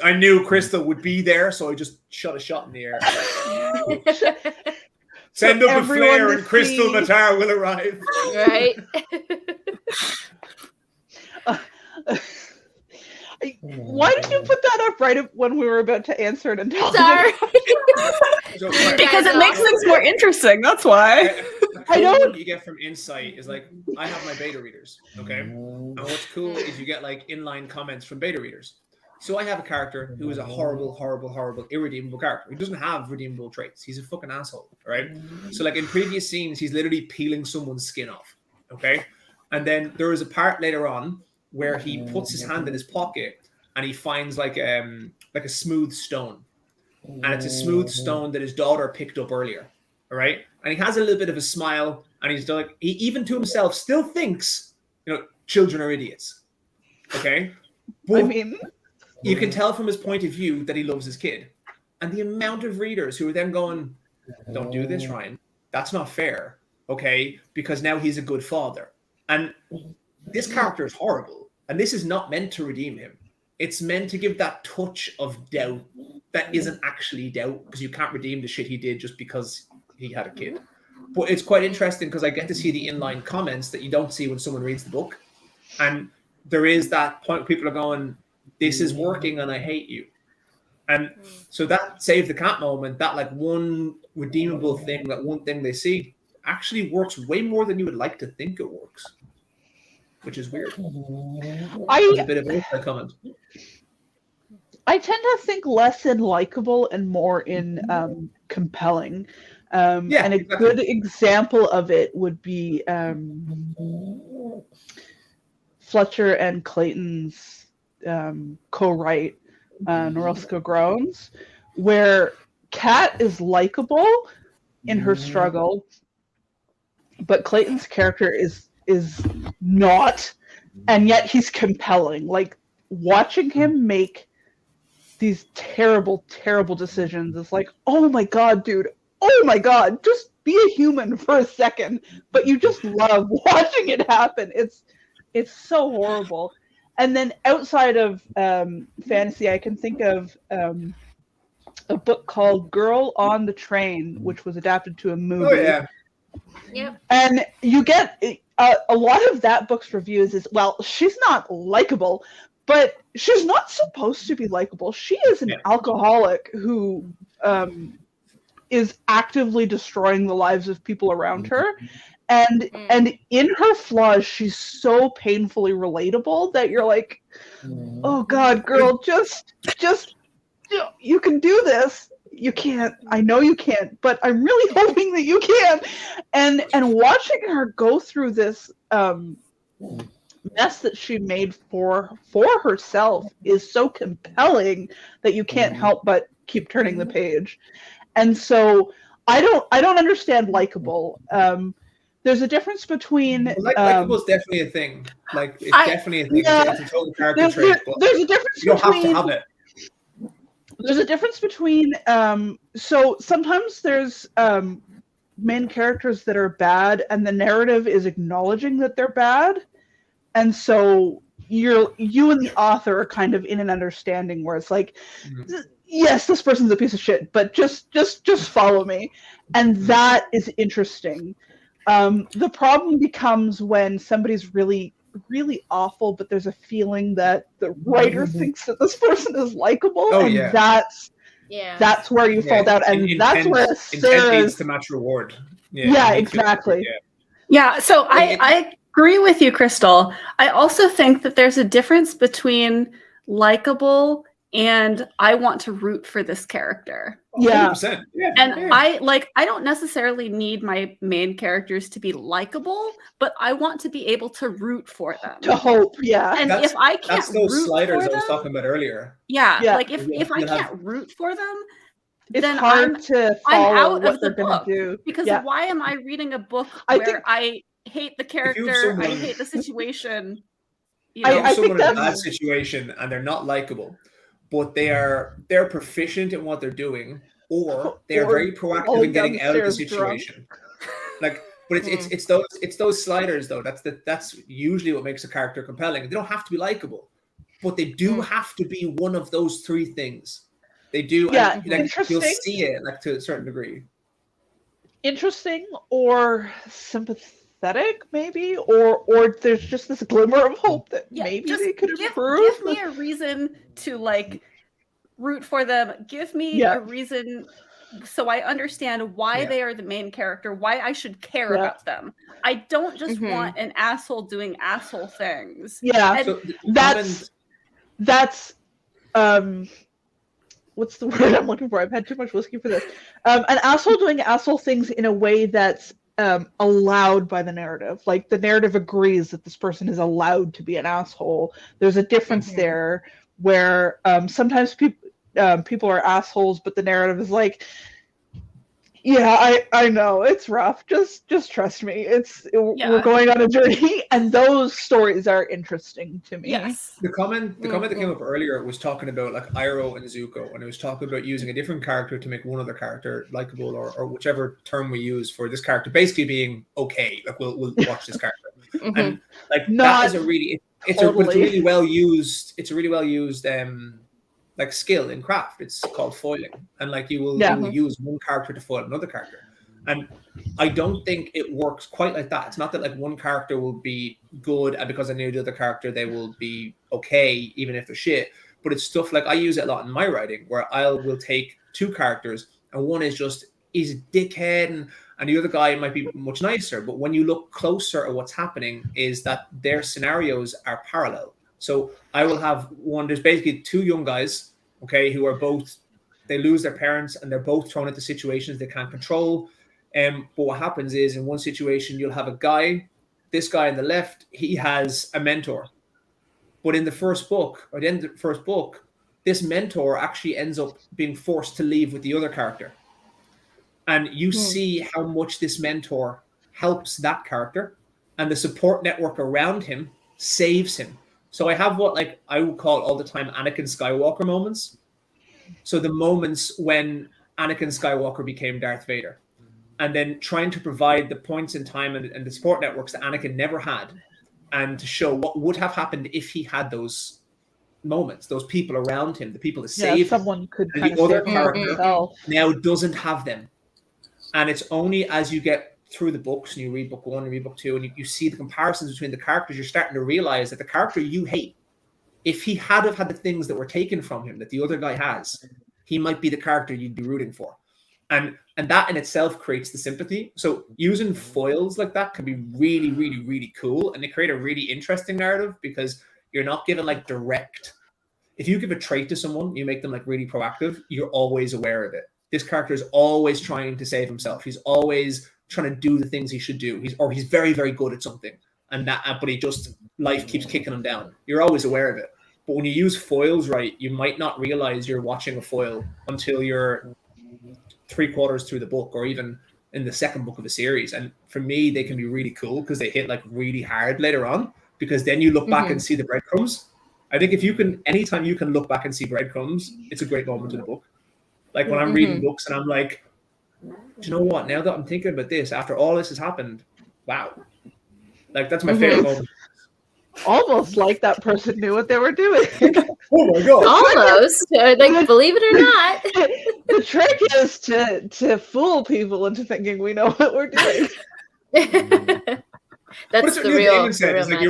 S1: I knew Crystal would be there, so I just shot a shot in the air. Send up a flare and Crystal Matar will arrive.
S7: Right.
S4: Why did you put that up right when we were about to answer it?
S7: Sorry.
S5: Because it makes things more interesting. That's why.
S1: cool one you get from Insight is like, I have my beta readers, okay? And what's cool is you get like inline comments from beta readers. So I have a character who is a horrible, irredeemable character. He doesn't have redeemable traits. He's a fucking asshole, right? So like in previous scenes, he's literally peeling someone's skin off, okay? And then there is a part later on where he puts his hand in his pocket and he finds like a smooth stone. And it's a smooth stone that his daughter picked up earlier, all right? And he has a little bit of a smile, and he's like, he even to himself still thinks, children are idiots, okay? But
S4: I mean,
S1: you can tell from his point of view that he loves his kid. And the amount of readers who are then going, don't do this, Ryan. That's not fair, okay? Because now he's a good father. And this character is horrible. And this is not meant to redeem him. It's meant to give that touch of doubt that isn't actually doubt, because you can't redeem the shit he did just because he had a kid. But it's quite interesting because I get to see the inline comments that you don't see when someone reads the book. And there is that point where people are going, this is working and I hate you. And so that save the cat moment, that like one redeemable thing, that one thing they see actually works way more than you would like to think it works, which is weird. There's a bit of a comment.
S4: I tend to think less in likable and more in compelling. And a good example of it would be Fletcher and Clayton's co-write Norelska Groans, where Kat is likable in her struggle, but Clayton's character is not, and yet he's compelling. Like, watching him make these terrible decisions is like, oh my god, dude, oh my god, just be a human for a second. But you just love watching it happen. It's so horrible. And then outside of fantasy, I can think of a book called Girl on the Train, which was adapted to a movie.
S1: Oh, yeah.
S7: Yep.
S4: And you get a lot of that book's reviews is, well, she's not likable, but she's not supposed to be likable. She is an alcoholic who is actively destroying the lives of people around her. And in her flaws, she's so painfully relatable that you're like, oh God, girl, just you can do this. You can't. I know you can't, but I'm really hoping that you can. And watching her go through this mess that she made for herself is so compelling that you can't help but keep turning the page. And so I don't understand likable. There's a difference between
S1: likable is definitely a thing. Like, it's definitely a thing.
S4: Yeah,
S1: it's a total character trait. But
S4: there's a difference
S1: you don't
S4: between.
S1: have to have it.
S4: There's a difference between. So sometimes there's main characters that are bad, and the narrative is acknowledging that they're bad, and so you and the author are kind of in an understanding where it's like, yes, this person's a piece of shit, but just follow me, and that is interesting. The problem becomes when somebody's really, really awful, but there's a feeling that the writer thinks that this person is likable, that's where you fall down, and that's where
S1: intent leads to match reward.
S4: Yeah, exactly.
S5: Yeah, so I agree with you, Crystal. I also think that there's a difference between likable and I want to root for this character.
S4: Yeah.
S1: 100%. Yeah.
S5: And I don't necessarily need my main characters to be likable, but I want to be able to root for them.
S4: To hope, yeah.
S5: And if I can't
S1: that's those
S5: root
S1: sliders
S5: for
S1: I was
S5: them,
S1: talking about earlier.
S5: Yeah. Like
S1: Yeah.
S5: if I can't root for them,
S4: it's
S5: then
S4: hard to follow
S5: I'm out
S4: what
S5: of the
S4: they're gonna
S5: book.
S4: do.
S5: Because
S4: Yeah.
S5: why am I reading a book where I hate the character, I hate the situation? You know?
S1: I
S4: think
S1: someone in a
S4: that's-
S1: bad situation and they're not likable, but they're proficient in what they're doing, or they're very proactive in getting out of the situation. Like, but it's those sliders though. That's usually what makes a character compelling. They don't have to be likable, but they do have to be one of those three things. They do.
S4: Yeah,
S1: and, like,
S4: interesting.
S1: you'll see it like to a certain degree.
S4: Interesting or sympathetic, maybe, or there's just this glimmer of hope that maybe they could improve.
S5: Give me a reason to like root for them. Give me a reason so I understand why they are the main character, why I should care about them. I don't just want an asshole doing asshole things.
S4: Yeah,
S5: And
S4: that's what's the word I'm looking for? I've had too much whiskey for this. An asshole doing asshole things in a way that's allowed by the narrative. Like the narrative agrees that this person is allowed to be an asshole. There's a difference there where sometimes people are assholes, but the narrative is like, yeah, I know it's rough. Just trust me. We're going on a journey, and those stories are interesting to me.
S5: Yes.
S1: The comment that came up earlier was talking about like Iroh and Zuko, and it was talking about using a different character to make one other character likable, or whichever term we use for this character, basically being okay. Like we'll watch this character, and like that is a really it's a really well used like skill in craft. It's called foiling, and like you will use one character to foil another character, and I don't think it works quite like that. It's not that like one character will be good and because I know the other character they will be okay even if they're shit, but it's stuff like I use it a lot in my writing where will take two characters and one is just he's a dickhead and the other guy might be much nicer, but when you look closer at what's happening is that their scenarios are parallel. So I will have there's basically two young guys, okay, who are both, they lose their parents and they're both thrown into situations they can't control. But what happens is in one situation, you'll have this guy on the left, he has a mentor. But in the first book, or the end of the first book, this mentor actually ends up being forced to leave with the other character. And you see how much this mentor helps that character and the support network around him saves him. So I have what like I would call all the time Anakin Skywalker moments. So the moments when Anakin Skywalker became Darth Vader, and then trying to provide the points in time and the support networks that Anakin never had, and to show what would have happened if he had those moments, those people around him, the people to save
S4: someone could
S1: him. And the other character now doesn't have them. And it's only as you get through the books and you read book 1 and read book 2 and you see the comparisons between the characters, you're starting to realize that the character you hate, if he had have had the things that were taken from him that the other guy has, he might be the character you'd be rooting for. And that in itself creates the sympathy. So using foils like that can be really, really, really cool, and they create a really interesting narrative because you're not given like direct. If you give a trait to someone, you make them like really proactive, you're always aware of it. This character is always trying to save himself. He's always trying to do the things he should do. He's very, very good at something, but he just life keeps kicking him down. You're always aware of it. But when you use foils right, you might not realize you're watching a foil until you're 3/4 through the book, or even in the second book of a series. And for me, they can be really cool because they hit like really hard later on. Because then you look back and see the breadcrumbs. I think anytime you can look back and see breadcrumbs, it's a great moment in the book. Like when I'm reading books and I'm like, do you know what? Now that I'm thinking about this, after all this has happened, wow. Like that's my favorite moment.
S4: Almost like that person knew what they were doing.
S1: Oh my god!
S7: Almost, like believe it or not.
S4: The trick is to fool people into thinking we know what we're doing.
S7: That's the real.
S1: Like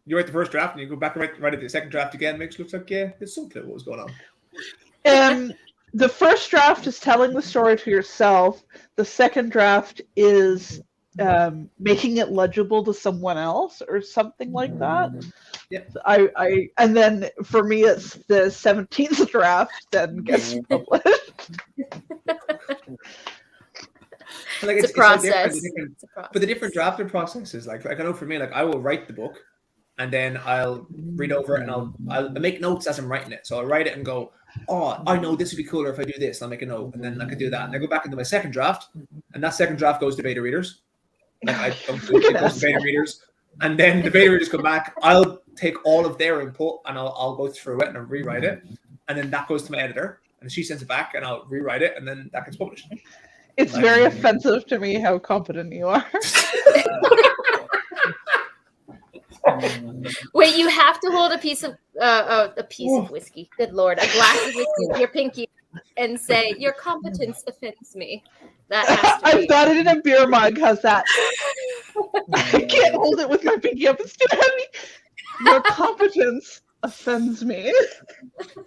S1: you write the first draft and you go back and write the second draft again. Makes it look like there's some clue what was going on.
S4: The first draft is telling the story to yourself. The second draft is making it legible to someone else or something like that.
S1: Yeah.
S4: And then for me it's the 17th draft then gets published.
S1: Like
S7: it's a process.
S1: But the different drafting processes, like I know for me, like I will write the book and then I'll read over it and I'll make notes as I'm writing it. So I'll write it and go, oh, I know this would be cooler if I do this. I'll make a note and then I can do that. And I go back into my second draft and that second draft goes to beta readers. Like it goes to beta readers. And then the beta readers come back. I'll take all of their input and I'll go through it and I'll rewrite it. And then that goes to my editor and she sends it back and I'll rewrite it and then that gets published.
S4: It's very offensive to me how competent you are.
S7: Wait, you have to hold a piece of whiskey. Good Lord, a glass of whiskey with your pinky and say your competence offends me. That has to
S4: I've got it in a beer mug. How's that? I can't hold it with my pinky up. It's too heavy. Your competence offends me.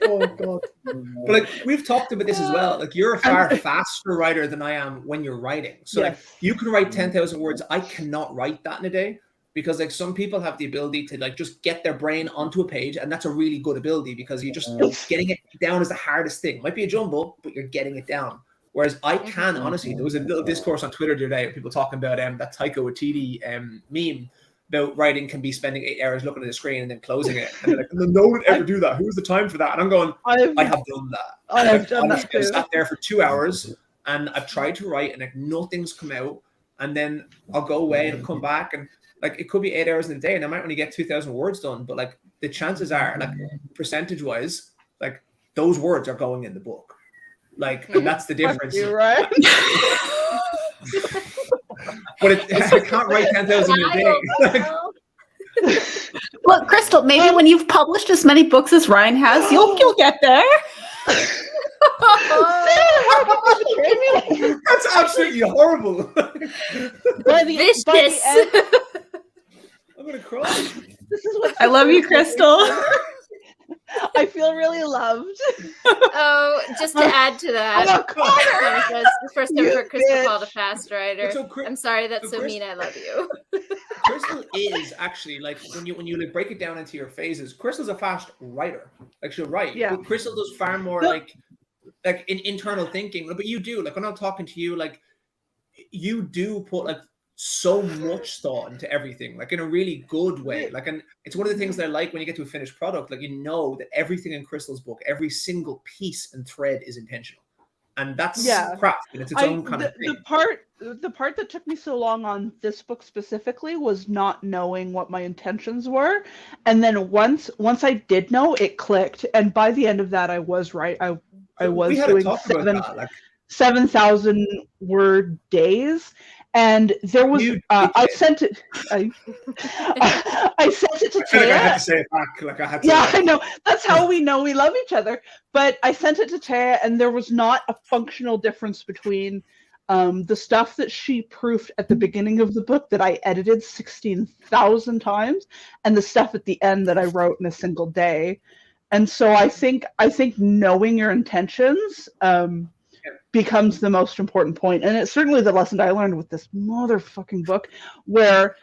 S1: Oh god. But like we've talked about this as well. Like you're a far faster writer than I am when you're writing. So like you can write 10,000 words. I cannot write that in a day because like some people have the ability to like just get their brain onto a page, and that's a really good ability because you just getting it down is the hardest thing. It might be a jumble, but you're getting it down. Whereas I can honestly, there was a little discourse on Twitter the other day, people talking about that Taika Waititi meme about writing can be spending 8 hours looking at the screen and then closing it. And they're like, no one would ever do that. Who's the time for that? And I'm going, I have done that.
S4: I have done that too.
S1: I've sat there for 2 hours and I've tried to write and like nothing's come out. And then I'll go away and come back and like it could be 8 hours in a day and I might only get 2,000 words done. But like the chances are, like percentage wise, like those words are going in the book. Like, and that's the difference.
S4: You're right.
S1: But I can't write 10,000 in a day.
S5: Look, Crystal, maybe when you've published as many books as Ryan has, you'll get there.
S1: That's absolutely horrible.
S7: Vicious.
S1: I'm gonna cry.
S4: This is what
S5: I love you, Crystal.
S4: I feel really loved.
S2: Oh, just to add to that, the first time for Crystal called a fast writer.
S1: So,
S2: I'm sorry, that's so mean. I love you.
S1: Crystal is actually like when you like break it down into your phases. Crystal's a fast writer. Like she'll write.
S4: Yeah.
S1: But Crystal does far more like in internal thinking. But you do like when I'm talking to you, like you do put like so much thought into everything, like in a really good way. Like, and it's one of the things that I like when you get to a finished product. Like you know that everything in Crystal's book, every single piece and thread is intentional, and that's craft, and it's its own kind of thing.
S4: The part that took me so long on this book specifically was not knowing what my intentions were, and then once I did know, it clicked, and by the end of that, I was right. I was doing 7,000 word days. And there was, I sent it. I sent it to Taya.
S1: I had to say it back. Like I had to.
S4: Yeah, I know. That's how we know we love each other. But I sent it to Taya, and there was not a functional difference between the stuff that she proofed at the beginning of the book that I edited 16,000 times, and the stuff at the end that I wrote in a single day. And so I think knowing your intentions becomes the most important point, and it's certainly the lesson I learned with this motherfucking book, where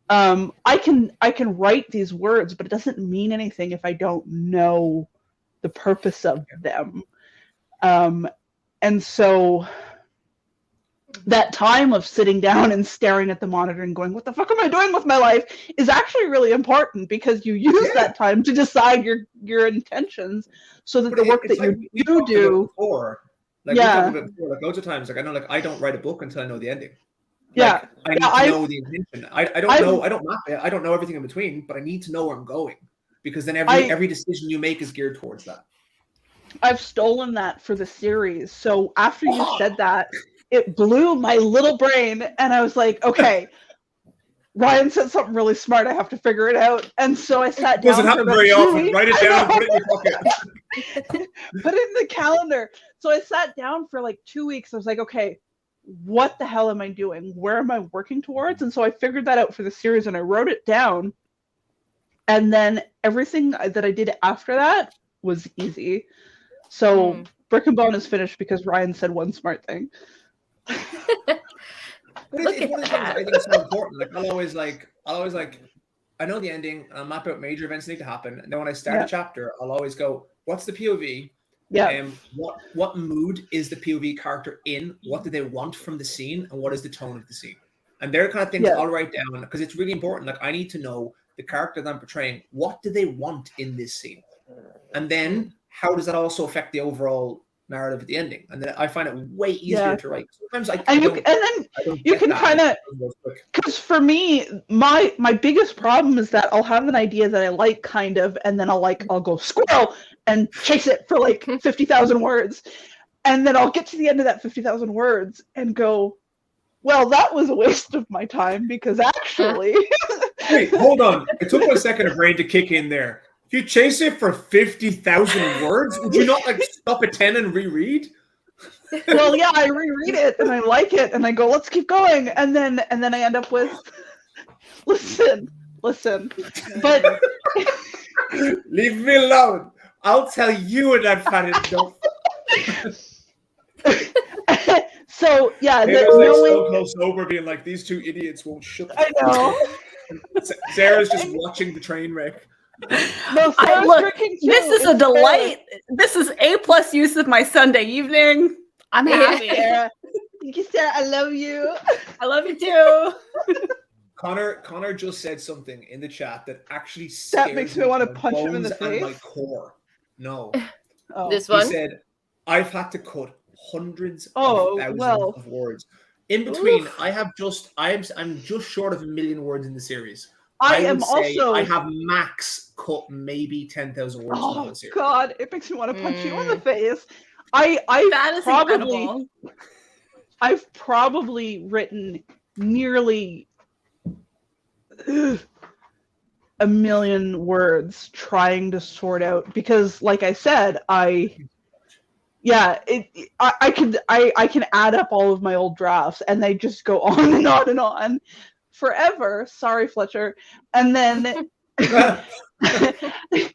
S4: I can write these words, but it doesn't mean anything if I don't know the purpose of them. And so that time of sitting down and staring at the monitor and going, "What the fuck am I doing with my life?" is actually really important because you use that time to decide your intentions, so that the work that you do.
S1: Like we talked about before, like loads of times, like I know, like I don't write a book until I know the ending. Like, I need to know the intention. I don't map it. I don't know everything in between, but I need to know where I'm going, because then every decision you make is geared towards that.
S4: I've stolen that for the series. So after you said that, it blew my little brain, and I was like, okay, Ryan said something really smart. I have to figure it out. And so I sat down.
S1: Doesn't happen very often. Write it down and put it in your pocket.
S4: Put it in the calendar. So I sat down for like 2 weeks. I was like, okay, what the hell am I doing? Where am I working towards? And so I figured that out for the series, and I wrote it down. And then everything that I did after that was easy. So Brick and Bone is finished because Ryan said one smart thing.
S1: But it's one of the things I think is so important. Like I'll always like I know the ending, I'll map out major events that need to happen, and then when I start a chapter, I'll always go, what's the POV? Yeah. What mood is the POV character in? What do they want from the scene, and what is the tone of the scene? And they're kind of things I'll write down, because it's really important. Like I need to know the character that I'm portraying, what do they want in this scene? And then how does that also affect the overall narrative at the ending? And then I find it way easier to write. Sometimes
S4: you can kind of, because for me, my biggest problem is that I'll have an idea that I like kind of, and then I'll go squirrel and chase it for like 50,000 words. And then I'll get to the end of that 50,000 words and go, well, that was a waste of my time, because actually...
S1: Wait, hold on. It took a second of brain to kick in there. You chase it for 50,000 words? Would you not like stop at 10 and reread?
S4: Well, yeah, I reread it and I like it and I go, let's keep going. And then I end up with, listen. But
S1: Leave me alone. I'll tell you when that fat don't.
S4: So yeah,
S1: It was like
S4: knowing,
S1: so close sober, being like, these two idiots won't shut.
S4: I know.
S1: Sarah's just watching the train wreck.
S4: No, Sarah's
S5: look,
S4: drinking too.
S5: this is a
S4: It's
S5: delight. This is A+ use of my Sunday evening. I'm happy.
S4: Sarah. Thank you, Sarah. I love you.
S5: I love you too.
S1: Connor just said something in the chat that actually
S4: That makes me want to
S1: my
S4: punch him in the
S1: bones and my
S4: face.
S1: core. No,
S4: Oh.
S2: This
S1: he
S2: one.
S1: said I've had to cut hundreds
S4: Oh,
S1: of thousands
S4: well.
S1: of words. In between,
S2: Oof.
S1: I'm just short of 1 million words in the series.
S4: I
S1: would
S4: am
S1: say
S4: also.
S1: I have max cut maybe 10,000 words from
S4: Oh
S1: the series.
S4: God! It makes me want to punch you in the
S2: Mm.
S4: face.
S5: That is incredible.
S4: I've probably written nearly 1 million words trying to sort out, because like I said, I can add up all of my old drafts and they just go on and on and on forever. Sorry, Fletcher. And then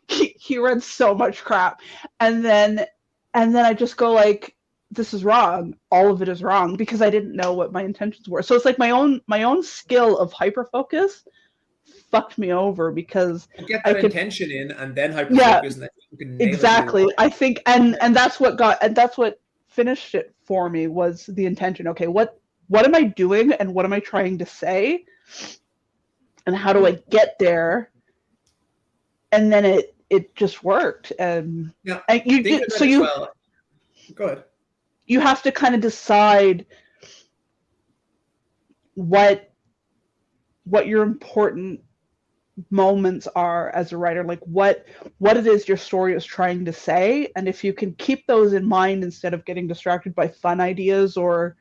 S4: he read so much crap, and then I just go like, this is wrong. All of it is wrong, because I didn't know what my intentions were. So it's like my own skill of hyperfocus fucked me over, because
S1: Get
S4: I
S1: that
S4: could-
S1: intention in and then hyperfocus,
S4: Yeah,
S1: and then you can nail it
S4: exactly.
S1: really well.
S4: I think, and that's what finished it for me, was the intention. Okay, what am I doing, and what am I trying to say, and how do I get there? And then it just worked. And
S1: Yeah,
S4: and you
S1: Think
S4: did,
S1: about
S4: so
S1: it as
S4: you
S1: well. Go ahead.
S4: you have to kind of decide what your important moments are as a writer, like what it is your story is trying to say, and if you can keep those in mind instead of getting distracted by fun ideas or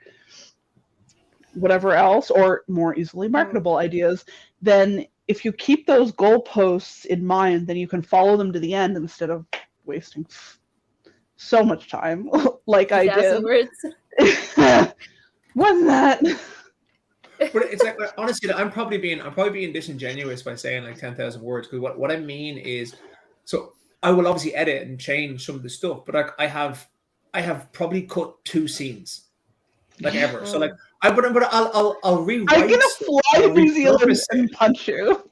S4: whatever else, or more easily marketable ideas, then if you keep those goalposts in mind, then you can follow them to the end instead of wasting so much time like I
S2: 2,000
S4: did.
S2: words.
S4: Wasn't that?
S1: But it's like, honestly, I'm probably being disingenuous by saying like 10,000 words, because what I mean is, so I will obviously edit and change some of the stuff, but I have probably cut 2 scenes, like ever. So like I'll rewrite.
S4: I'm gonna
S1: stuff,
S4: fly
S1: I'll
S4: to New Zealand
S1: repurpose it,
S4: and punch you.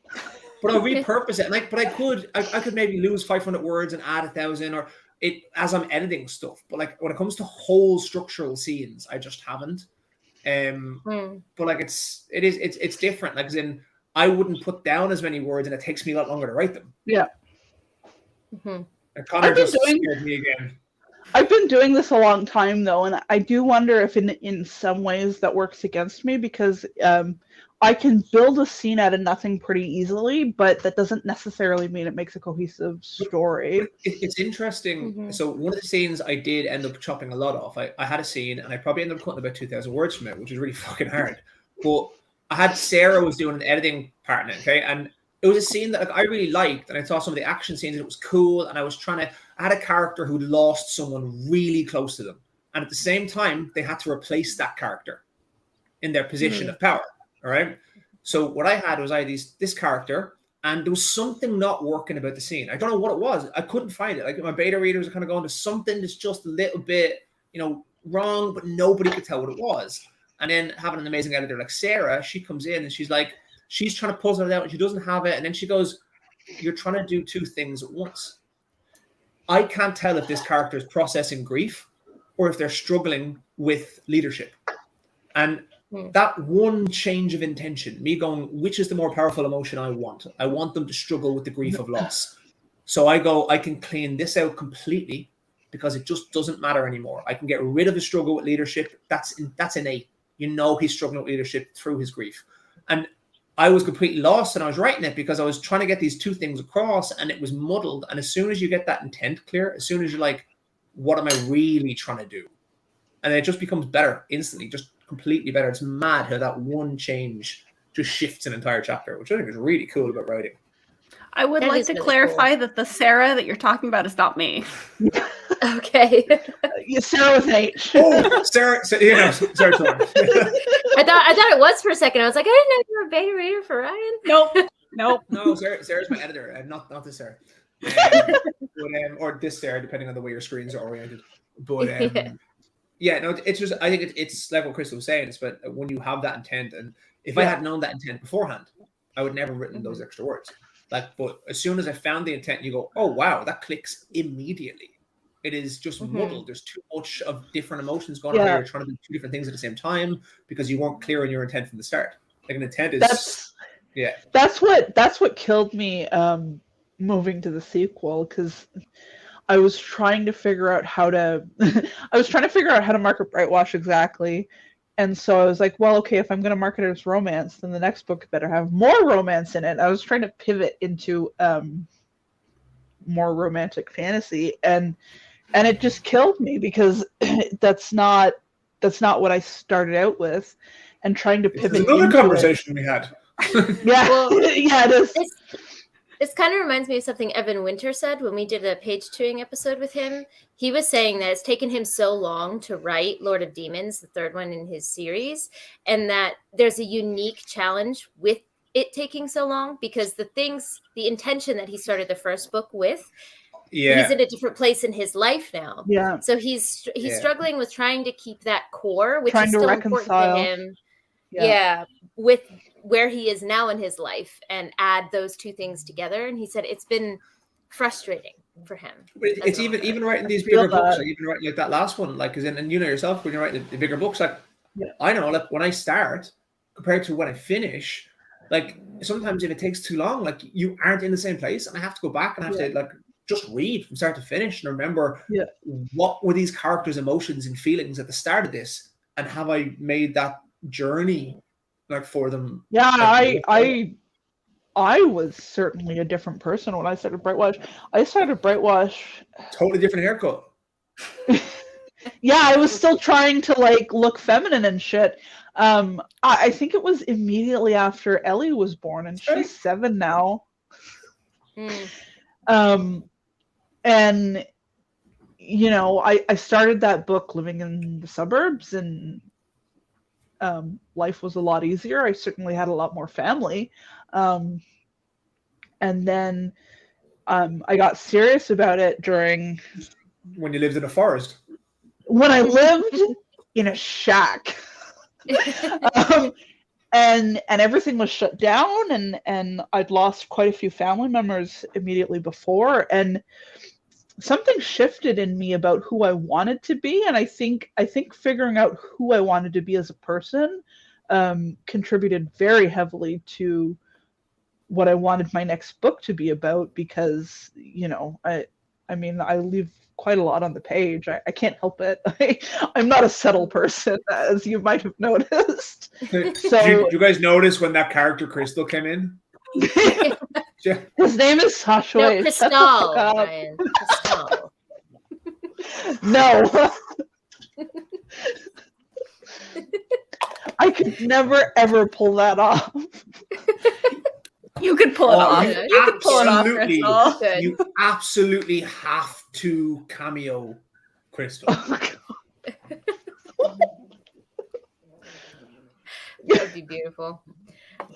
S1: but I'll repurpose it. And I could maybe lose 500 words and add 1,000, or it as I'm editing stuff. But like when it comes to whole structural scenes, I just haven't. But like it's different. Like as in, I wouldn't put down as many words, and it takes me a lot longer to write them.
S4: Yeah.
S2: Mhm.
S1: And Connor
S4: I've been
S1: just
S4: doing-
S1: scared me again.
S4: I've been doing this a long time though, and I do wonder if in some ways that works against me, because I can build a scene out of nothing pretty easily, but that doesn't necessarily mean it makes a cohesive story.
S1: It's interesting.
S2: Mhm.
S1: So one of the scenes I did end up chopping a lot off. I had a scene, and I probably ended up cutting about 2,000 words from it, which is really fucking hard. But I had Sarah was doing an editing partner, okay, and it was a scene that like, I really liked, and I saw some of the action scenes, and it was cool. And I had a character who lost someone really close to them, and at the same time, they had to replace that character in their position of power. All right. So what I had was this character, and there was something not working about the scene. I don't know what it was. I couldn't find it. Like my beta readers are kind of going to something that's just a little bit, wrong, but nobody could tell what it was. And then having an amazing editor like Sarah, she comes in and she's trying to puzzle it out, and she doesn't have it. And then she goes, "You're trying to do 2 things at once." I can't tell if this character is processing grief or if they're struggling with leadership. And that one change of intention, me going, which is the more powerful emotion I want? I want them to struggle with the grief of loss. So I go, I can clean this out completely, because it just doesn't matter anymore. I can get rid of the struggle with leadership. That's innate. He's struggling with leadership through his grief. And I was completely lost, and I was writing it because I was trying to get these 2 things across, and it was muddled. And as soon as you get that intent clear, as soon as you're like, what am I really trying to do? And then it just becomes better instantly, just completely better. It's mad how that one change just shifts an entire chapter, which I think is really cool about writing.
S5: I would
S7: That
S5: like
S7: is
S5: to
S7: really
S5: clarify that the Sarah that you're talking about is not me.
S7: Okay.
S4: Sarah with an H.
S1: Oh, Sarah, Sarah.
S7: I thought it was for a second. I was like, I didn't know you were a beta reader for Ryan.
S5: Nope.
S1: No, Sarah's my editor, not this Sarah. Or this there, depending on the way your screens are oriented. But yeah, no, it's just, I think it's like what Crystal was saying. It's but when you have that intent, and if I had known that intent beforehand, I would never have written those extra words. Like, but as soon as I found the intent, you go, oh wow, that clicks immediately. It is just muddled. There's too much of different emotions going on here. You're trying to do two different things at the same time because you weren't clear on your intent from the start. Like an intent is
S4: that's what killed me moving to the sequel, because I was trying to figure out how to market Brightwash exactly. And so I was like, well, okay, if I'm going to market it as romance, then the next book better have more romance in it. I was trying to pivot into more romantic fantasy, and it just killed me because that's not what I started out with, and trying to pivot.
S1: It's another conversation we had.
S4: Yeah, it is.
S7: This kind of reminds me of something Evan Winter said when we did a page-2ing episode with him. He was saying that it's taken him so long to write Lord of Demons, the third one in his series, and that there's a unique challenge with it taking so long because the intention that he started the first book with, he's in a different place in his life now.
S4: Yeah.
S7: So he's struggling with trying to keep that core, which
S4: trying
S7: is
S4: to
S7: still
S4: reconcile.
S7: important to him. With where he is now in his life, and add those two things together. And he said it's been frustrating for him.
S1: But it's even writing these bigger books, like even writing like that last one, like and you know yourself when you're writing the bigger books, like I know, like when I start compared to when I finish, like sometimes if it takes too long, like you aren't in the same place, and I have to go back and I have to like just read from start to finish and remember what were these characters' emotions and feelings at the start of this, and have I made that journey like for them.
S4: I was certainly a different person when I started Brightwash. I started Brightwash
S1: totally different haircut.
S4: Yeah, I was still trying to like look feminine and shit. I think it was immediately after Ellie was born, and she's 7 now. And you know, I started that book living in the suburbs, and life was a lot easier. I certainly had a lot more family. And then I got serious about it during...
S1: When you lived in a forest?
S4: When I lived in a shack. And everything was shut down, and I'd lost quite a few family members immediately before, and something shifted in me about who I wanted to be, and I think figuring out who I wanted to be as a person contributed very heavily to what I wanted my next book to be about, because, you know, I mean, I leave quite a lot on the page. I can't help it. I'm not a subtle person, as you might have noticed. So,
S1: did you guys notice when that character Crystal came in?
S4: His name is Sasha.
S7: No, Crystal. Ryan. Crystal.
S4: No. I could never ever pull that off.
S5: You could pull it off. You could pull it off, Crystal.
S1: You absolutely have to cameo Crystal.
S7: That would be beautiful.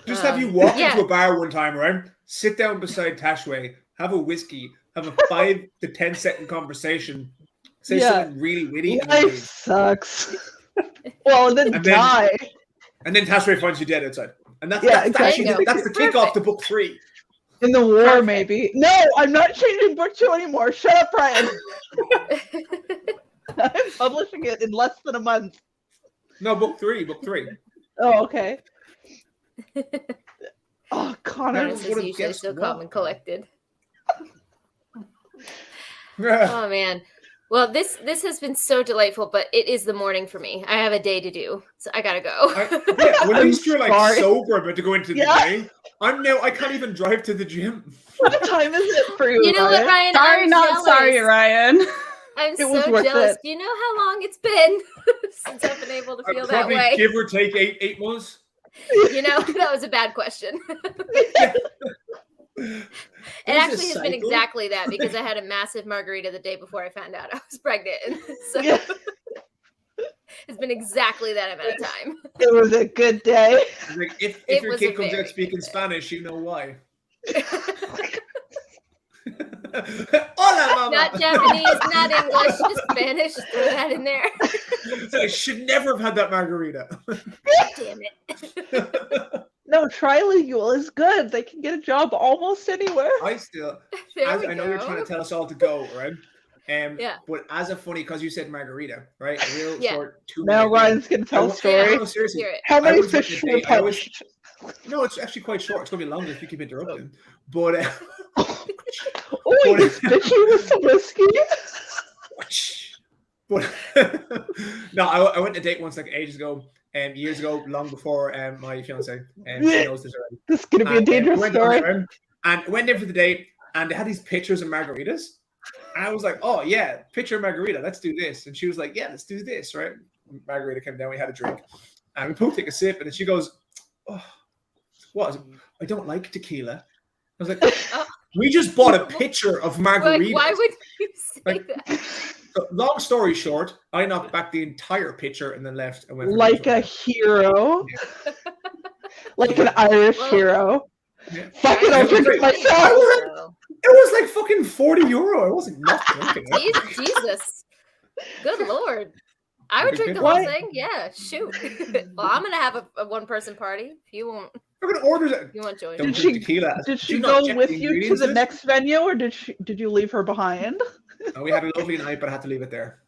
S1: Just have you walk into a bar one time, right? Sit down beside Tashway, have a whiskey, have a 5 to 10 second conversation, say something really witty.
S4: Life sucks. Well, and then die.
S1: And then Tashway finds you dead outside. And that's
S4: exactly.
S1: That's the kickoff to book 3.
S4: In the war, maybe. No, I'm not changing book 2 anymore. Shut up, Brian. I'm publishing it in less than a month.
S1: No, book 3.
S4: Oh, okay. Oh, Connor.
S7: This is usually so calm and collected. Oh, man. Well, this has been so delightful, but it is the morning for me. I have a day to do, so I gotta go.
S1: Well, at least you're like sober about to go into the day. I can't even drive to the gym.
S4: What time is it for you?
S7: You know what, Ryan?
S5: Sorry, not sorry, Ryan.
S7: I'm so jealous. Do you know how long it's been since I've been able to feel that way?
S1: Probably give or take 8 months.
S7: You know, that was a bad question. It actually has been exactly that, because I had a massive margarita the day before I found out I was pregnant. So it's been exactly that amount of time.
S4: It was a good day.
S1: Like, if your kid comes out speaking Spanish, you know why. Hola, mama.
S7: Not Japanese, not English, just Spanish. Throw that in there.
S1: I should never have had that margarita.
S7: Damn it.
S4: No, trilingual is good. They can get a job almost anywhere.
S1: I still,
S2: There we
S1: I know you're
S2: go.
S1: trying to tell us all to go, right?
S2: Yeah.
S1: But as a funny, because you said margarita, right? A real
S2: Yeah.
S1: short 2
S4: Now
S1: minute.
S4: Ryan's gonna tell a
S1: Yeah,
S4: story.
S1: no, seriously.
S2: Hear it.
S4: How
S1: I
S4: many
S1: was with
S4: fish
S1: the
S4: were
S1: date- I was-
S4: punched?
S1: No, it's actually quite short. It's going to be longer if you keep interrupting. But
S4: Oh, he's bitchy with some whiskey.
S1: but no, I went on a date once like ages ago, years ago, long before my fiance, and she knows this already.
S4: This is gonna be a
S1: And,
S4: dangerous
S1: went on
S4: story.
S1: there, and went in for the date, and they had these pictures of margaritas. And I was like, oh yeah, picture of margarita, let's do this. And she was like, yeah, let's do this, right? Margarita came down, we had a drink, and we both take a sip, and then she goes, oh, what is it? I don't like tequila. I was like,
S2: Oh.
S1: we just bought a picture of margaritas.
S2: Like, why would you say
S1: Like,
S2: that?
S1: So, long story short, I knocked back the entire picture and then left and went for
S4: Like
S1: the
S4: a hero.
S1: Yeah.
S4: Like an Irish
S2: Well-
S4: hero.
S1: Yeah.
S4: Fuck it, I'll drink it
S1: I
S4: myself.
S1: was It was like fucking €40. I wasn't not drinking it.
S2: Jesus. Good Lord. I would drink the
S4: What?
S2: whole thing. Yeah, shoot. Well, I'm gonna have a one-person party. If you won't,
S1: We're gonna order that.
S2: you won't join.
S1: Don't
S4: Did
S1: drink
S4: she-
S1: tequila.
S4: Did
S1: Do
S4: she
S1: not
S4: go
S1: check
S4: with
S1: the
S4: you to
S1: ingredients
S4: the
S1: list.
S4: next venue, or did you leave her behind?
S1: And we had a lovely night, but I had to leave it there.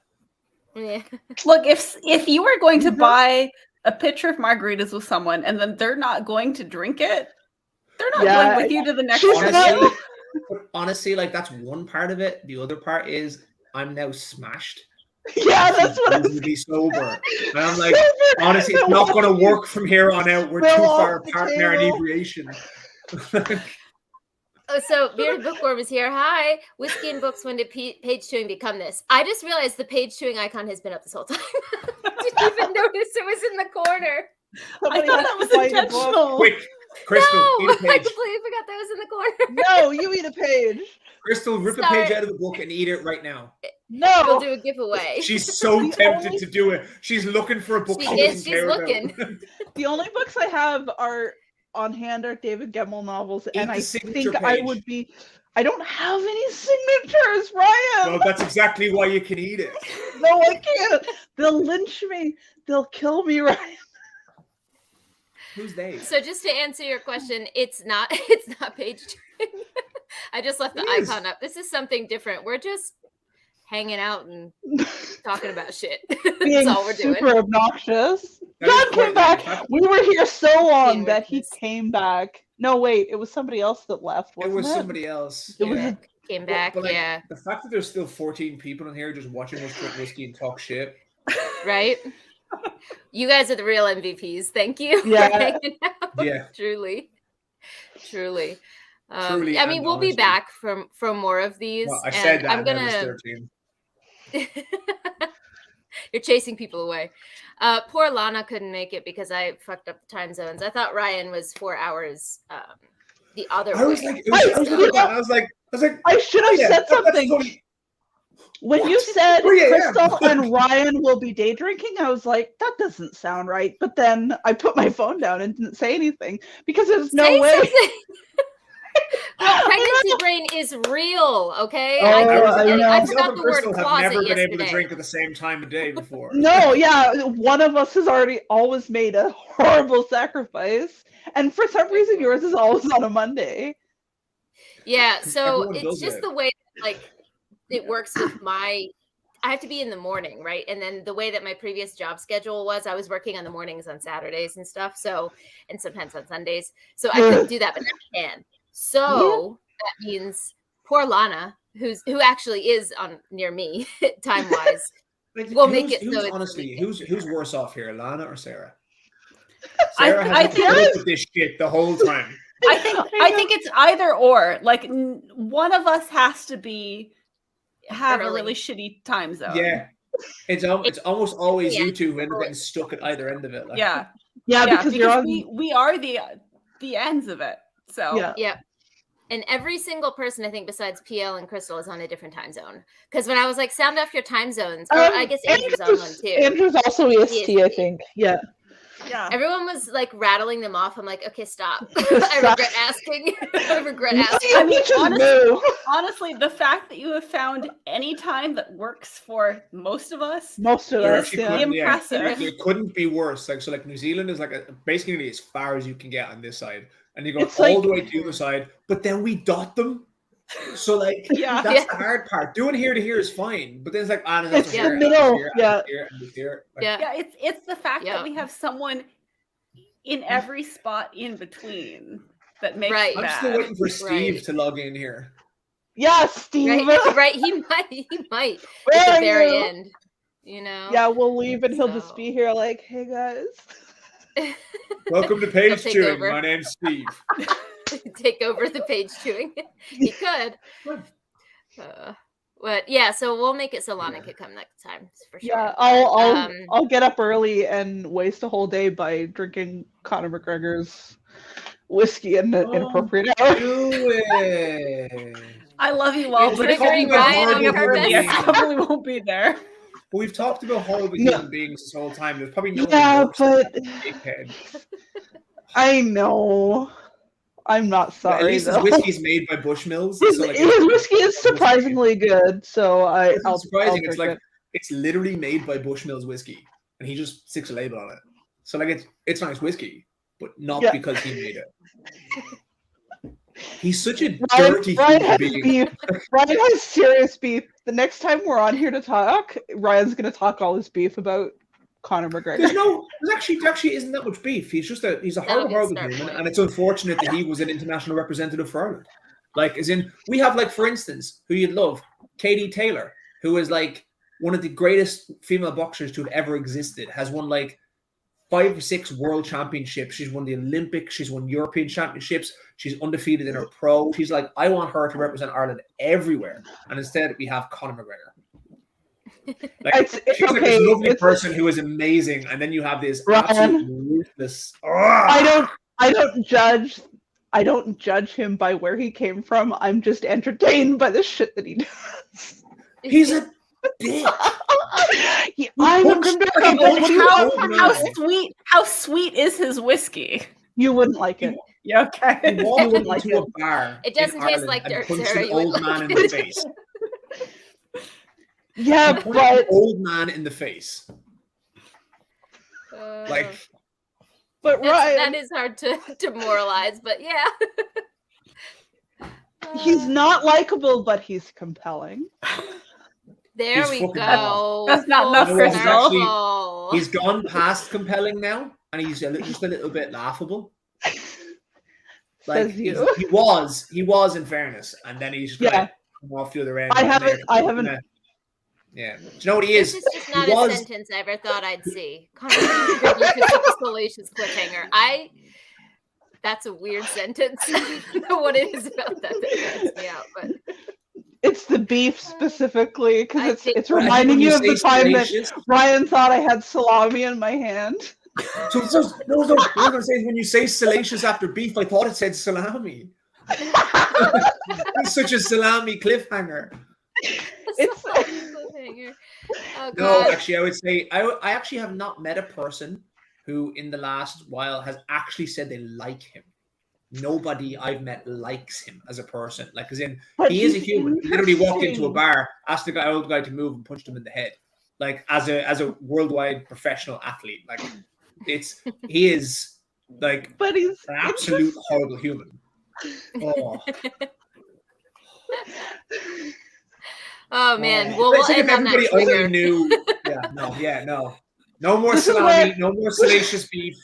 S2: Yeah.
S5: Look, if you were going to buy a pitcher of margaritas with someone and then they're not going to drink it, they're not
S4: Yeah.
S5: going with you to the next
S4: She's
S5: venue.
S1: Honestly, honestly, like that's one part of it. The other part is I'm now smashed.
S4: Yeah, that's what I
S1: I'm
S4: was
S1: gonna be sober. And I'm like,
S4: Sober.
S1: honestly, it's not gonna work from here on out. We're too
S4: They're
S1: far
S4: off the
S1: apart in our
S4: table.
S1: inebriation.
S2: Oh, so Bearded Bookworm is here. Hi. Whiskey and Books. When did page chewing become this? I just realized the page chewing icon has been up this whole time. Didn't even notice it was in the corner.
S5: I
S4: Somebody
S5: thought
S4: has
S5: that
S4: to
S5: was
S4: bite a book.
S5: intentional.
S1: Quick, Crystal,
S2: No,
S1: eat a
S2: I
S1: page.
S2: completely forgot that was in the corner.
S4: No, you eat a page.
S1: Crystal, rip a
S2: Sorry.
S1: page out of the book and eat it right now.
S2: We'll
S4: No.
S2: do a giveaway.
S1: She's so
S4: The
S1: tempted
S4: only-
S1: to do it. She's looking for a book
S2: She
S1: she
S2: is,
S1: doesn't
S2: she's
S1: care
S2: looking.
S1: about.
S4: The only books I have are on hand are David Gemmell novels, and
S1: the
S4: I
S1: signature
S4: think I
S1: page.
S4: would be. I don't have any signatures, Ryan.
S1: Well, that's exactly why you can eat it.
S4: No, I can't. They'll lynch me. They'll kill me, Ryan.
S1: Who's they?
S2: So just to answer your question, it's not page chewing. I just left the
S1: It is.
S2: icon up. This is something different. We're just hanging out and talking about shit.
S4: Being
S2: That's all we're doing.
S4: super obnoxious.
S1: That is
S4: John
S1: quite
S4: came back.
S1: fact-
S4: We were here so long
S2: Being
S4: that he
S2: witness.
S4: came back. No, wait, it was somebody else that left.
S1: It
S4: Wasn't
S1: was somebody else.
S4: It was
S1: yeah.
S2: Came back,
S1: But, like,
S2: yeah.
S1: The fact that there's still 14 people in here just watching us drink whiskey and talk shit.
S2: Right? You guys are the real MVPs. Thank you
S4: Yeah.
S2: for hanging out.
S1: Yeah.
S2: Truly.
S1: Truly
S2: I mean,
S1: and
S2: we'll be
S1: honestly.
S2: back from more of these.
S1: Well, I
S2: and
S1: said that.
S2: I'm
S1: and then it
S2: gonna
S1: was 13.
S2: You're chasing people away. Poor Lana couldn't make it because I fucked up the time zones. I thought Ryan was 4 hours the other
S1: I was
S2: way.
S1: like, I was like,
S4: I should
S1: oh,
S4: have
S1: yeah,
S4: said
S1: that's
S4: something.
S1: totally-
S4: When you said
S1: 3 a.m.
S4: Crystal and Ryan will be day drinking, I was like, that doesn't sound right. But then I put my phone down and didn't say anything because there's no
S2: Say
S4: way.
S2: something. Pregnancy brain is real, okay?
S4: Oh, I know.
S2: I
S1: Myself
S2: forgot
S1: and
S2: the word
S1: Crystal have
S2: closet
S1: never been able to
S2: yesterday.
S1: drink at the same time of day before.
S4: No, yeah, one of us has already always made a horrible sacrifice. And for some reason, yours is always on a Monday.
S2: Yeah, so
S1: Everyone
S2: it's
S1: does
S2: just
S1: it.
S2: the way like it works with I have to be in the morning, right? And then the way that my previous job schedule was, I was working on the mornings on Saturdays and stuff. So, and sometimes on Sundays. So I couldn't do that, but now I can. So that means poor Lana, who actually is on near me time wise.
S1: Like,
S2: We'll make it
S1: who's
S2: so it's
S1: honestly,
S2: weekend.
S1: who's worse off here, Lana or Sarah?
S5: I
S1: Sarah has
S5: think-
S1: put up with this shit the whole time.
S5: I think it's either or. Like one of us has to have a
S2: Early.
S5: really shitty time zone.
S1: Yeah, it's almost always
S2: Yeah.
S1: you two who end up getting stuck at either end of it. Like,
S5: Yeah.
S4: Yeah, because you're on.
S5: we are the ends of it. So
S4: Yeah.
S2: Yeah. And every single person, I think, besides PL and Crystal, is on a different time zone. Because when I was like, sound off your time zones, or I guess Andrew's on one too.
S4: Andrew's also EST, I
S2: EST.
S4: think. Yeah.
S5: Yeah.
S7: Everyone was like rattling them off. I'm like, okay, stop. I regret asking. I regret asking.
S5: I mean,
S4: No.
S5: honestly, the fact that you have found any time that works for most of us
S4: Most of
S1: There
S4: us,
S1: actually
S4: yeah.
S1: couldn't, yeah,
S5: impressive.
S1: there couldn't be worse. Like, so like New Zealand is like basically as far as you can get on this side, and you go
S4: It's
S1: all
S4: like-
S1: the way to the other side, but then we dot them. So like
S5: Yeah.
S1: that's the hard part. Doing here to here is fine, but then it's like no,
S4: It's
S1: here,
S4: the middle,
S1: here,
S4: yeah.
S1: here, and here. Like,
S7: Yeah.
S5: Yeah, it's the fact
S7: Yeah.
S5: that we have someone in every spot in between that makes
S7: Right.
S5: it
S1: I'm
S5: bad.
S1: still waiting for Steve
S7: Right.
S1: to log in here.
S4: Yeah, Steve.
S7: Right. He might
S4: Where
S7: at
S4: are
S7: the very
S4: you?
S7: end. You know.
S4: Yeah, we'll leave and he'll just
S7: So-
S4: be here like, hey guys.
S1: Welcome to Page
S7: take
S1: Chewing.
S7: over.
S1: My name's Steve.
S7: Take over the page chewing. He could. But yeah, so we'll make it so Lana could come next time for sure.
S4: Yeah,
S7: But,
S4: I'll get up early and waste a whole day by drinking Conor McGregor's whiskey at an inappropriate hour.
S1: Do it.
S5: I love you all,
S1: It's
S5: but if
S1: becoming
S5: you're
S1: Ryan
S5: going
S1: on
S5: to hurt me, I
S1: purpose.
S5: probably won't be there.
S1: Well, we've talked about horrible
S4: No.
S1: human beings this whole time. There's probably no
S4: Yeah,
S1: one worse than
S4: but
S1: Big Head.
S4: I know. I'm not
S1: But
S4: sorry
S1: at least his
S4: though.
S1: whiskey's made by Bushmills.
S4: His,
S1: so like,
S4: his whiskey is surprisingly good, so
S1: It's
S4: I'll
S1: surprising.
S4: I'll
S1: It's
S4: drink
S1: like it's literally made by Bushmills whiskey, and he just sticks a label on it. So like it's nice whiskey, but not
S4: Yeah.
S1: because he made it. He's such a
S4: Ryan,
S1: dirty
S4: Ryan
S1: human
S4: has
S1: being.
S4: beef. Ryan has serious beef. The next time we're on here to talk, Ryan's gonna talk all his beef about Conor McGregor.
S1: There's actually isn't that much beef. He's a
S7: That'll
S1: horrible
S7: be a start
S1: human,
S7: point.
S1: and it's unfortunate that he was an international representative for Ireland. Like, as in, we have like, for instance, who you'd love, Katie Taylor, who is like one of the greatest female boxers to have ever existed, has won like 5 or 6 world championships. She's won the Olympics. She's won European championships. She's undefeated in her pro. She's like, I want her to represent Ireland everywhere. And instead, we have Conor McGregor. Like,
S4: It's
S1: she's like
S4: okay.
S1: this lovely
S4: It's-
S1: person who is amazing, and then you have this
S4: Ryan.
S1: absolute ruthless.
S4: I don't judge him by where he came from. I'm just entertained by the shit that he does.
S1: He's a dick.
S4: I'm a
S1: punched
S4: Grimdark
S1: fucking
S4: What do you
S1: old
S4: want?
S1: man.
S5: How sweet is his whiskey?
S4: You wouldn't like it.
S5: Yeah, okay.
S1: He walked
S4: wouldn't like
S1: into
S4: it.
S1: a bar.
S7: It doesn't
S1: in
S7: taste
S1: Ireland
S7: like
S1: and
S7: dirt,
S1: punched
S7: Sarah,
S1: an
S7: you
S1: old
S7: wouldn't
S1: man
S7: like
S1: in the
S7: it.
S1: face.
S4: Yeah,
S1: Punched an
S4: but
S1: old man in the face. Like,
S4: Ryan,
S7: that is hard to moralize, but yeah.
S4: he's not likable, but he's compelling.
S7: There
S1: He's
S7: we
S1: fucking
S7: go.
S5: That's not enough,
S7: Full
S1: Crystal.
S7: circle.
S1: he's gone past compelling now, and he's just a little bit laughable. Like,
S4: Says you.
S1: he was in fairness, and then he's just
S4: Yeah.
S1: come off the other end.
S4: I haven't.
S1: Yeah. Do you know what he is?
S7: This is just not
S1: He
S7: a
S1: was-
S7: sentence I ever thought I'd see. Conor McGregor is a salacious cliffhanger. That's a weird sentence. I don't know what it is about that grabs me out, but
S4: It's the beef specifically
S7: I
S4: because
S7: think-
S4: it's
S1: I think
S4: reminding
S1: when
S4: you of
S1: say
S4: the time that
S1: salacious-
S4: Ryan thought I had salami in my hand.
S1: So what I was going to say is when you say salacious after beef, I thought it said salami. He's such a salami cliffhanger.
S4: It's-
S7: cliffhanger. Oh
S1: No,
S7: god.
S1: actually, I would say I actually have not met a person who in the last while has actually said they like him. Nobody I've met likes him as a person. Like, as in,
S4: But
S1: he is a
S4: he's
S1: human. He literally walked into a
S4: interesting.
S1: bar, asked the old guy to move, and punched him in the head. Like, as a worldwide professional athlete, like he is like
S4: But he's
S1: an absolute horrible human. Oh.
S7: Oh man. Well,
S1: It's
S7: we'll
S1: like if
S7: end on that
S1: everybody only
S7: trigger.
S1: knew. No more
S4: This is
S1: salami,
S4: where-
S1: no more salacious beef.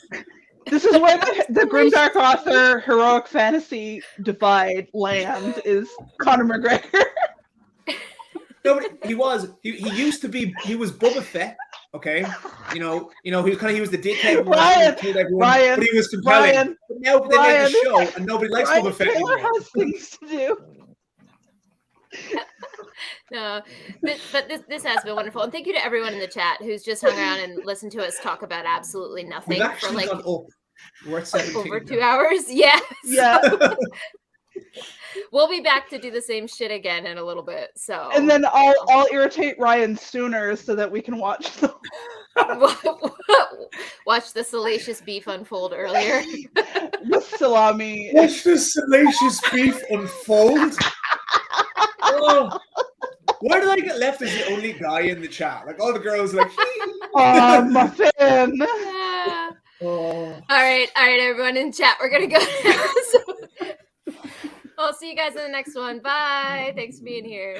S4: This is where the Grimdark author heroic fantasy divide lands is Conor McGregor.
S1: No, but he used to be. He was Boba Fett. Okay, he was the dickhead.
S4: Ryan,
S1: Killed everyone,
S4: Ryan,
S1: but he was compelling.
S4: Ryan,
S1: but now they made
S4: Ryan.
S1: the show, and nobody likes
S4: Ryan
S1: Boba Fett
S4: Taylor
S1: anymore.
S4: has things to do.
S7: No, but this has been wonderful, and thank you to everyone in the chat who's just hung around and listened to us talk about absolutely nothing
S1: We've
S7: for
S1: actually
S7: like
S1: gone up. We're at 17.
S7: over 2 hours. Yeah.
S4: Yeah.
S2: We'll be back to do the same shit again in a little bit. So,
S4: And then I'll irritate Ryan sooner so that we can watch the
S2: watch the salacious beef unfold earlier.
S4: the salami.
S1: Watch the salacious beef unfold. Oh, why did I get left as the only guy in the chat? Like all the girls are like,
S4: Oh, muffin.
S2: All right, everyone in chat, we're gonna go now. So, I'll see you guys in the next one. Bye. Thanks for being here.